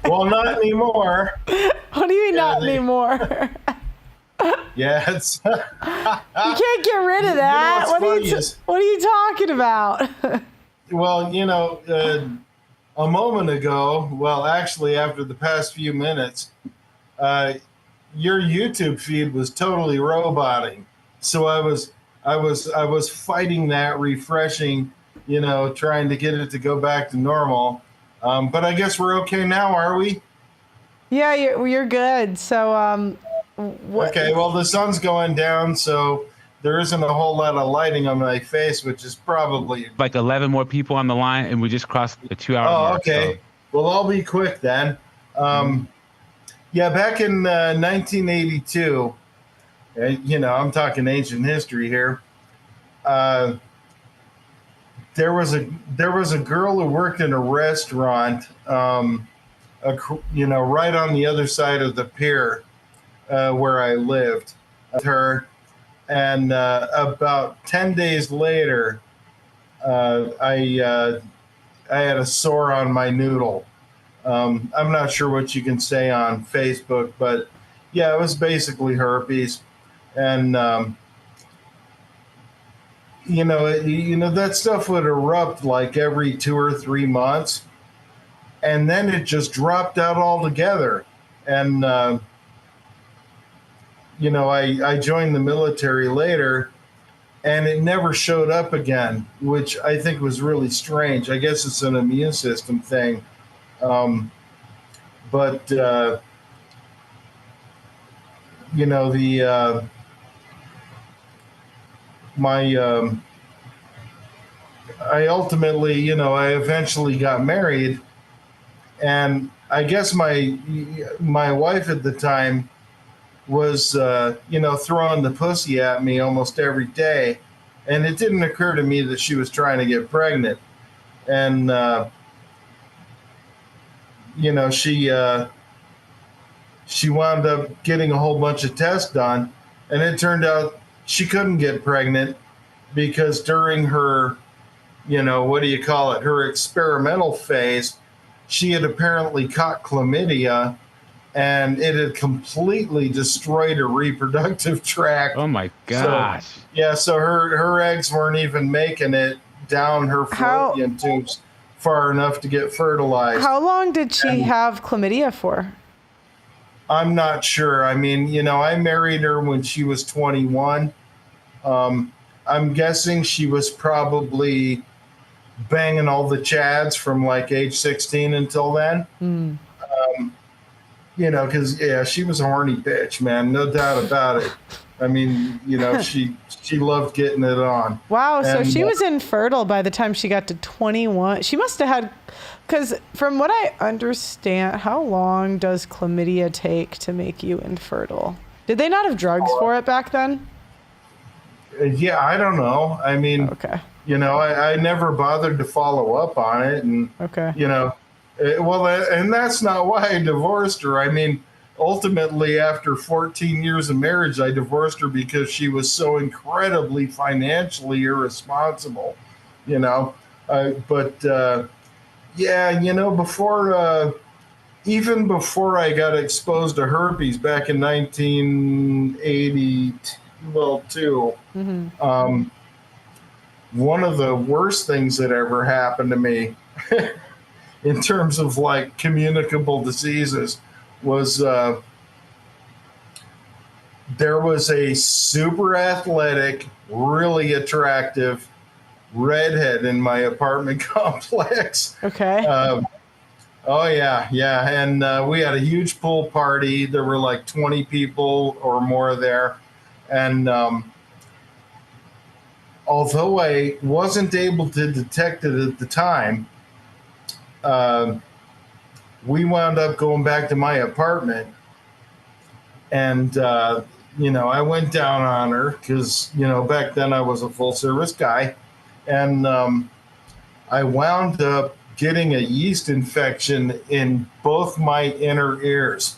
Well, not anymore. What do you mean not anymore? Yeah, it's... You can't get rid of that. What are you talking about? Well, a moment ago, well, actually, after the past few minutes, your YouTube feed was totally roboting. So I was fighting that, refreshing, trying to get it to go back to normal. But I guess we're okay now, are we? Yeah, you're good. So, okay, well, the sun's going down, so there isn't a whole lot of lighting on my face, which is probably... Like 11 more people on the line, and we just crossed the 2-hour mark. Okay. So. Well, I'll be quick then. Yeah, back in 1982, I'm talking ancient history here. There was a girl who worked in a restaurant, right on the other side of the pier where I lived. With her, and about 10 days later, I had a sore on my noodle. I'm not sure what you can say on Facebook, but yeah, it was basically herpes, and that stuff would erupt like every 2 or 3 months, and then it just dropped out altogether. And I joined the military later, and it never showed up again, which I think was really strange. I guess it's an immune system thing. I ultimately, I eventually got married, and I guess my wife at the time was, throwing the pussy at me almost every day. And it didn't occur to me that she was trying to get pregnant. And, she wound up getting a whole bunch of tests done. And it turned out she couldn't get pregnant because during her, her experimental phase, she had apparently caught chlamydia, and it had completely destroyed her reproductive tract. Oh my gosh. So her eggs weren't even making it down her fallopian tubes far enough to get fertilized. How long did she have chlamydia for? I'm not sure. I mean, I married her when she was 21. I'm guessing she was probably banging all the chads from like age 16 until then. Because she was a horny bitch, man, no doubt about it. I mean, she loved getting it on. Wow, so she was infertile by the time she got to 21. She must have had, because from what I understand, how long does chlamydia take to make you infertile? Did they not have drugs for it back then? Yeah, I don't know. I mean, okay. I never bothered to follow up on it, and and that's not why I divorced her. I mean, ultimately, after 14 years of marriage, I divorced her because she was so incredibly financially irresponsible. Before even before I got exposed to herpes back in 1982, one of the worst things that ever happened to me in terms of like communicable diseases was there was a super athletic, really attractive redhead in my apartment complex. Okay. And we had a huge pool party. There were like 20 people or more there. And although I wasn't able to detect it at the time, we wound up going back to my apartment. And, I went down on her because, back then I was a full service guy. And I wound up getting a yeast infection in both my inner ears.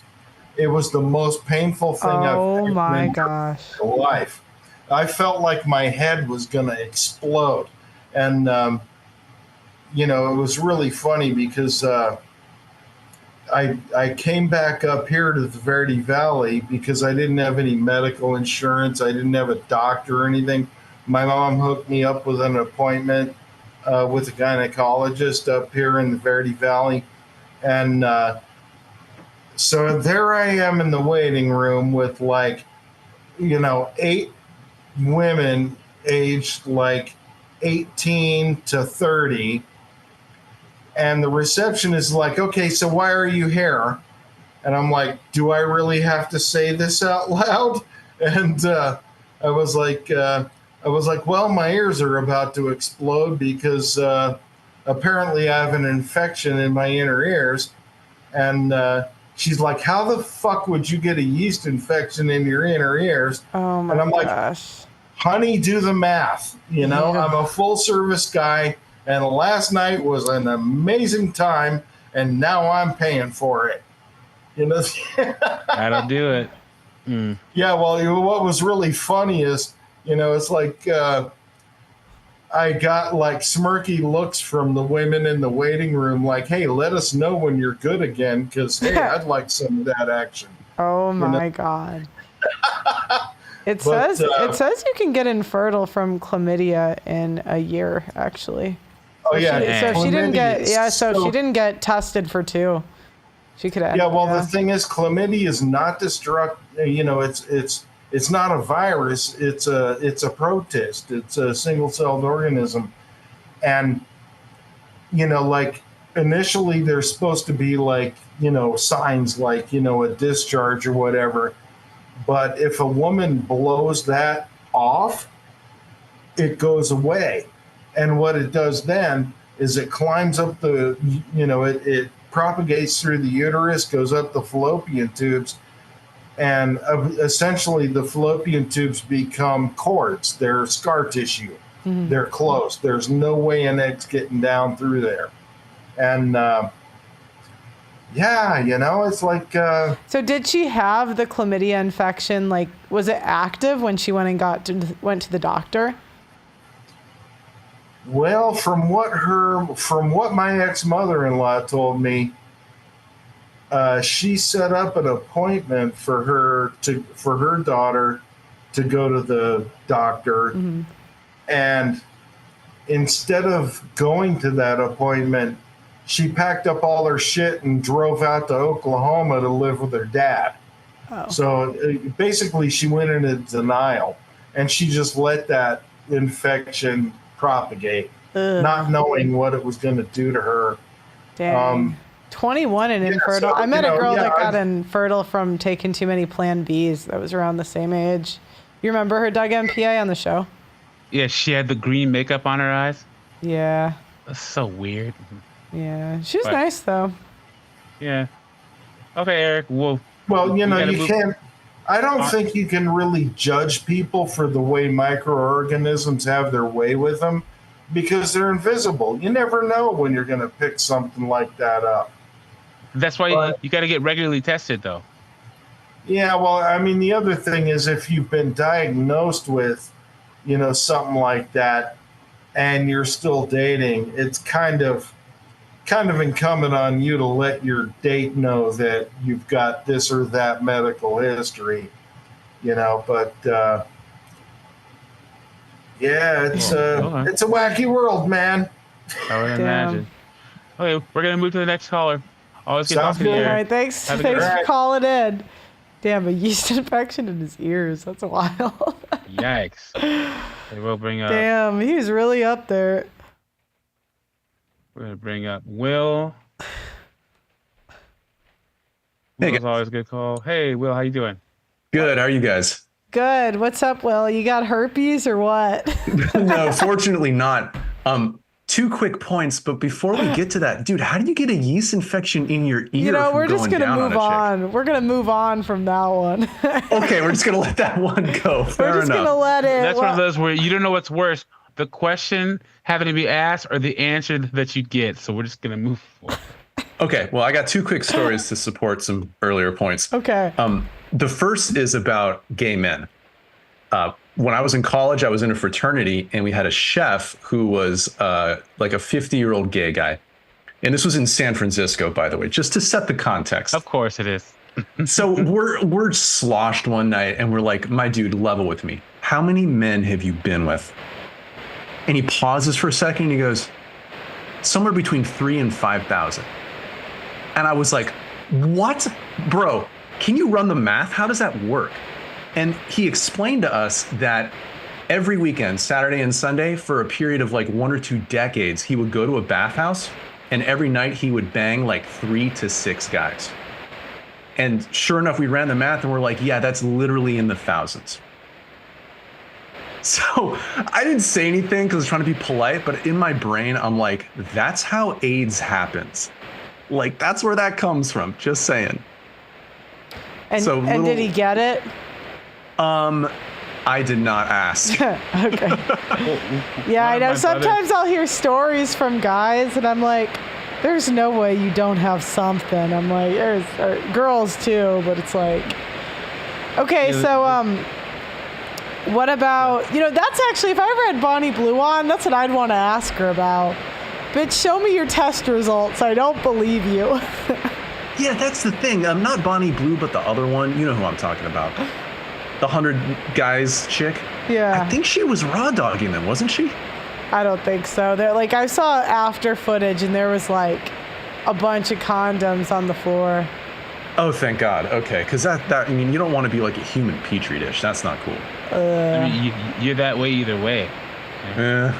It was the most painful thing I've ever been through in my life. I felt like my head was going to explode. And, it was really funny because I came back up here to the Verde Valley because I didn't have any medical insurance. I didn't have a doctor or anything. My mom hooked me up with an appointment with a gynecologist up here in the Verde Valley. And so there I am in the waiting room with 8 women aged like 18 to 30. And the receptionist is like, okay, so why are you here? And I'm like, do I really have to say this out loud? And I was like, well, my ears are about to explode because apparently I have an infection in my inner ears. And she's like, how the fuck would you get a yeast infection in your inner ears? Oh my and I'm gosh. like, honey, do the math. I'm a full service guy. And last night was an amazing time. And now I'm paying for it. That'll do it. Mm. Yeah, well, what was really funny is, it's like I got like smirky looks from the women in the waiting room, like, hey, let us know when you're good again, because, hey, I'd like some of that action. Oh, my God. It says you can get infertile from chlamydia in a year, actually. Oh, yeah. So she didn't get, she didn't get tested for 2. She could have. Yeah, well, the thing is, chlamydia is not destructive. It's not a virus. It's a protist. It's a single-celled organism, and like initially there's supposed to be like signs like a discharge or whatever, but if a woman blows that off, it goes away, and what it does then is it climbs up the propagates through the uterus, goes up the fallopian tubes, and essentially the fallopian tubes become cords. They're scar tissue. They're closed. There's no way an egg's getting down through there. And yeah, it's like. So did she have the chlamydia infection? Like, was it active when she went to the doctor? Well, from what my ex-mother-in-law told me, she set up an appointment for her daughter to go to the doctor, and instead of going to that appointment, she packed up all her shit and drove out to Oklahoma to live with her dad. Oh. So basically, she went into denial, and she just let that infection propagate, not knowing what it was going to do to her. Dang. 21 and infertile. I met a girl that got infertile from taking too many Plan Bs that was around the same age. You remember her, Doug MPA, on the show? Yeah, she had the green makeup on her eyes. Yeah. That's so weird. Yeah, she was nice though. Yeah. Okay, Eric. Well, you can't. I don't think you can really judge people for the way microorganisms have their way with them, because they're invisible. You never know when you're going to pick something like that up. That's why you got to get regularly tested, though. Yeah, well, I mean, the other thing is, if you've been diagnosed with, something like that, and you're still dating, it's kind of incumbent on you to let your date know that you've got this or that medical history, but yeah, it's a wacky world, man. I would imagine. Okay, we're gonna move to the next caller. Always good talking to you. All right, thanks for calling in. Damn, a yeast infection in his ears. That's wild. Yikes. Okay, we'll bring up. Damn, he was really up there. We're gonna bring up Will. Will's always a good call. Hey, Will, how you doing? Good. How are you guys? Good. What's up, Will? You got herpes or what? No, fortunately not. 2 quick points, but before we get to that, dude, how do you get a yeast infection in your ear? We're just gonna move on. We're gonna move on from that one. Okay, we're just gonna let that one go. Fair we're just enough. gonna let it. That's one of those where you don't know what's worse: the question having to be asked or the answer that you get. So we're just gonna move forward. Okay, well, I got 2 quick stories to support some earlier points. Okay. The first is about gay men. When I was in college, I was in a fraternity, and we had a chef who was like a 50-year-old gay guy. And this was in San Francisco, by the way, just to set the context. Of course it is. So we're sloshed one night, and we're like, my dude, level with me. How many men have you been with? And he pauses for a second, and he goes, somewhere between 3,000 and 5,000. And I was like, what? Bro, can you run the math? How does that work? And he explained to us that every weekend, Saturday and Sunday, for a period of like 1 or 2 decades, he would go to a bathhouse, and every night he would bang like 3 to 6 guys. And sure enough, we ran the math, and we're like, yeah, that's literally in the thousands. So I didn't say anything because I was trying to be polite, but in my brain, I'm like, that's how AIDS happens. Like, that's where that comes from. Just saying. And, and did he get it? I did not ask. Okay. Yeah, I know. Sometimes I'll hear stories from guys, and I'm like, there's no way you don't have something. I'm like, there's girls too, but it's like, okay, so what about, that's actually, if I ever had Bonnie Blue on, that's what I'd want to ask her about. Bitch, show me your test results. I don't believe you. Yeah, that's the thing. I'm not Bonnie Blue, but the other one. You know who I'm talking about. The 100 guys chick. Yeah. I think she was raw dogging them, wasn't she? I don't think so. They're like, I saw after footage, and there was like a bunch of condoms on the floor. Oh, thank God. Okay, because that I mean, you don't want to be like a human petri dish. That's not cool. I mean, you're that way either way. Yeah.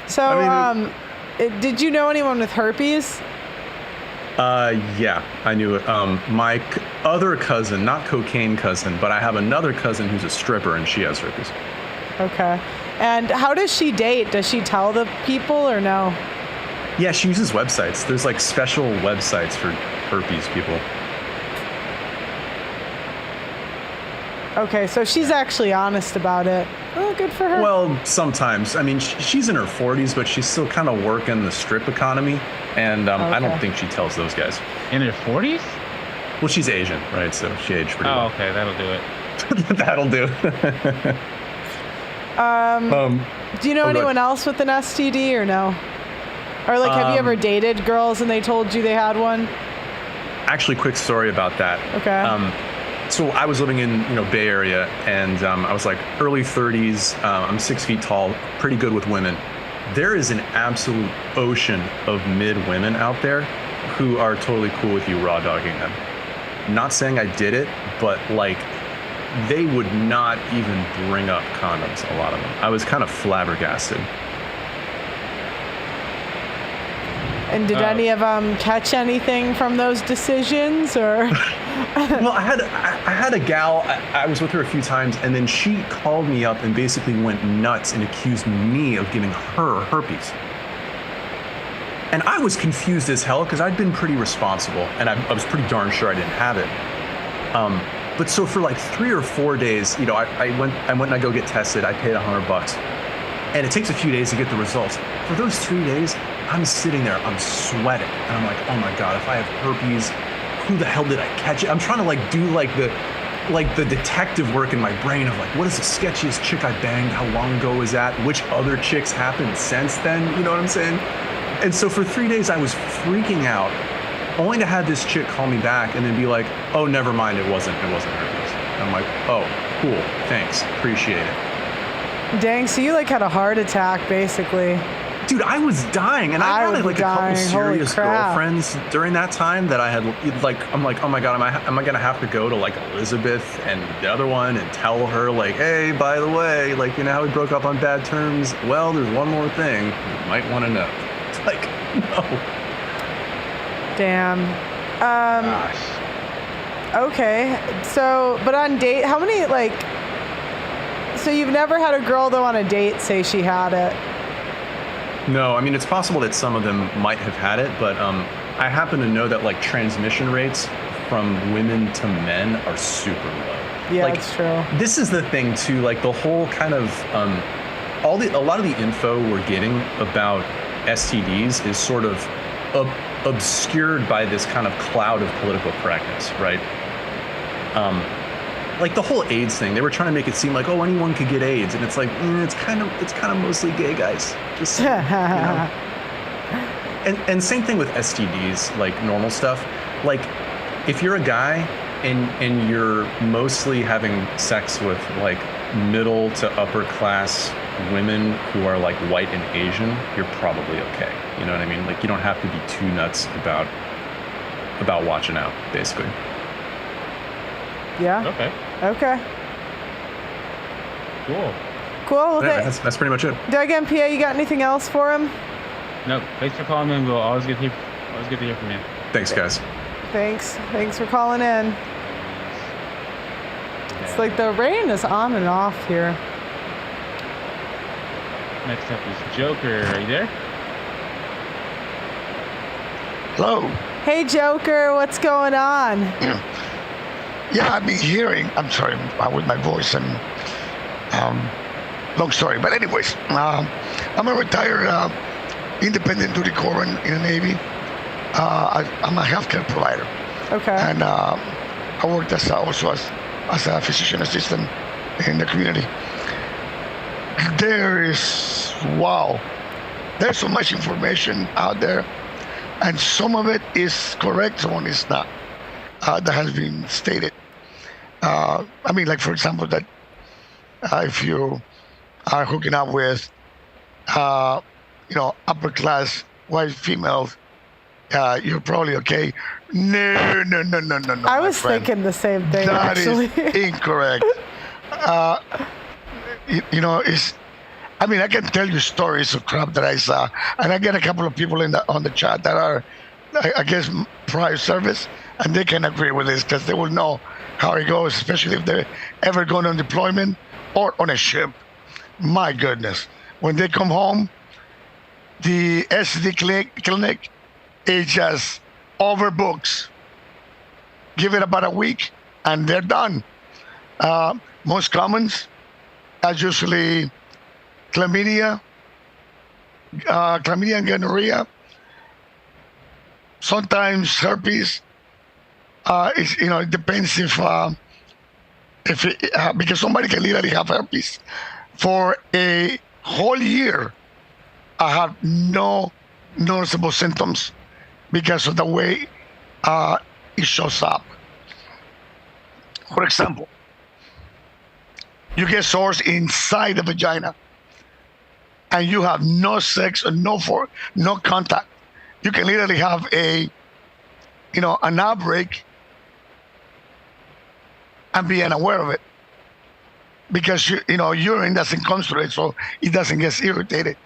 So, did you know anyone with herpes? Yeah, I knew it. My other cousin, not cocaine cousin, but I have another cousin who's a stripper, and she has herpes. Okay. And how does she date? Does she tell the people or no? Yeah, she uses websites. There's like special websites for herpes people. Okay, so she's actually honest about it. Oh, good for her. Well, sometimes. I mean, she's in her 40s, but she's still kind of working the strip economy, and I don't think she tells those guys. In her 40s? Well, she's Asian, right? So she aged pretty well. Oh, okay, that'll do it. That'll do. Do you know anyone else with an STD or no? Or like, have you ever dated girls and they told you they had one? Actually, quick story about that. Okay. So I was living in Bay Area, and I was like early 30s. I'm 6 feet tall, pretty good with women. There is an absolute ocean of mid women out there who are totally cool with you raw dogging them. Not saying I did it, but like they would not even bring up condoms, a lot of them. I was kind of flabbergasted. And did any of them catch anything from those decisions, or? Well, I had a gal. I was with her a few times, and then she called me up and basically went nuts and accused me of giving her herpes. And I was confused as hell because I'd been pretty responsible, and I was pretty darn sure I didn't have it. But so for like 3 or 4 days, I went and I go get tested. I paid $100, and it takes a few days to get the results. For those 3 days, I'm sitting there, I'm sweating, and I'm like, oh my God, if I have herpes, who the hell did I catch it? I'm trying to like do the detective work in my brain of like, what is the sketchiest chick I banged? How long ago was that? Which other chicks happened since then? You know what I'm saying? And so for 3 days, I was freaking out, only to have this chick call me back and then be like, oh, never mind, it wasn't herpes. And I'm like, oh, cool, thanks, appreciate it. Dang, so you like had a heart attack, basically. Dude, I was dying, and I had like a couple serious girlfriends during that time that I had like, I'm like, oh my God, am I gonna have to go to like Elizabeth and the other one and tell her like, hey, by the way, like, you know how we broke up on bad terms? Well, there's one more thing you might want to know. Like, no. Damn. Okay, so, but on date, how many like? So you've never had a girl though on a date say she had it? No, I mean, it's possible that some of them might have had it, but I happen to know that like transmission rates from women to men are super low. Yeah, like, that's true. This is the thing too, like the whole kind of a lot of the info we're getting about STDs is sort of obscured by this kind of cloud of political correctness, right? Like the whole AIDS thing, they were trying to make it seem like, oh, anyone could get AIDS, and it's like, it's kind of mostly gay guys. Just, you know. And same thing with STDs, like normal stuff. Like if you're a guy and you're mostly having sex with like middle to upper class women who are like white and Asian, you're probably okay. You know what I mean? Like you don't have to be too nuts about watching out, basically. Yeah. Okay. Cool. Well, Yeah, that's pretty much it. Doug MPA, you got anything else for him? Nope. Thanks for calling in, Will. Always good to hear from you. Thanks, guys. Thanks for calling in. It's like the rain is on and off here. Next up is Joker. Are you there? Hello. Hey, Joker, what's going on? Yeah, I've been hearing. I'm sorry with my voice and long story. But anyways, I'm a retired independent duty corps in the Navy. I'm a healthcare provider. Okay. And I worked also as a physician assistant in the community. There's so much information out there, and some of it is correct, some is not. That has been stated. I mean, like for example, that if you are hooking up with, upper class white females, you're probably okay. No. I was thinking the same thing. That actually. is incorrect. I can tell you stories of crap that I saw, and I get a couple of people on the chat that are, I guess, prior service, and they can agree with this because they will know how it goes, especially if they're ever going on deployment or on a ship. My goodness, when they come home, the STD clinic is just overbooks. Give it about a week, and they're done. Most commons are usually chlamydia and gonorrhea. Sometimes herpes. It depends if because somebody can literally have herpes for a whole year. I have no noticeable symptoms because of the way it shows up. For example, you get sores inside the vagina, and you have no sex or no contact. You can literally have an outbreak and be unaware of it because urine doesn't come through it, so it doesn't get irritated.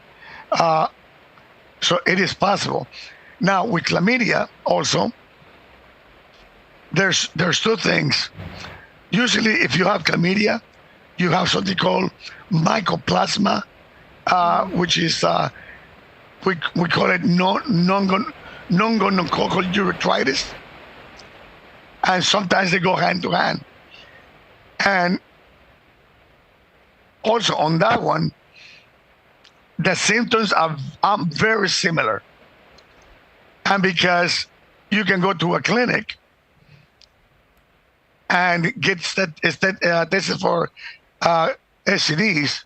So it is possible. Now with chlamydia also, there's two things. Usually, if you have chlamydia, you have something called mycoplasma, which is we call it non-gonococcal urethritis, and sometimes they go hand to hand. And also on that one, the symptoms are very similar. And because you can go to a clinic and get tested for STDs,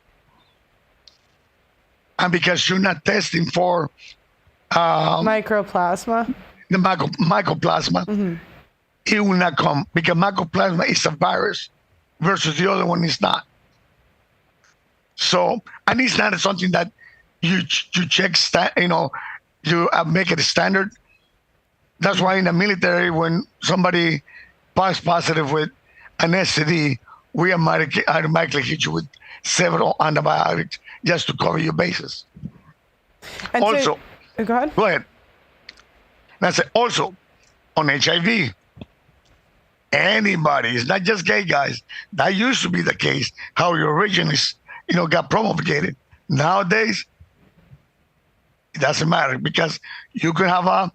and because you're not testing for mycoplasma, the mycoplasma, it will not come because mycoplasma is a virus versus the other one is not. So, and it's not something that you check, you make it a standard. That's why in the military, when somebody passes positive with an STD, we automatically hit you with several antibiotics just to cover your bases. And also, go ahead. Go ahead. That's it. Also, on HIV, anybody, it's not just gay guys. That used to be the case, how you originally, got promulgated. Nowadays, it doesn't matter because you can have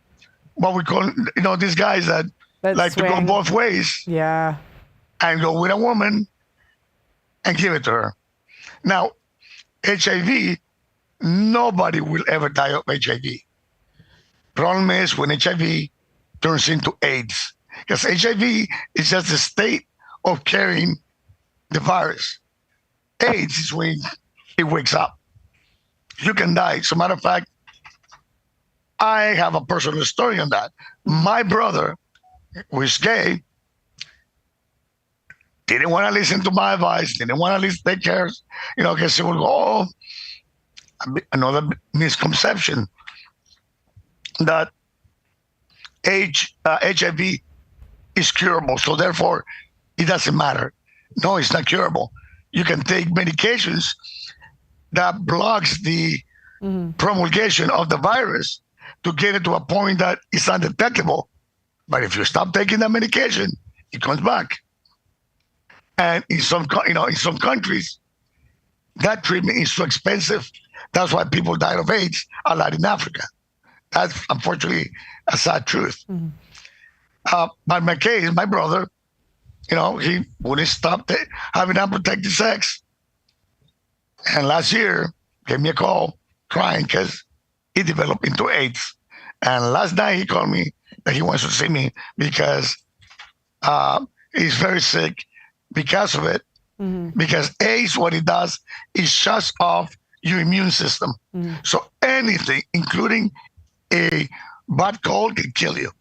what we call, these guys that like swing. To go both ways. Yeah. And go with a woman and give it to her. Now, HIV, nobody will ever die of HIV. Problem is when HIV turns into AIDS. Because HIV is just a state of carrying the virus. AIDS is when it wakes up. You can die. As a matter of fact, I have a personal story on that. My brother, who is gay, didn't want to listen to my advice, didn't want to take care, because he would go, another misconception that HIV is curable, so therefore it doesn't matter. No, it's not curable. You can take medications that blocks the promulgation of the virus to get it to a point that it's undetectable. But if you stop taking the medication, it comes back. And in some countries, that treatment is so expensive. That's why people die of AIDS a lot in Africa. That's unfortunately a sad truth. But in my case, my brother, he wouldn't stop having unprotected sex. And last year, gave me a call crying because he developed into AIDS. And last night he called me that he wants to see me because he's very sick because of it. Because AIDS, what it does, is shuts off your immune system. So anything, including a bad cold, can kill you.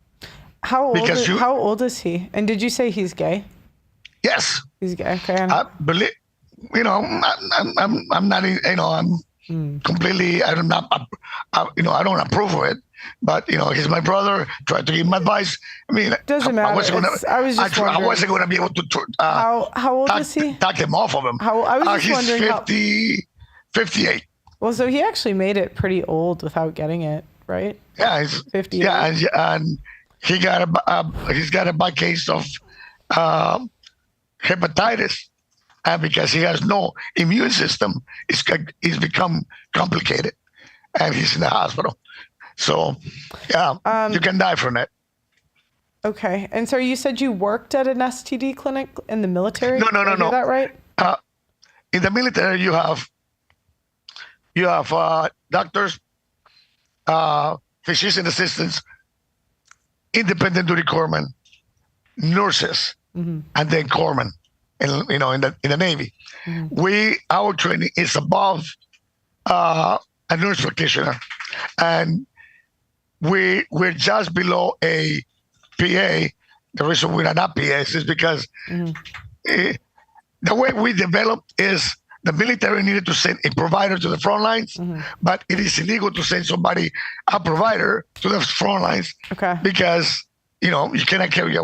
How old is he? And did you say he's gay? Yes. He's gay. Okay. I believe, I'm not, I'm completely, I don't approve of it. But he's my brother. Tried to give him advice. I mean, doesn't matter. I wasn't going to be able to. How old is he? Talk him off of him. I was just he's wondering 58. Well, so he actually made it pretty old without getting it, right? Yeah, he's 58. Yeah, and he's got a bad case of hepatitis, and because he has no immune system, it's become complicated. and he's in the hospital. So, yeah, you can die from it. Okay. And so you said you worked at an STD clinic in the military? No. Is that right? In the military, you have doctors, physician assistants, independent duty corpsmen, nurses, and then corpsmen. In the Navy, our training is above a nurse practitioner, and we're just below a PA. The reason we're not PAs is because the way we developed is the military needed to send a provider to the front lines, but it is illegal to send a provider to the front lines because you cannot carry a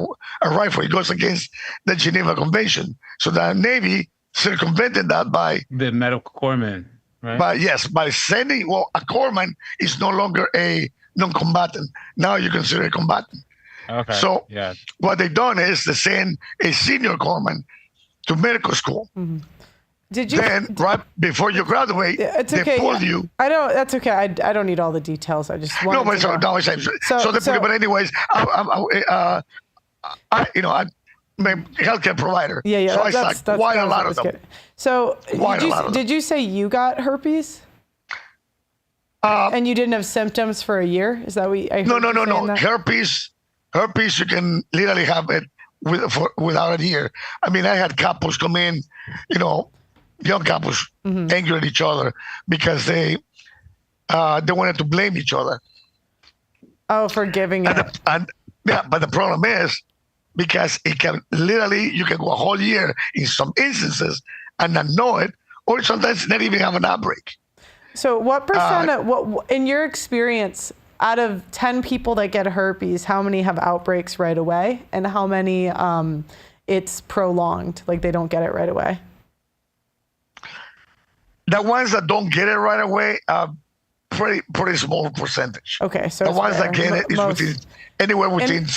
rifle. It goes against the Geneva Convention. So the Navy circumvented that by the medical corpsman, right? By sending, a corpsman is no longer a non-combatant. Now you consider a combatant. Okay. So what they've done is they send a senior corpsman to medical school. Did you then right before you graduate, they pull you. I don't. That's okay. I don't need all the details. I just want. But anyways, I'm a healthcare provider. Yeah. So that's quite a lot of them. So did you say you got herpes? And you didn't have symptoms for a year? Is that what I heard? No. Herpes, you can literally have it without a year. I mean, I had couples come in, young couples angry at each other because they wanted to blame each other. Oh, for giving it. But the problem is because you can go a whole year in some instances and not know it, or sometimes not even have an outbreak. So what percent in your experience, out of 10 people that get herpes, how many have outbreaks right away, and how many it's prolonged, like they don't get it right away? The ones that don't get it right away are pretty small percentage. Okay, so the ones that get it is anywhere within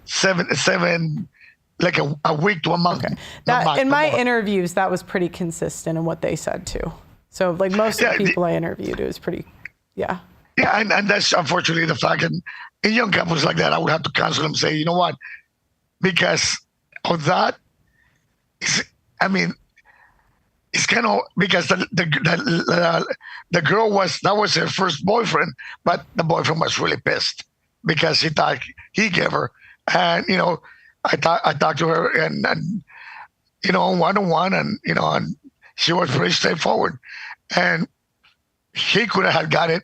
seven, like a week to a month. Okay. In my interviews, that was pretty consistent in what they said too. So like most of the people I interviewed, it was pretty, Yeah, and that's unfortunately the fact. And in young couples like that, I would have to counsel them, say, you know what, because of that, it's kind of because the girl was her first boyfriend, but the boyfriend was really pissed because he thought he gave her, and I talked to her and one-on-one, and she was pretty straightforward, and he could have got it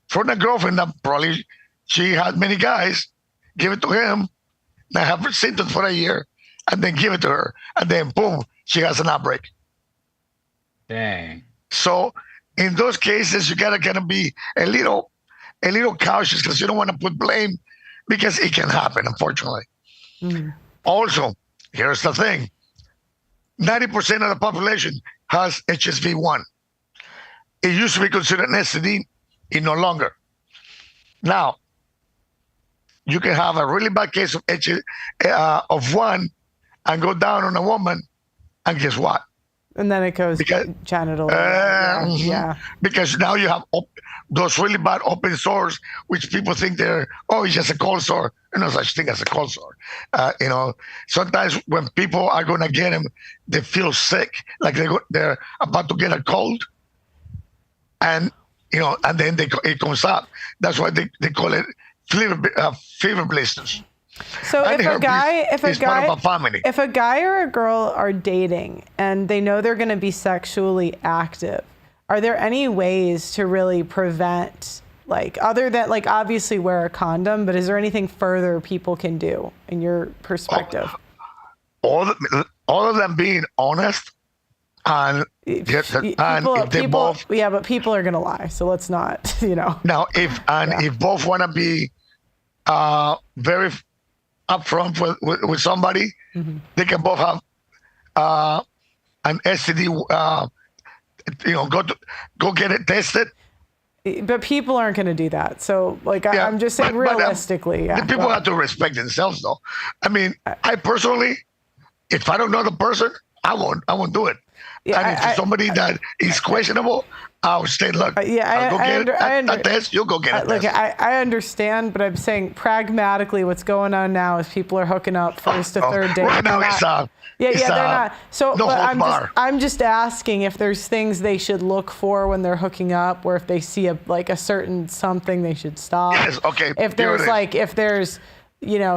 from the girlfriend that probably she had many guys give it to him, not have symptoms for a year, and then give it to her, and then boom, she has an outbreak. Dang. So in those cases, you gotta kind of be a little cautious because you don't want to put blame because it can happen, unfortunately. Also, here's the thing: 90% of the population has HSV1. It used to be considered an STD. It no longer. Now, you can have a really bad case of one and go down on a woman, and guess what? And then it goes genital. Because now you have those really bad open sores, which people think it's just a cold sore. No such thing as a cold sore. Sometimes when people are going to get them, they feel sick, like they're about to get a cold, and then it comes up. That's why they call it fever blisters. So if a guy or a girl are dating and they know they're going to be sexually active, are there any ways to really prevent, other than obviously wear a condom, but is there anything further people can do in your perspective? All of them being honest, and but people are going to lie, so let's not, Now, if both want to be very upfront with somebody, they can both have an STD. Go get it tested. But people aren't going to do that. So, I'm just saying, realistically, the people have to respect themselves, though. I personally, if I don't know the person, I won't do it. And if it's somebody that is questionable, I would say, look, I'll go get a test, you'll go get a Look, test. I understand, but I'm saying pragmatically what's going on now is people are hooking up first to third date. Right now they're not. So no but holds I'm just asking if there's things they should look for when they're hooking up, or if they see a certain something they should stop. Yes, okay. If there's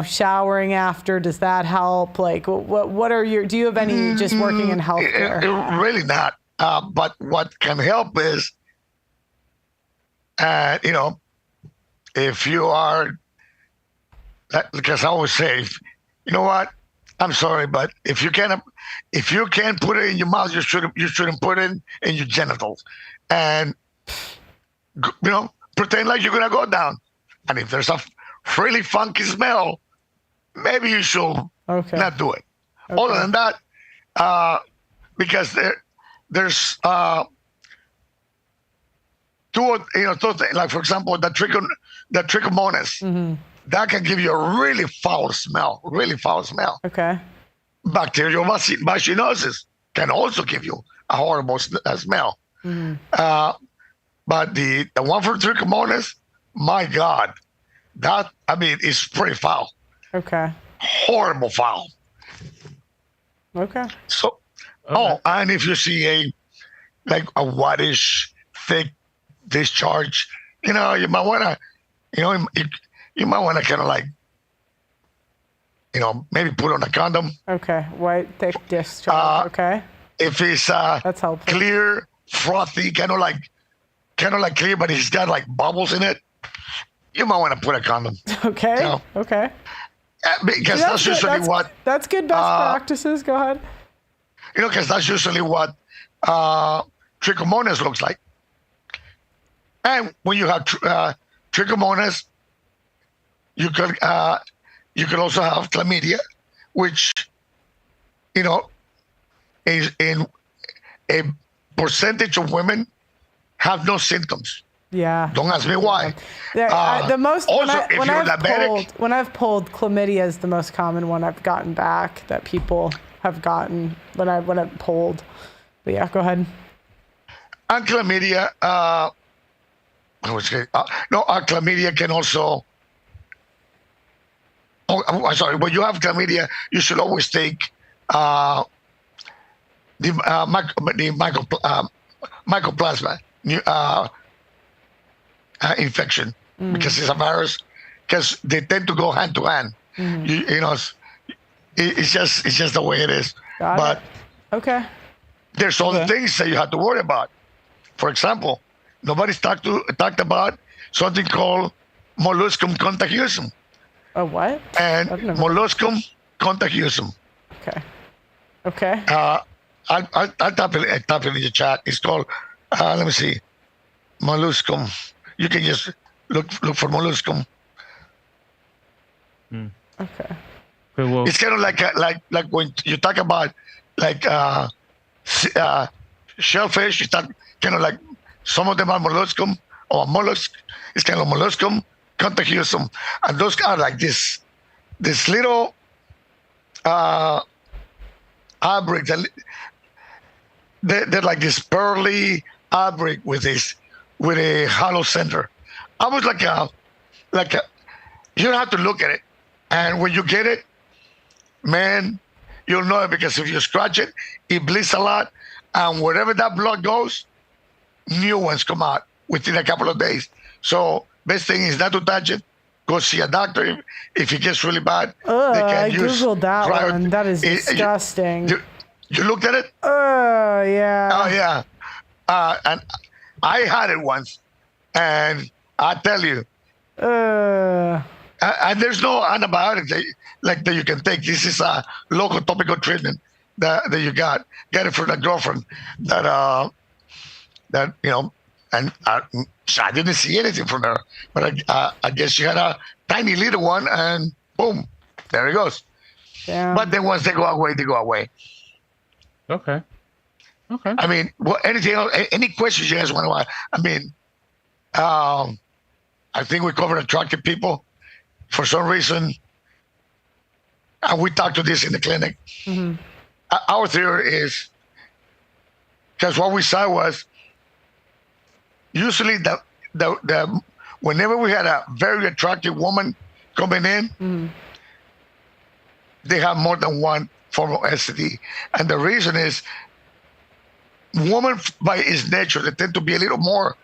showering after, does that help? Like, what are your? Do you have any just working in healthcare? Really not. But what can help is, if you are, because I always say, you know what? I'm sorry, but if you can't put it in your mouth, you shouldn't put it in your genitals, and pretend like you're gonna go down. And if there's a really funky smell, maybe you should not do it. Okay. Other than that, because there's two things. Like, for example, the trichomonas. That can give you a really foul smell. Okay. Bacterial vaginosis can also give you a horrible smell. But the one for trichomonas, my God, that, is pretty foul. Okay. Horrible foul. Okay. So, and if you see a whitish, thick discharge, you might want to, you might want to kind of maybe put on a condom. Okay. White, thick discharge. Okay. If it's that's helpful. Clear, frothy, kind of like clear, but it's got bubbles in it, you might want to put a condom. Okay. Okay. Because that's usually that's good best practices. Go ahead. Because that's usually what trichomonas looks like. And when you have trichomonas, you could also have chlamydia, which is in a percentage of women have no symptoms. Yeah. Don't ask me why. The most also, when I've pulled, chlamydia is the most common one I've gotten back that people have gotten when I've pulled. But yeah, go ahead. And chlamydia, chlamydia can also. Oh, I'm sorry. When you have chlamydia, you should always take the mycoplasma infection because it's a virus. Because they tend to go hand to hand. It's just the way it is. Got it. Okay. There's other things that you have to worry about. For example, nobody's talked about something called molluscum contagiosum. A what? And molluscum contagiosum. Okay. Okay. I'll type it in the chat. It's called, let me see, molluscum. You can just look for molluscum. Okay. It's kind of like when you talk about shellfish. You talk kind of like some of them are molluscum or mollusk. It's kind of molluscum contagiosum, and those are like this little outbreak. They're like this pearly outbreak with a hollow center. Almost like a. You don't have to look at it, and when you get it, man, you'll know it because if you scratch it, it bleeds a lot, and wherever that blood goes, new ones come out within a couple of days. So best thing is not to touch it. Go see a doctor if it gets really bad. I googled that one. That is disgusting. You looked at it? Yeah. Oh yeah. And I had it once, and I tell you. And there's no antibiotics that you can take. This is a local topical treatment that you got. Get it from a girlfriend that and I didn't see anything from her, but I guess she had a tiny little one, and boom, there it goes. Damn. But then once they go away, they go away. Okay. I mean, anything else? Any questions you guys want to ask? I mean, I think we covered attractive people. For some reason, and we talked to this in the clinic. Mm-hmm. Our theory is, because what we saw was usually the whenever we had a very attractive woman coming in, they have more than one form of STD, and the reason is women by its nature they tend to be a little more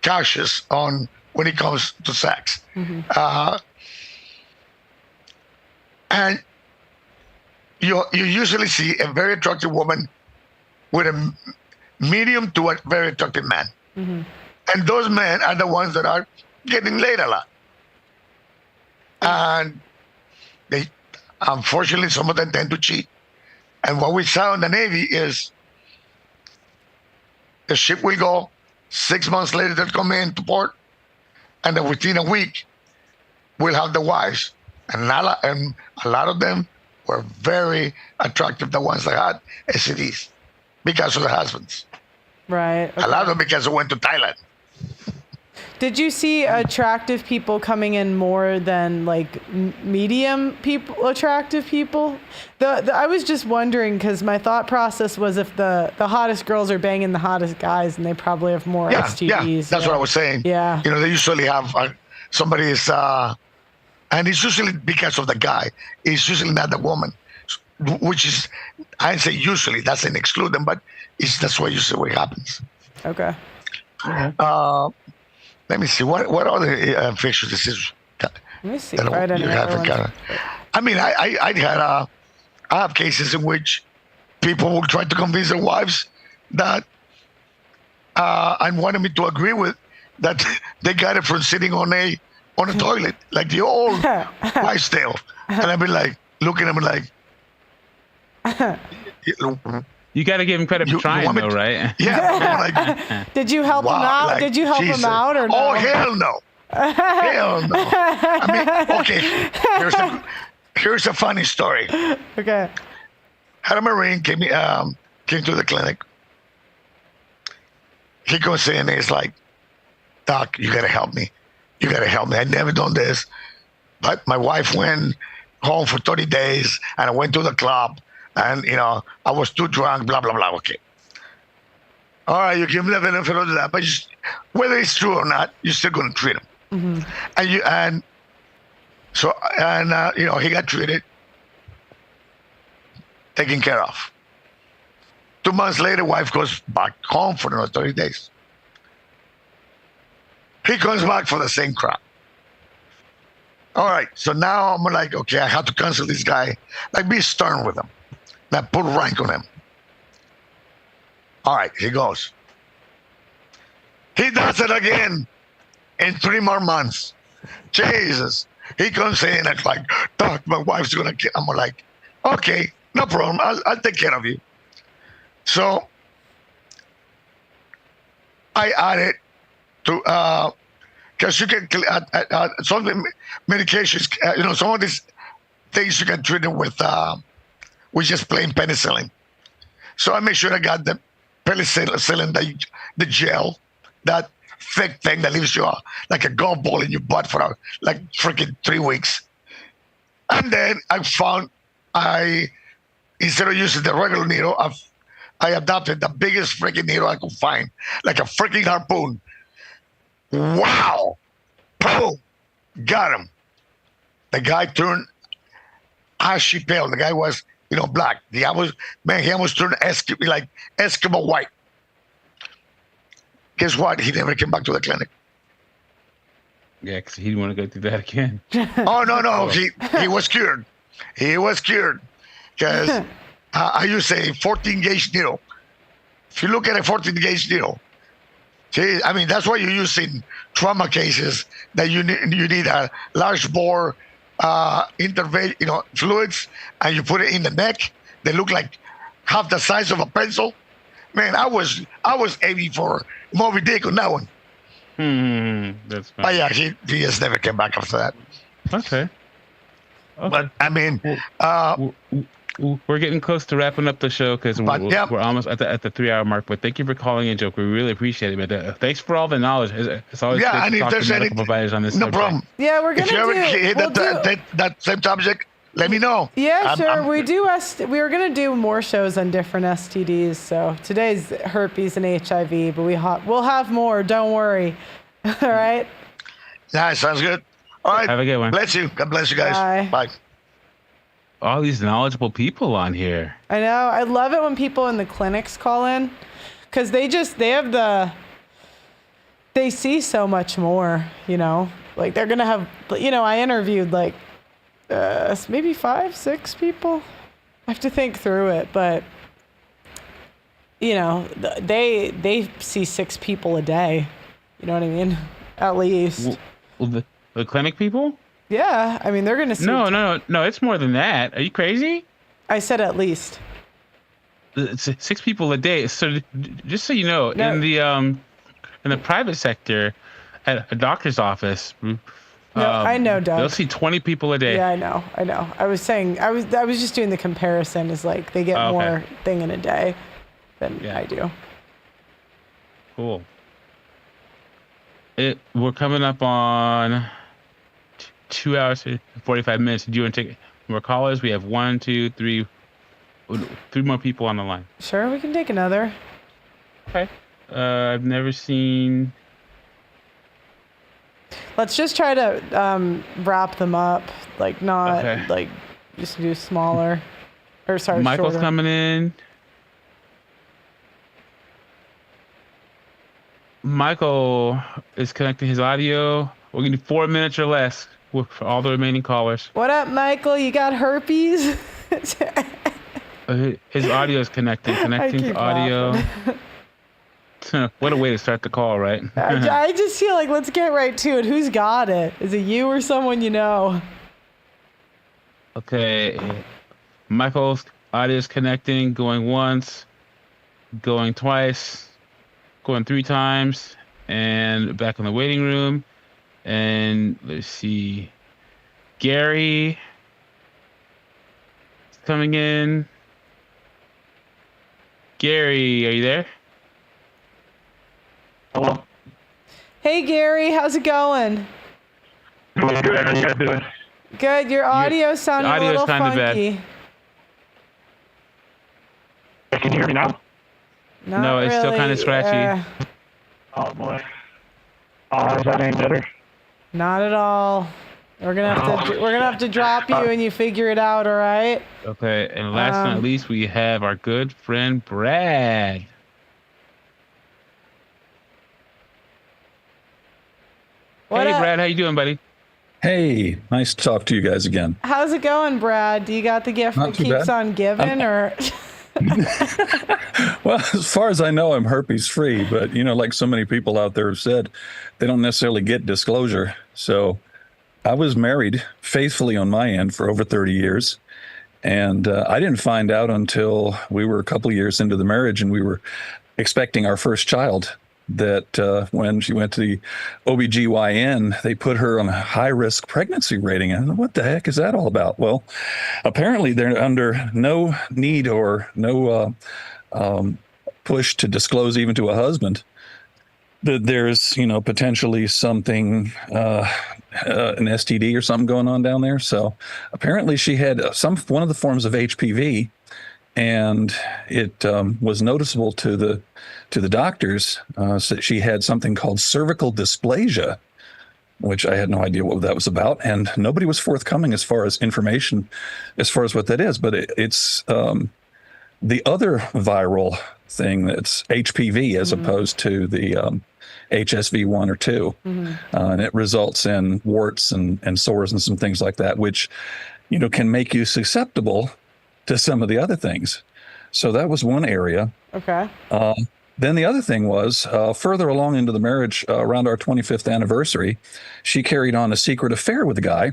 cautious on when it comes to sex, and you usually see a very attractive woman with a medium to a very attractive man. And those men are the ones that are getting laid a lot. And they, unfortunately, some of them tend to cheat. And what we saw in the Navy is the ship will go, 6 months later they'll come into port, and then within a week, we'll have the wives. And a lot of them were very attractive, the ones that had STDs, because of the husbands. Right. A lot of them because they went to Thailand. Did you see attractive people coming in more than like medium people, attractive people? I was just wondering because my thought process was if the hottest girls are banging the hottest guys, and they probably have more STDs. Yeah, that's what I was saying. Yeah. You know, they usually have somebody is, and it's usually because of the guy. It's usually not the woman, which is, I say usually, doesn't exclude them, but that's what usually happens. Okay. Let me see. What other infectious diseases? Let me see. I mean, I have cases in which people will try to convince their wives that and wanted me to agree with that they got it from sitting on a toilet, like the old wives' tale. And I'd be like, looking at them like, you got to give him credit for trying, though, right? Yeah. Did you help him out? Like, Did you help him out or no? Oh, hell no. Hell no. I mean, okay. Here's a funny story. Okay. Had a Marine came to the clinic. He goes in and he's like, Doc, you got to help me. You got to help me. I'd never done this. But my wife went home for 30 days and I went to the club. And, you know, I was too drunk, blah, blah, blah. Okay. All right, you give me the benefit of that. But whether it's true or not, you're still going to treat him. And you know, he got treated, taken care of. 2 months later, wife goes back home for another 30 days. He comes back for the same crap. All right, so now I'm like, okay, I have to cancel this guy. Like, be stern with him. Not put rank on him. All right, he goes. He does it again in 3 more months. Jesus. He comes in and like, Doc, my wife's going to kill. I'm like, okay, no problem. I'll take care of you. So I added to, because you can, some of the medications, you know, some of these things you can treat them with just plain penicillin. So I make sure I got the penicillin, the gel, that thick thing that leaves you like a golf ball in your butt for like freaking 3 weeks. And then I found instead of using the regular needle, I adopted the biggest freaking needle I could find, like a freaking harpoon. Wow! Boom! Got him. The guy turned ashy pale. The guy was, you know, black. He almost turned like Eskimo white. Guess what? He never came back to the clinic. Yeah, because he didn't want to go through that again. Oh, no. He was cured. He was cured. Because I use a 14-gauge needle. If you look at a 14-gauge needle, see, I mean, that's what you use in trauma cases, that you need a large bore fluids, and you put it in the neck. They look like half the size of a pencil. Man, I was aiming for Moby Dick on that one. That's fine. But yeah, he just never came back after that. Okay. But I mean, we're getting close to wrapping up the show because we're almost at the 3-hour mark. But thank you for calling in, Joke. We really appreciate it. But thanks for all the knowledge. It's always good to talk to medical providers on this. No subject. problem. Yeah, we're gonna if you ever hit that same subject, let me know. Yeah, sure. We were gonna do more shows on different STDs. So today's herpes and HIV, but we'll have more. Don't worry. All right. Yeah, sounds good. All right. Have a good one. Bless you. God bless you guys. Bye. All these knowledgeable people on here. I know. I love it when people in the clinics call in, because they see so much more. You know, like they're gonna have. You know, I interviewed like maybe 5, 6 people. I have to think through it, but you know, they see 6 people a day. You know what I mean? At least. Well, the clinic people? Yeah, I mean they're gonna see. No, it's more than that. Are you crazy? I said at least. It's 6 people a day. So just so you know, in the private sector, at a doctor's office, I know, Doug. They'll see 20 people a day. Yeah, I know. I was saying I was just doing the comparison. Is like they get more thing in a day than I do. Cool. We're coming up on 2 hours and 45 minutes. Do you want to take more callers? We have 1, 2, 3 more people on the line. Sure, we can take another. Okay. I've never seen. Let's just try to wrap them up, like not like just do smaller, or sorry, Michael's shorter. coming in. Michael is connecting his audio. We're gonna do 4 minutes or less for all the remaining callers. What up, Michael? You got herpes? His audio is connecting to audio. What a way to start the call, right? I just feel like let's get right to it. Who's got it? Is it you or someone you know? Okay. Michael's audio is connecting, going once, going twice, going 3 times, and back in the waiting room. And let's see. Gary is coming in. Gary, are you there? Hello. Hey, Gary, how's it going? Doing good. How you guys doing? Good. Your audio sounded a little funky. Can you hear me now? No, it's still kind of scratchy. Oh boy. Is that any better? Not at all. We're gonna have to drop you and you figure it out. All right. Okay, and last but not least, we have our good friend Brad. Hey, Brad, how you doing, buddy? Hey, nice to talk to you guys again. How's it going, Brad? Do you got the gift Not that too keeps bad. on giving, or? Well, as far as I know, I'm herpes free, but you know, like so many people out there have said, they don't necessarily get disclosure. So I was married faithfully on my end for over 30 years. And I didn't find out until we were a couple of years into the marriage and we were expecting our first child that when she went to the OBGYN, they put her on a high-risk pregnancy rating. And what the heck is that all about? Well, apparently they're under no need or no push to disclose even to a husband that there's, you know, potentially something, an STD or something going on down there. So apparently she had one of the forms of HPV, and it was noticeable to the doctors. So she had something called cervical dysplasia, which I had no idea what that was about, and nobody was forthcoming as far as information, as far as what that is. But it's the other viral thing that's HPV as opposed to the HSV 1 or 2, and it results in warts and sores and some things like that, which, you know, can make you susceptible to some of the other things. So that was one area. Okay. Then the other thing was further along into the marriage, around our 25th anniversary, she carried on a secret affair with a guy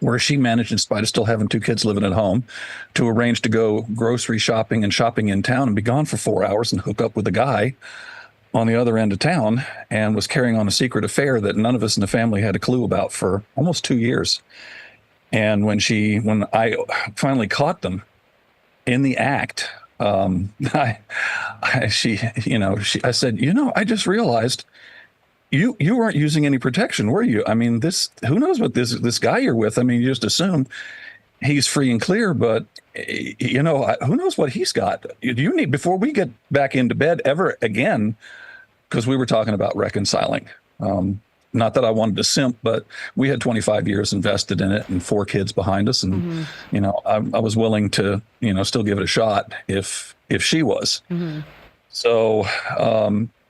where she managed, in spite of still having 2 kids living at home, to arrange to go grocery shopping and shopping in town and be gone for 4 hours and hook up with a guy on the other end of town, and was carrying on a secret affair that none of us in the family had a clue about for almost 2 years. And when I finally caught them in the act, I said, you know, I just realized you weren't using any protection, were you? I mean, who knows what this guy you're with? I mean, you just assume. he's free and clear, but you know, who knows what he's got? You need, before we get back into bed ever again, because we were talking about reconciling. Not that I wanted to simp, but we had 25 years invested in it and 4 kids behind us, and you know, I was willing to, you know, still give it a shot if she was. So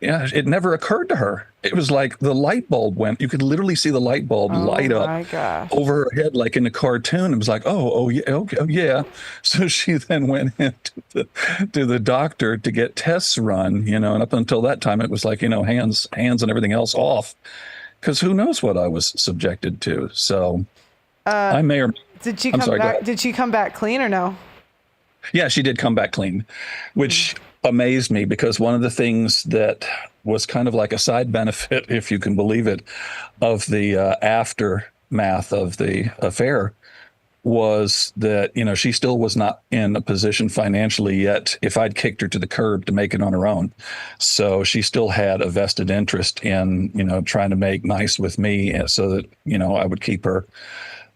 yeah, it never occurred to her. It was like the light bulb went. You could literally see the light bulb light up over her head, like in a cartoon. It was like, oh yeah, okay, oh yeah. So she then went into the doctor to get tests run, you know, and up until that time, it was like, you know, hands and everything else off, because who knows what I was subjected to. So I may or did she come back? Did she come back clean or no? Yeah, she did come back clean, which amazed me, because one of the things that was kind of like a side benefit, if you can believe it, of the aftermath of the affair was that, you know, she still was not in a position financially yet, if I'd kicked her to the curb, to make it on her own. So she still had a vested interest in, you know, trying to make nice with me so that, you know, I would keep her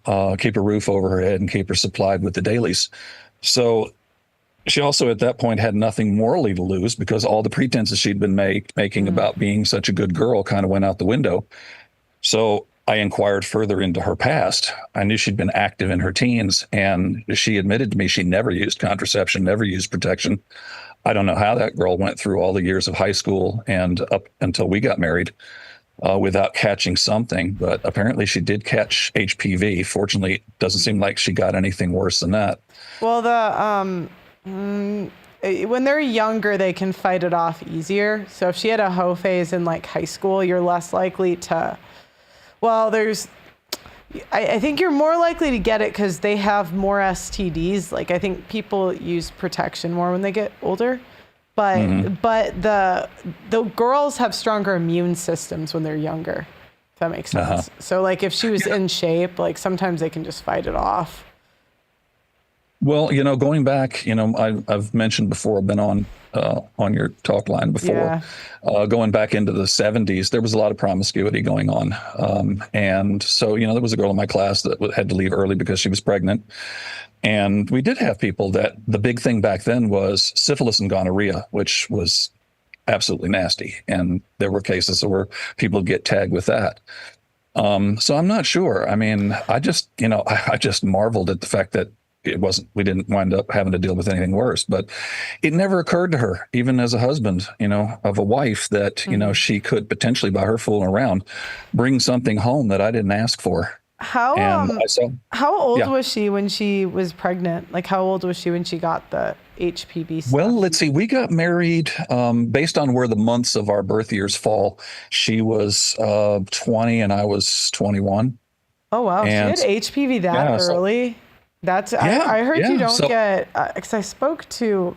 a roof over her head and keep her supplied with the dailies. So she also at that point had nothing morally to lose, because all the pretenses she'd been making about being such a good girl kind of went out the window. So I inquired further into her past. I knew she'd been active in her teens, and she admitted to me she never used contraception, never used protection. I don't know how that girl went through all the years of high school and up until we got married without catching something, but apparently she did catch HPV. Fortunately, it doesn't seem like she got anything worse than that. Well, when they're younger, they can fight it off easier. So if she had a hoe phase in like high school, you're less likely to, well, I think you're more likely to get it because they have more STDs. Like, I think people use protection more when they get older, but the girls have stronger immune systems when they're younger, if that makes sense. So like if she was in shape, like sometimes they can just fight it off. Well, you know, going back, you know, I've mentioned before, I've been on your talk line before, going back into the 70s, there was a lot of promiscuity going on. And so, you know, there was a girl in my class that had to leave early because she was pregnant. And we did have people that the big thing back then was syphilis and gonorrhea, which was absolutely nasty. And there were cases where people would get tagged with that. So I'm not sure. I mean, I just marveled at the fact that we didn't wind up having to deal with anything worse, but it never occurred to her, even as a husband, you know, of a wife, that, you know, she could potentially, by her fooling around, bring something home that I didn't ask for. How old was she when she was pregnant? Like, how old was she when she got the HPV stuff? Well, let's see. We got married based on where the months of our birth years fall. She was 20 and I was 21. Oh, wow. And she had HPV that early? I heard you don't get, because I spoke to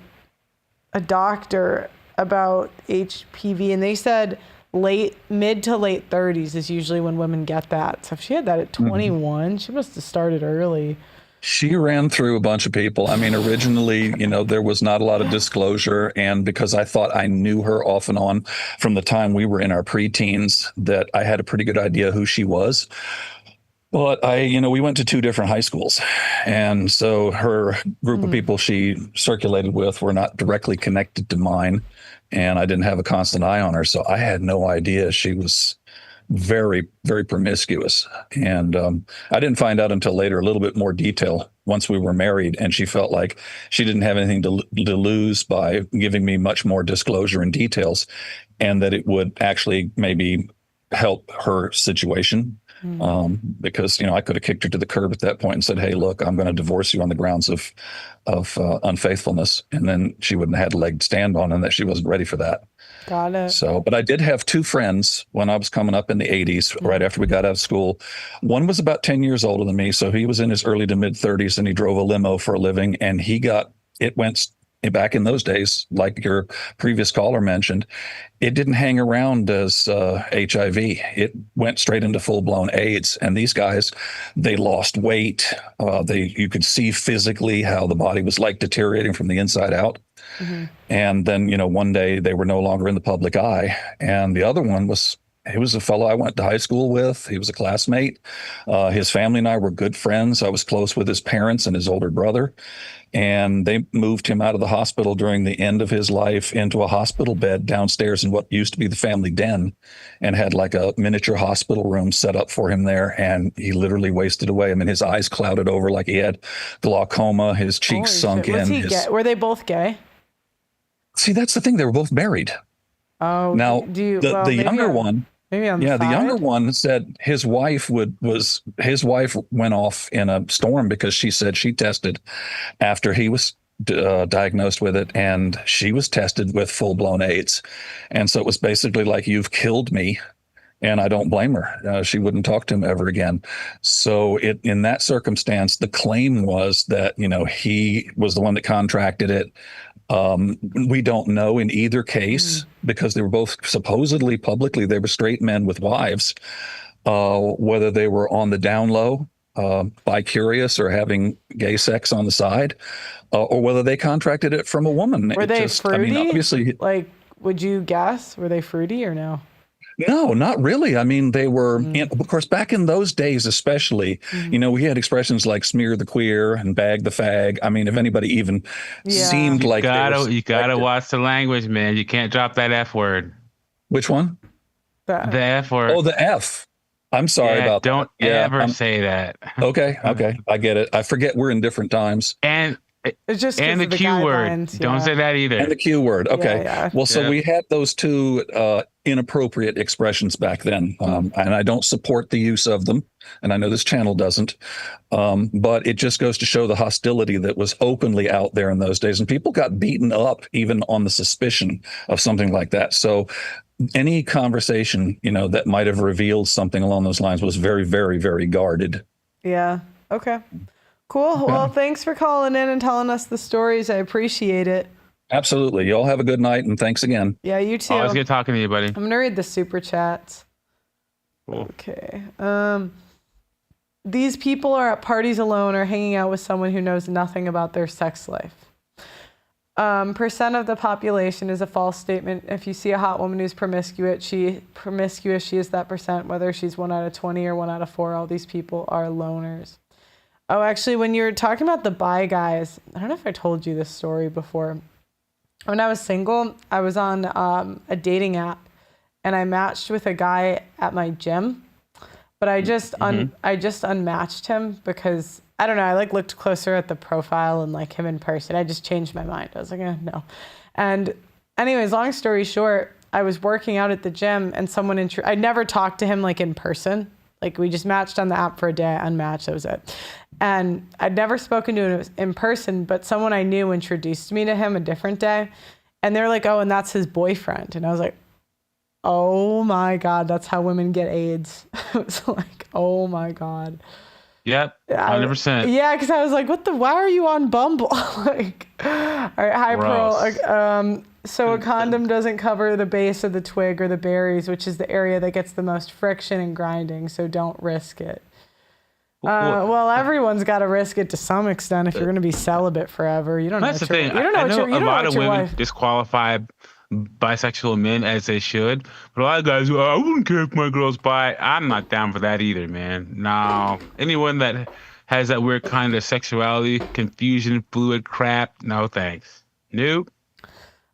a doctor about HPV, and they said mid to late 30s is usually when women get that. So if she had that at 21, she must have started early. She ran through a bunch of people. I mean, originally, you know, there was not a lot of disclosure. And because I thought I knew her off and on from the time we were in our preteens, that I had a pretty good idea who she was. But we went to 2 different high schools. And so her group of people she circulated with were not directly connected to mine. And I didn't have a constant eye on her. So I had no idea she was very, very promiscuous. And I didn't find out until later, a little bit more detail once we were married. And she felt like she didn't have anything to lose by giving me much more disclosure and details, and that it would actually maybe help her situation. Because, you know, I could have kicked her to the curb at that point and said, hey, look, I'm going to divorce you on the grounds of unfaithfulness. And then she wouldn't have had a leg to stand on, and that she wasn't ready for that. Got it. So, but I did have 2 friends when I was coming up in the 80s, right after we got out of school. One was about 10 years older than me. So he was in his early to mid 30s, and he drove a limo for a living, and it went back in those days, like your previous caller mentioned, it didn't hang around as HIV. It went straight into full-blown AIDS. And these guys, they lost weight. You could see physically how the body was like deteriorating from the inside out. And then, you know, one day they were no longer in the public eye. And the other one was He was a fellow I went to high school with. He was a classmate. His family and I were good friends. I was close with his parents and his older brother. And they moved him out of the hospital during the end of his life into a hospital bed downstairs in what used to be the family den, and had like a miniature hospital room set up for him there. And he literally wasted away. I mean, his eyes clouded over like he had glaucoma, his cheeks sunk in. Was he gay? Were they both gay? See, that's the thing. They were both married. Oh, Now, do you, the younger one, maybe on the the side? younger one said his wife his wife went off in a storm because she said she tested after he was diagnosed with it, and she was tested with full-blown AIDS. And so it was basically like, you've killed me, and I don't blame her. She wouldn't talk to him ever again. So in that circumstance, the claim was that, he was the one that contracted it. We don't know in either case, because they were both supposedly publicly, they were straight men with wives, whether they were on the down low, bi-curious or having gay sex on the side, or whether they contracted it from a woman. Were they fruity? Obviously, like, would you guess? Were they fruity or no? No, not really. I mean, they were, of course, back in those days, especially, we had expressions like smear the queer and bag the fag. I mean, if anybody even seemed like you gotta watch the language, man. You can't drop that F word. Which one? The F word. Oh, the F. I'm sorry about don't that. Yeah, ever say that. Okay. I get it. I forget we're in different times. And it's just and the Q word. Don't say that either. And the Q word. Okay. Yeah. Well, so we had those two inappropriate expressions back then, and I don't support the use of them, and I know this channel doesn't, but it just goes to show the hostility that was openly out there in those days, and people got beaten up even on the suspicion of something like that. So any conversation, that might have revealed something along those lines was very, very, very guarded. Yeah. Okay. Cool. Well, thanks for calling in and telling us the stories. I appreciate it. Absolutely. You all have a good night, and thanks again. Yeah, you too. Always good talking to you, buddy. I'm going to read the super chats. Cool. Okay. These people are at parties alone or hanging out with someone who knows nothing about their sex life. Percent of the population is a false statement. If you see a hot woman who's promiscuous, she is that percent, whether she's 1 out of 20 or 1 out of 4. All these people are loners. Oh, actually, when you were talking about the bi guys, I don't know if I told you this story before. When I was single, I was on a dating app, and I matched with a guy at my gym, but I just unmatched him because I don't know. I looked closer at the profile and him in person. I just changed my mind. I was like, no. And anyways, long story short, I was working out at the gym, and someone I never talked to him in person. We just matched on the app for a day, unmatched, that was it. And I'd never spoken to him in person, but someone I knew introduced me to him a different day. And they're like, oh, and that's his boyfriend. And I was like, oh my God, that's how women get AIDS. It was like, oh my God. Yep, 100%. Yeah, because I was like, why are you on Bumble? All right, hi, Pearl. So a condom doesn't cover the base of the twig or the berries, which is the area that gets the most friction and grinding, so don't risk it. Well, everyone's got to risk it to some extent if you're going to be celibate forever. You don't know. That's the thing. I know a lot of women disqualify bisexual men as they should, but a lot of guys go, I wouldn't care if my girl's bi. I'm not down for that either, man. No. Anyone that has that weird kind of sexuality, confusion, fluid crap, no thanks. Nope.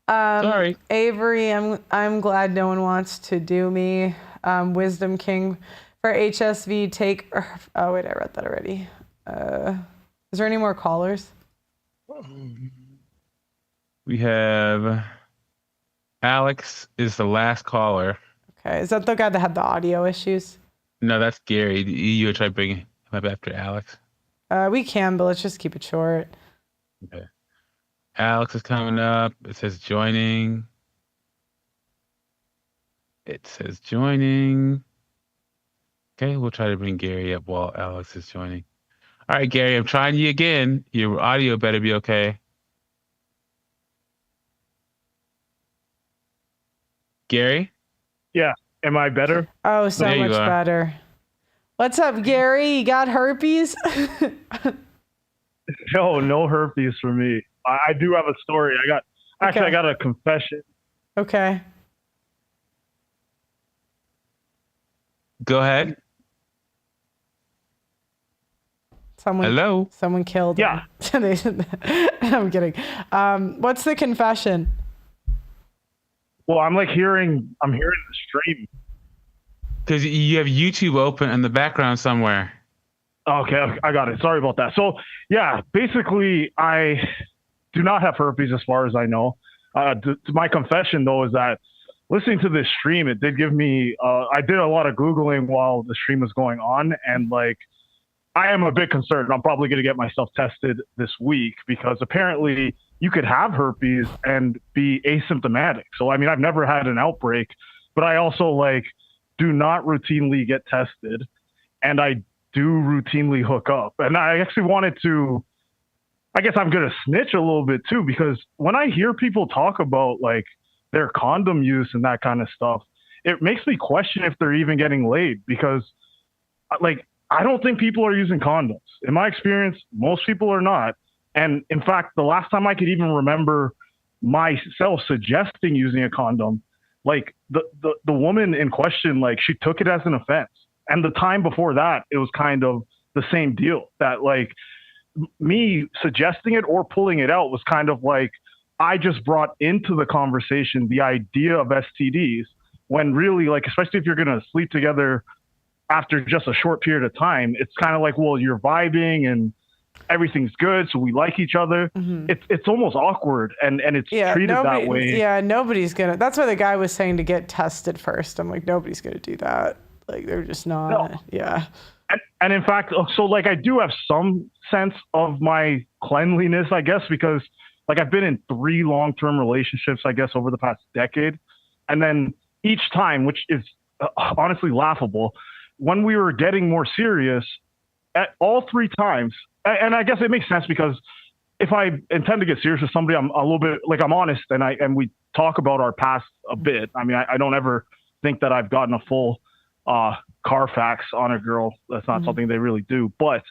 Sorry. Avery, I'm glad no one wants to do me. Wisdom King. For HSV, oh, wait, I read that already. Is there any more callers? We have Alex is the last caller. Okay. Is that the guy that had the audio issues? No, that's Gary. You would try bringing him up after Alex? We can, but let's just keep it short. Okay. Alex is coming up. It says joining. Okay, we'll try to bring Gary up while Alex is joining. All right, Gary, I'm trying you again. Your audio better be okay. Gary? Yeah. Am I better? Oh, so much better. What's up, Gary? You got herpes? No herpes for me. I do have a story. I got a confession. Okay. Go ahead. Hello? Someone killed him. I'm kidding. What's the confession? Well, I'm hearing the stream. Because you have YouTube open in the background somewhere. Okay, I got it. Sorry about that. So, yeah, basically, I do not have herpes as far as I know. My confession, though, is that listening to this stream, it did give me, I did a lot of Googling while the stream was going on. And, I am a bit concerned. I'm probably going to get myself tested this week because apparently you could have herpes and be asymptomatic. So, I mean, I've never had an outbreak, but I also, do not routinely get tested. And I do routinely hook up. And I actually wanted to, I guess I'm going to snitch a little bit too, because when I hear people talk about their condom use and that kind of stuff, it makes me question if they're even getting laid because I don't think people are using condoms. In my experience, most people are not. And in fact, the last time I could even remember myself suggesting using a condom, the woman in question, she took it as an offense. And the time before that, it was kind of the same deal that me suggesting it or pulling it out was kind of I just brought into the conversation the idea of STDs when really especially if you're going to sleep together after just a short period of time, it's kind of well, you're vibing and everything's good. So we like each other. Mm-hmm. It's almost awkward and it's treated that way. Yeah. Nobody's that's why the guy was saying to get tested first. I'm nobody's going to do that. They're just not. No. Yeah. And in fact, so I do have some sense of my cleanliness, I guess, because I've been in 3 long-term relationships, I guess, over the past decade. And then each time, which is honestly laughable, when we were getting more serious, at all 3 times, and I guess it makes sense because if I intend to get serious with somebody, I'm a little bit I'm honest and we talk about our past a bit. I mean, I don't ever think that I've gotten a full Carfax on a girl. That's not something they really do, but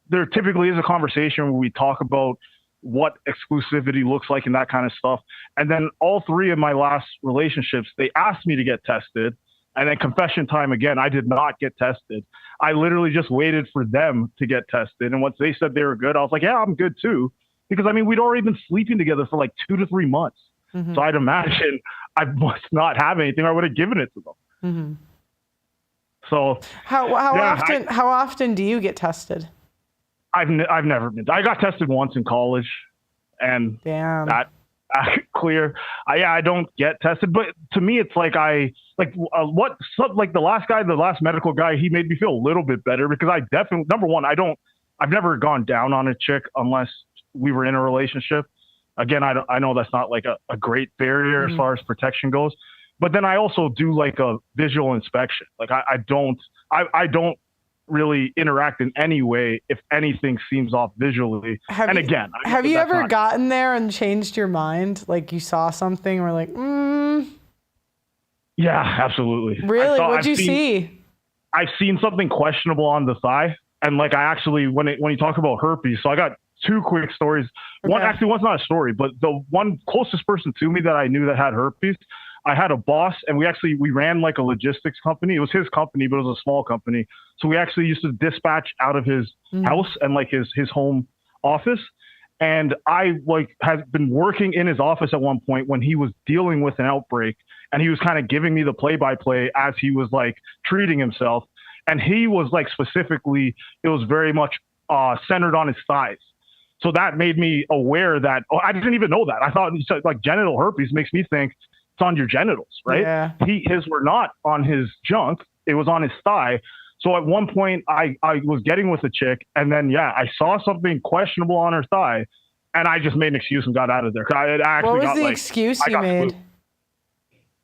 there typically is a conversation where we talk about what exclusivity looks like and that kind of stuff. And then all 3 of my last relationships, they asked me to get tested. And then confession time again, I did not get tested. I literally just waited for them to get tested. And once they said they were good, I was like, yeah, I'm good too. Because I mean, we'd already been sleeping together for 2 to 3 months. Mm-hmm. So I'd imagine I must not have anything. I would have given it to them. Mm-hmm. So how often do you get tested? I've never been. I got tested once in college, and that clear. I don't get tested, but to me, it's the last medical guy, he made me feel a little bit better because I definitely, number one, I've never gone down on a chick unless we were in a relationship. Again, I know that's not a great barrier as far as protection goes, but then I also do a visual inspection. I don't really interact in any way if anything seems off visually. Have you ever gotten there and changed your mind? You saw something or Yeah, absolutely. Really? What'd you see? I've seen something questionable on the thigh. And I actually, when you talk about herpes, so I got 2 quick stories. Okay. One's not a story, but the one closest person to me that I knew that had herpes, I had a boss and we ran a logistics company. It was his company, but it was a small company. So we actually used to dispatch out of his house and his home office. And I had been working in his office at one point when he was dealing with an outbreak, and he was kind of giving me the play-by-play as he was treating himself. And he was specifically, it was very much centered on his thighs. So that made me aware that, I didn't even know that. I thought genital herpes makes me think it's on your genitals, right? Yeah. His were not on his junk. It was on his thigh. So at one point I was getting with a chick, and then, I saw something questionable on her thigh, and I just made an excuse and got out of there. What was the excuse you made? Flu.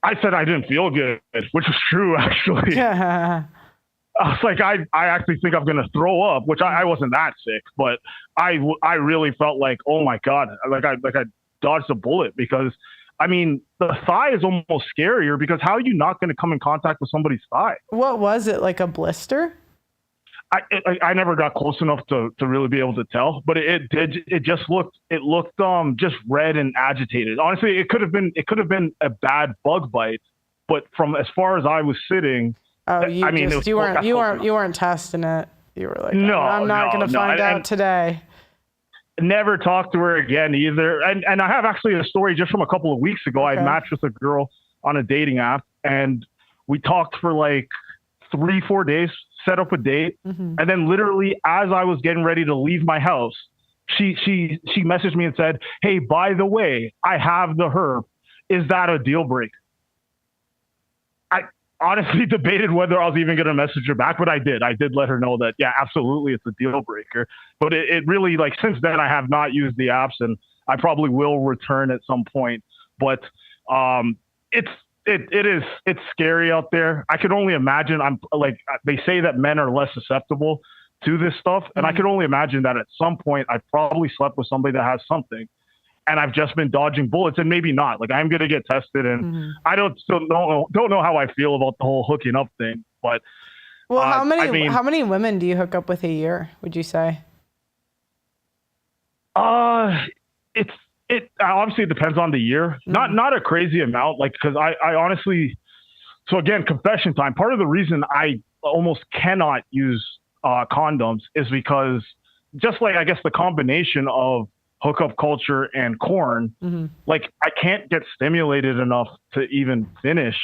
I said I didn't feel good, which was true, actually. Yeah. I was I actually think I'm going to throw up, which I wasn't that sick, but I really felt oh my God, I dodged a bullet because, I mean, the thigh is almost scarier because how are you not going to come in contact with somebody's thigh? What was it, a blister? I never got close enough to really be able to tell, but it looked just red and agitated. Honestly, it could have been a bad bug bite, but from as far as I was sitting, Oh, you I mean, just you weren't testing it. You were like, No, I'm not going to find out today. Never talked to her again either. And I have actually a story just from a couple of weeks ago. I matched with a girl on a dating app, and we talked for like 3-4 days, set up a date, and then literally as I was getting ready to leave my house, she messaged me and said, "Hey, by the way, I have the herb. Is that a deal breaker?" I honestly debated whether I was even going to message her back, but I did. I did let her know that, yeah, absolutely, it's a deal breaker. But it really, like, since then, I have not used the apps, and I probably will return at some point. But it's scary out there. I could only imagine. I'm like, they say that men are less susceptible to this stuff, and I could only imagine that at some point I probably slept with somebody that has something, and I've just been dodging bullets, and maybe not. Like, I'm gonna get tested, and I don't know how I feel about the whole hooking up thing. But well, how many women do you hook up with a year, would you say? It obviously depends on the year. Not a crazy amount, like, because I honestly, so again, confession time. Part of the reason I almost cannot use condoms is because, just like, I guess, the combination of hookup culture and corn, like, I can't get stimulated enough to even finish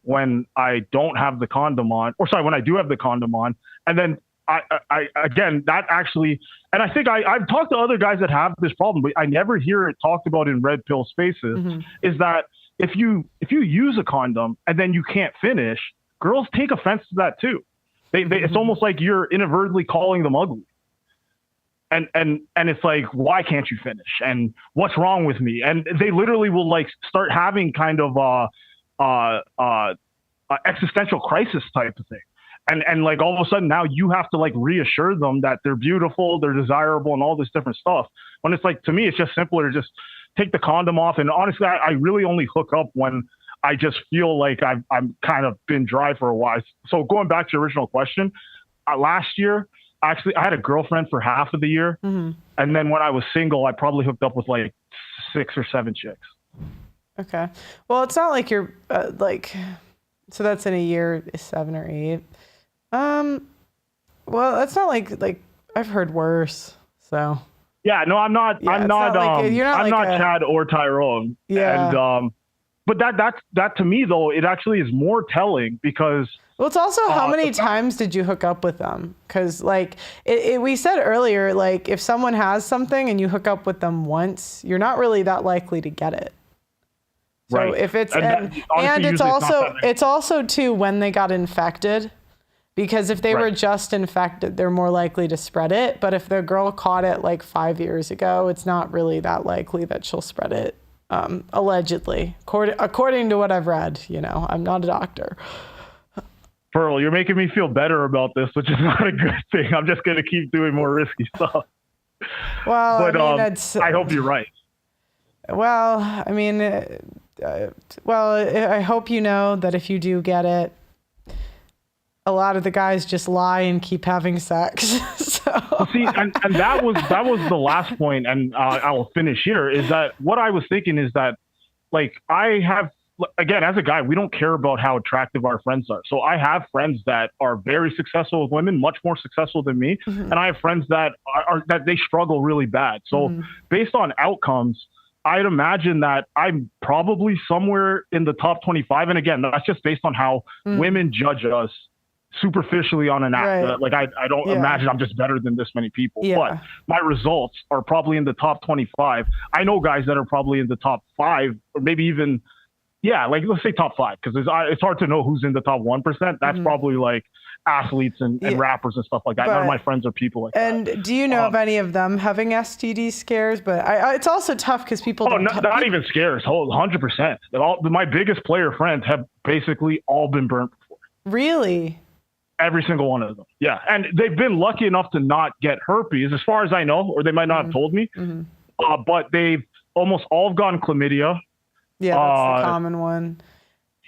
when I don't have the condom on, or sorry, when I do have the condom on. And then I again, that actually, and I think I've talked to other guys that have this problem, but I never hear it talked about in red pill spaces, is that if you use a condom and then you can't finish, girls take offense to that too. It's almost like you're inadvertently calling them ugly. And it's like, why can't you finish? And what's wrong with me? And they literally will, like, start having kind of existential crisis type of thing. And like, all of a sudden now you have to, like, reassure them that they're beautiful, they're desirable, and all this different stuff. When it's like, to me, it's just simpler to just take the condom off. And honestly, I really only hook up when I just feel like I'm kind of been dry for a while. So going back to your original question, last year, actually, I had a girlfriend for half of the year. And then when I was single, I probably hooked up with like 6 or 7 chicks. Okay. Well, it's not like you're so that's in a year, 7 or 8. Well, that's not like I've heard worse. So. Yeah, no, I'm not. I'm not. I'm not Chad or Tyrone. Yeah. And but that to me, though, it actually is more telling because. Well, it's also how many times did you hook up with them? Because, like, we said earlier, like, if someone has something and you hook up with them once, you're not really that likely to get it. So right. If it's and it's also too when they got infected, because if they were just infected, they're more likely to spread it. But if the girl caught it like 5 years ago, it's not really that likely that she'll spread it. Allegedly, according to what I've read. You know, I'm not a doctor. Pearl, you're making me feel better about this, which is not a good thing. I'm just going to keep doing more risky stuff. Well, but I mean, I hope you're right. Well, I mean, I hope you know that if you do get it, a lot of the guys just lie and keep having sex. So. See, and that was the last point, and I'll finish here, is that what I was thinking is that, like, I have, again, as a guy, we don't care about how attractive our friends are. So I have friends that are very successful with women, much more successful than me. And I have friends that that they struggle really bad. So based on outcomes, I'd imagine that I'm probably somewhere in the top 25. And again, that's just based on how women judge us superficially on an app. Right. Like, I don't imagine I'm just better than this many people, but my results are probably in the top 25. I know guys that are probably in the top 5 or maybe even, like, let's say top 5, because it's hard to know who's in the top 1%. That's probably like athletes and rappers and stuff like that. None of my friends are people like that. And do you know of any of them having STD scares? But it's also tough because people don't. Not even scares. 100%. My biggest player friends have basically all been burnt before. Really? Every single one of them. Yeah. And they've been lucky enough to not get herpes, as far as I know, or they might not have told me. But they've almost all gotten chlamydia. Yeah, that's the common one.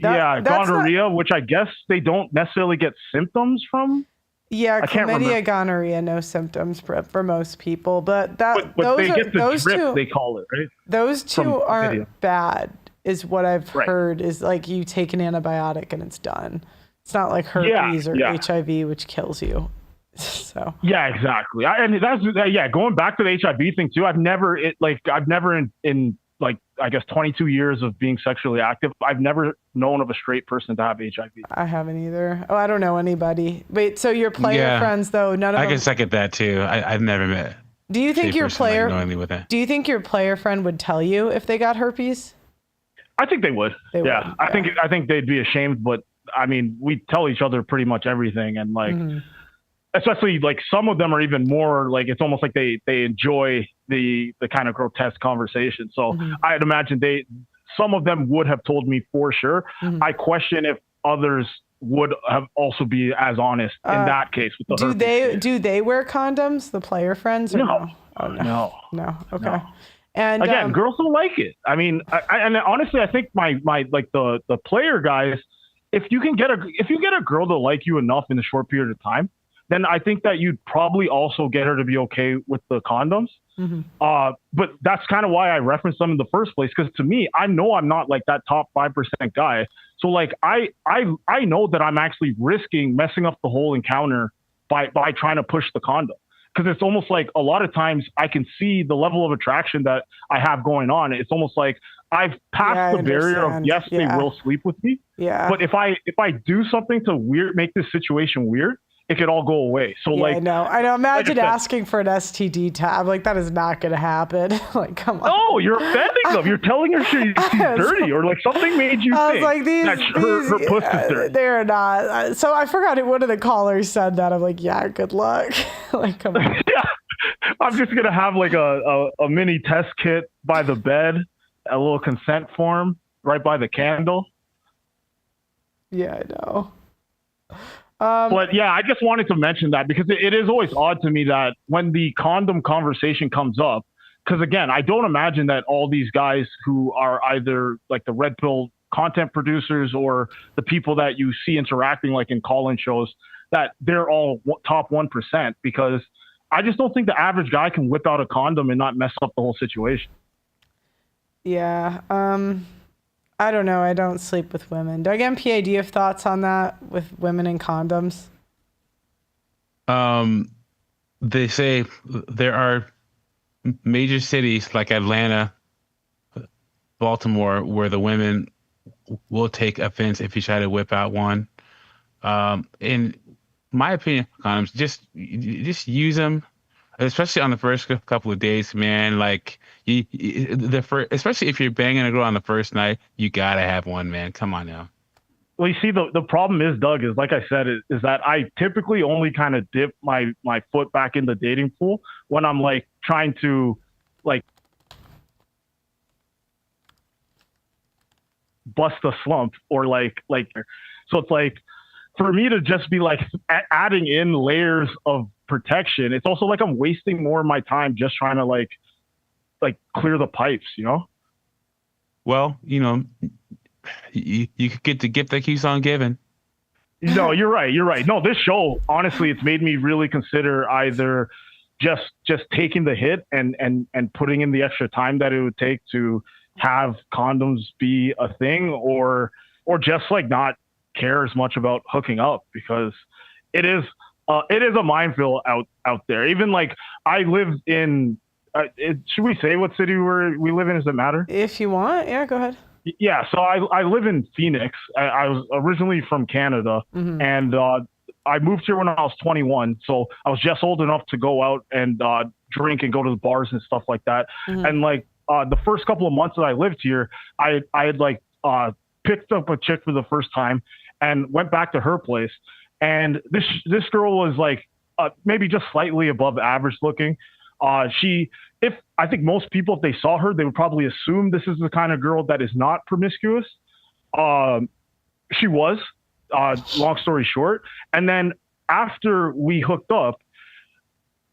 Gonorrhea, which I guess they don't necessarily get symptoms from. Yeah, chlamydia, gonorrhea, no symptoms for most people, but those two, they call it, right? Those two aren't bad, is what I've heard. Is like you take an antibiotic and it's done. It's not like herpes or HIV, which kills you. So yeah, exactly. And that's going back to the HIV thing too. I've never in like I guess 22 years of being sexually active, I've never known of a straight person to have HIV. I haven't either. Oh, I don't know anybody. Wait, so your player friends though, none of them. I can second that too. I've never met. Do you think your player? With that. Do you think your player friend would tell you if they got herpes? I think they would. I think they'd be ashamed, but I mean, we tell each other pretty much everything, and like. Mm-hmm. Especially like some of them are even more like it's almost like they enjoy the kind of grotesque conversation. So I'd imagine some of them would have told me for sure. I question if others would have also be as honest in that case with the herpes. Do they wear condoms, the player friends? Or no. Oh, no. Okay. No. And again, girls don't like it. I mean, and honestly, I think my like the player guys, if you get a girl to like you enough in a short period of time, then I think that you'd probably also get her to be okay with the condoms. But that's kind of why I referenced them in the first place. Because to me, I know I'm not like that top 5% guy. So like I know that I'm actually risking messing up the whole encounter by trying to push the condom. Because it's almost like a lot of times I can see the level of attraction that I have going on. It's almost like I've passed the barrier of yes, they will sleep with me. Yeah. But if I do something to make this situation weird, it could all go away. So I know. Imagine asking for an STD tab. Like that is not going to happen. Like, come on. No, you're offending them. You're telling her she's dirty, or like something made you think like, that her puss is dirty. They're not. So I forgot one of the callers said that. I'm like, yeah, good luck. Like, come on. Yeah, I'm just gonna have like a mini test kit by the bed, a little consent form right by the candle. Yeah, I know. But yeah, I just wanted to mention that because it is always odd to me that when the condom conversation comes up, because again, I don't imagine that all these guys who are either like the red pill content producers or the people that you see interacting like in call-in shows, that they're all top 1%, because I just don't think the average guy can whip out a condom and not mess up the whole situation. Yeah. I don't know. I don't sleep with women. Doug MPA, do you have thoughts on that with women and condoms? They say there are major cities like Atlanta, Baltimore, where the women will take offense if you try to whip out one. In my opinion, condoms, just use them, especially on the first couple of days, man. Like especially if you're banging a girl on the first night, you gotta have one, man. Come on now. Well, you see, the problem is, Doug, is like I said, is that I typically only kind of dip my foot back in the dating pool when I'm like trying to like bust a slump or like so it's like for me to just be like adding in layers of protection, it's also like I'm wasting more of my time just trying to like clear the pipes, you know? Well, you know, you could get the gift that keeps on giving. No, you're right. No, this show, honestly, it's made me really consider either just taking the hit and putting in the extra time that it would take to have condoms be a thing, or just like not care as much about hooking up, because it is a minefield out there. Even like I live in, should we say what city we live in? Does it matter? If you want, yeah, go ahead. Yeah, so I live in Phoenix. I was originally from Canada, and I moved here when I was 21. So I was just old enough to go out and drink and go to the bars and stuff like that. And like the first couple of months that I lived here, I had like picked up a chick for the first time and went back to her place. And this girl was like maybe just slightly above average looking. I think most people, if they saw her, they would probably assume this is the kind of girl that is not promiscuous. She was, long story short. And then after we hooked up,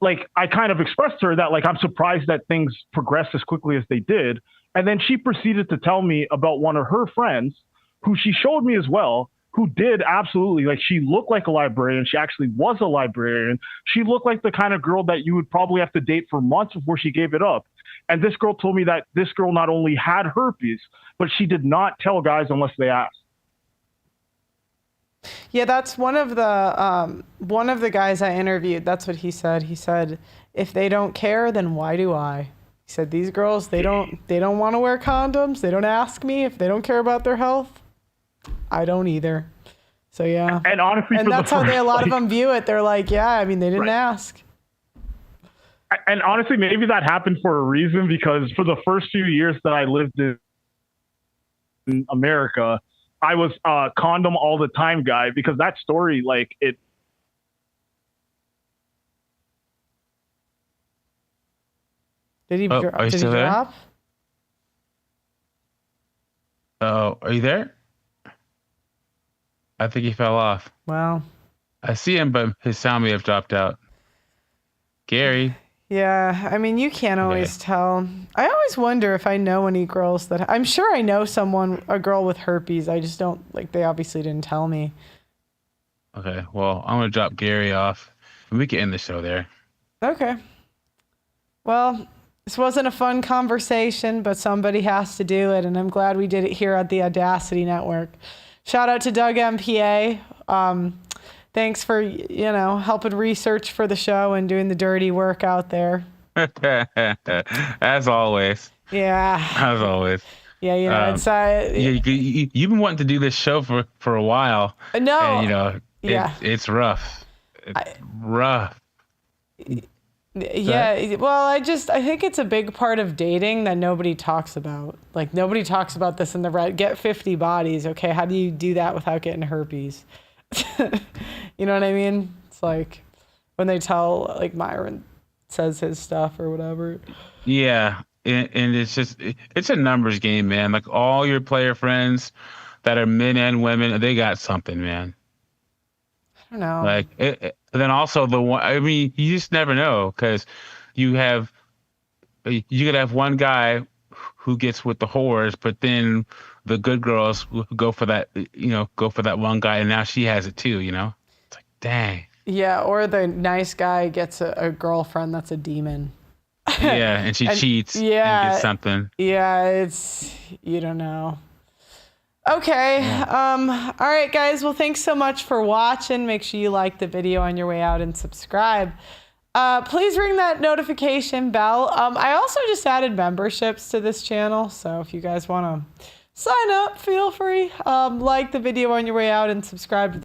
like I kind of expressed to her that like I'm surprised that things progressed as quickly as they did. And then she proceeded to tell me about one of her friends who she showed me as well, who did absolutely, like, she looked like a librarian. She actually was a librarian. She looked like the kind of girl that you would probably have to date for months before she gave it up. And this girl told me that this girl not only had herpes, but she did not tell guys unless they asked. Yeah, that's one of the guys I interviewed. That's what he said. He said, if they don't care, then why do I? He said, these girls, they don't want to wear condoms. They don't ask me if they don't care about their health. I don't either. So yeah. And honestly, and that's how a lot of them view it. They're like, yeah, I mean, they didn't ask. And honestly, maybe that happened for a reason, because for the first few years that I lived in America, I was a condom all the time guy, because that story, like, it. Did he, are you did he still there? drop? Oh, are you there? I think he fell off. Wow. I see him, but his sound may have dropped out. Gary. Yeah, I mean, you can't always tell. I always wonder if I know any girls that... I'm sure I know a girl with herpes. I just don't... Like, they obviously didn't tell me. Okay, well, I'm going to drop Gary off. We can end the show there. Okay. Well, this wasn't a fun conversation, but somebody has to do it, and I'm glad we did it here at the Audacity Network. Shout out to Doug MPA. Thanks for, helping research for the show and doing the dirty work out there. As always. Yeah. As always. Yeah, it's... you've been wanting to do this show for a while. No. And, it's rough. It's rough. Yeah, well, I think it's a big part of dating that nobody talks about. Like, nobody talks about this in the Reddit. Get 50 bodies. Okay, how do you do that without getting herpes? You know what I mean? It's like when they tell, like, Myron says his stuff or whatever. Yeah, and it's a numbers game, man. Like, all your player friends that are men and women, they got something, man. I don't know. Like, then also you just never know, because you could have one guy who gets with the whores, but then the good girls go for that one guy, and now she has it too, It's like, dang. Yeah, or the nice guy gets a girlfriend that's a demon. Yeah, and she cheats and gets something. Yeah, you don't know. Okay. All right, guys. Well, thanks so much for watching. Make sure you like the video on your way out and subscribe. Please ring that notification bell. I also just added memberships to this channel, so if you guys want to sign up, feel free. Like the video on your way out and subscribe to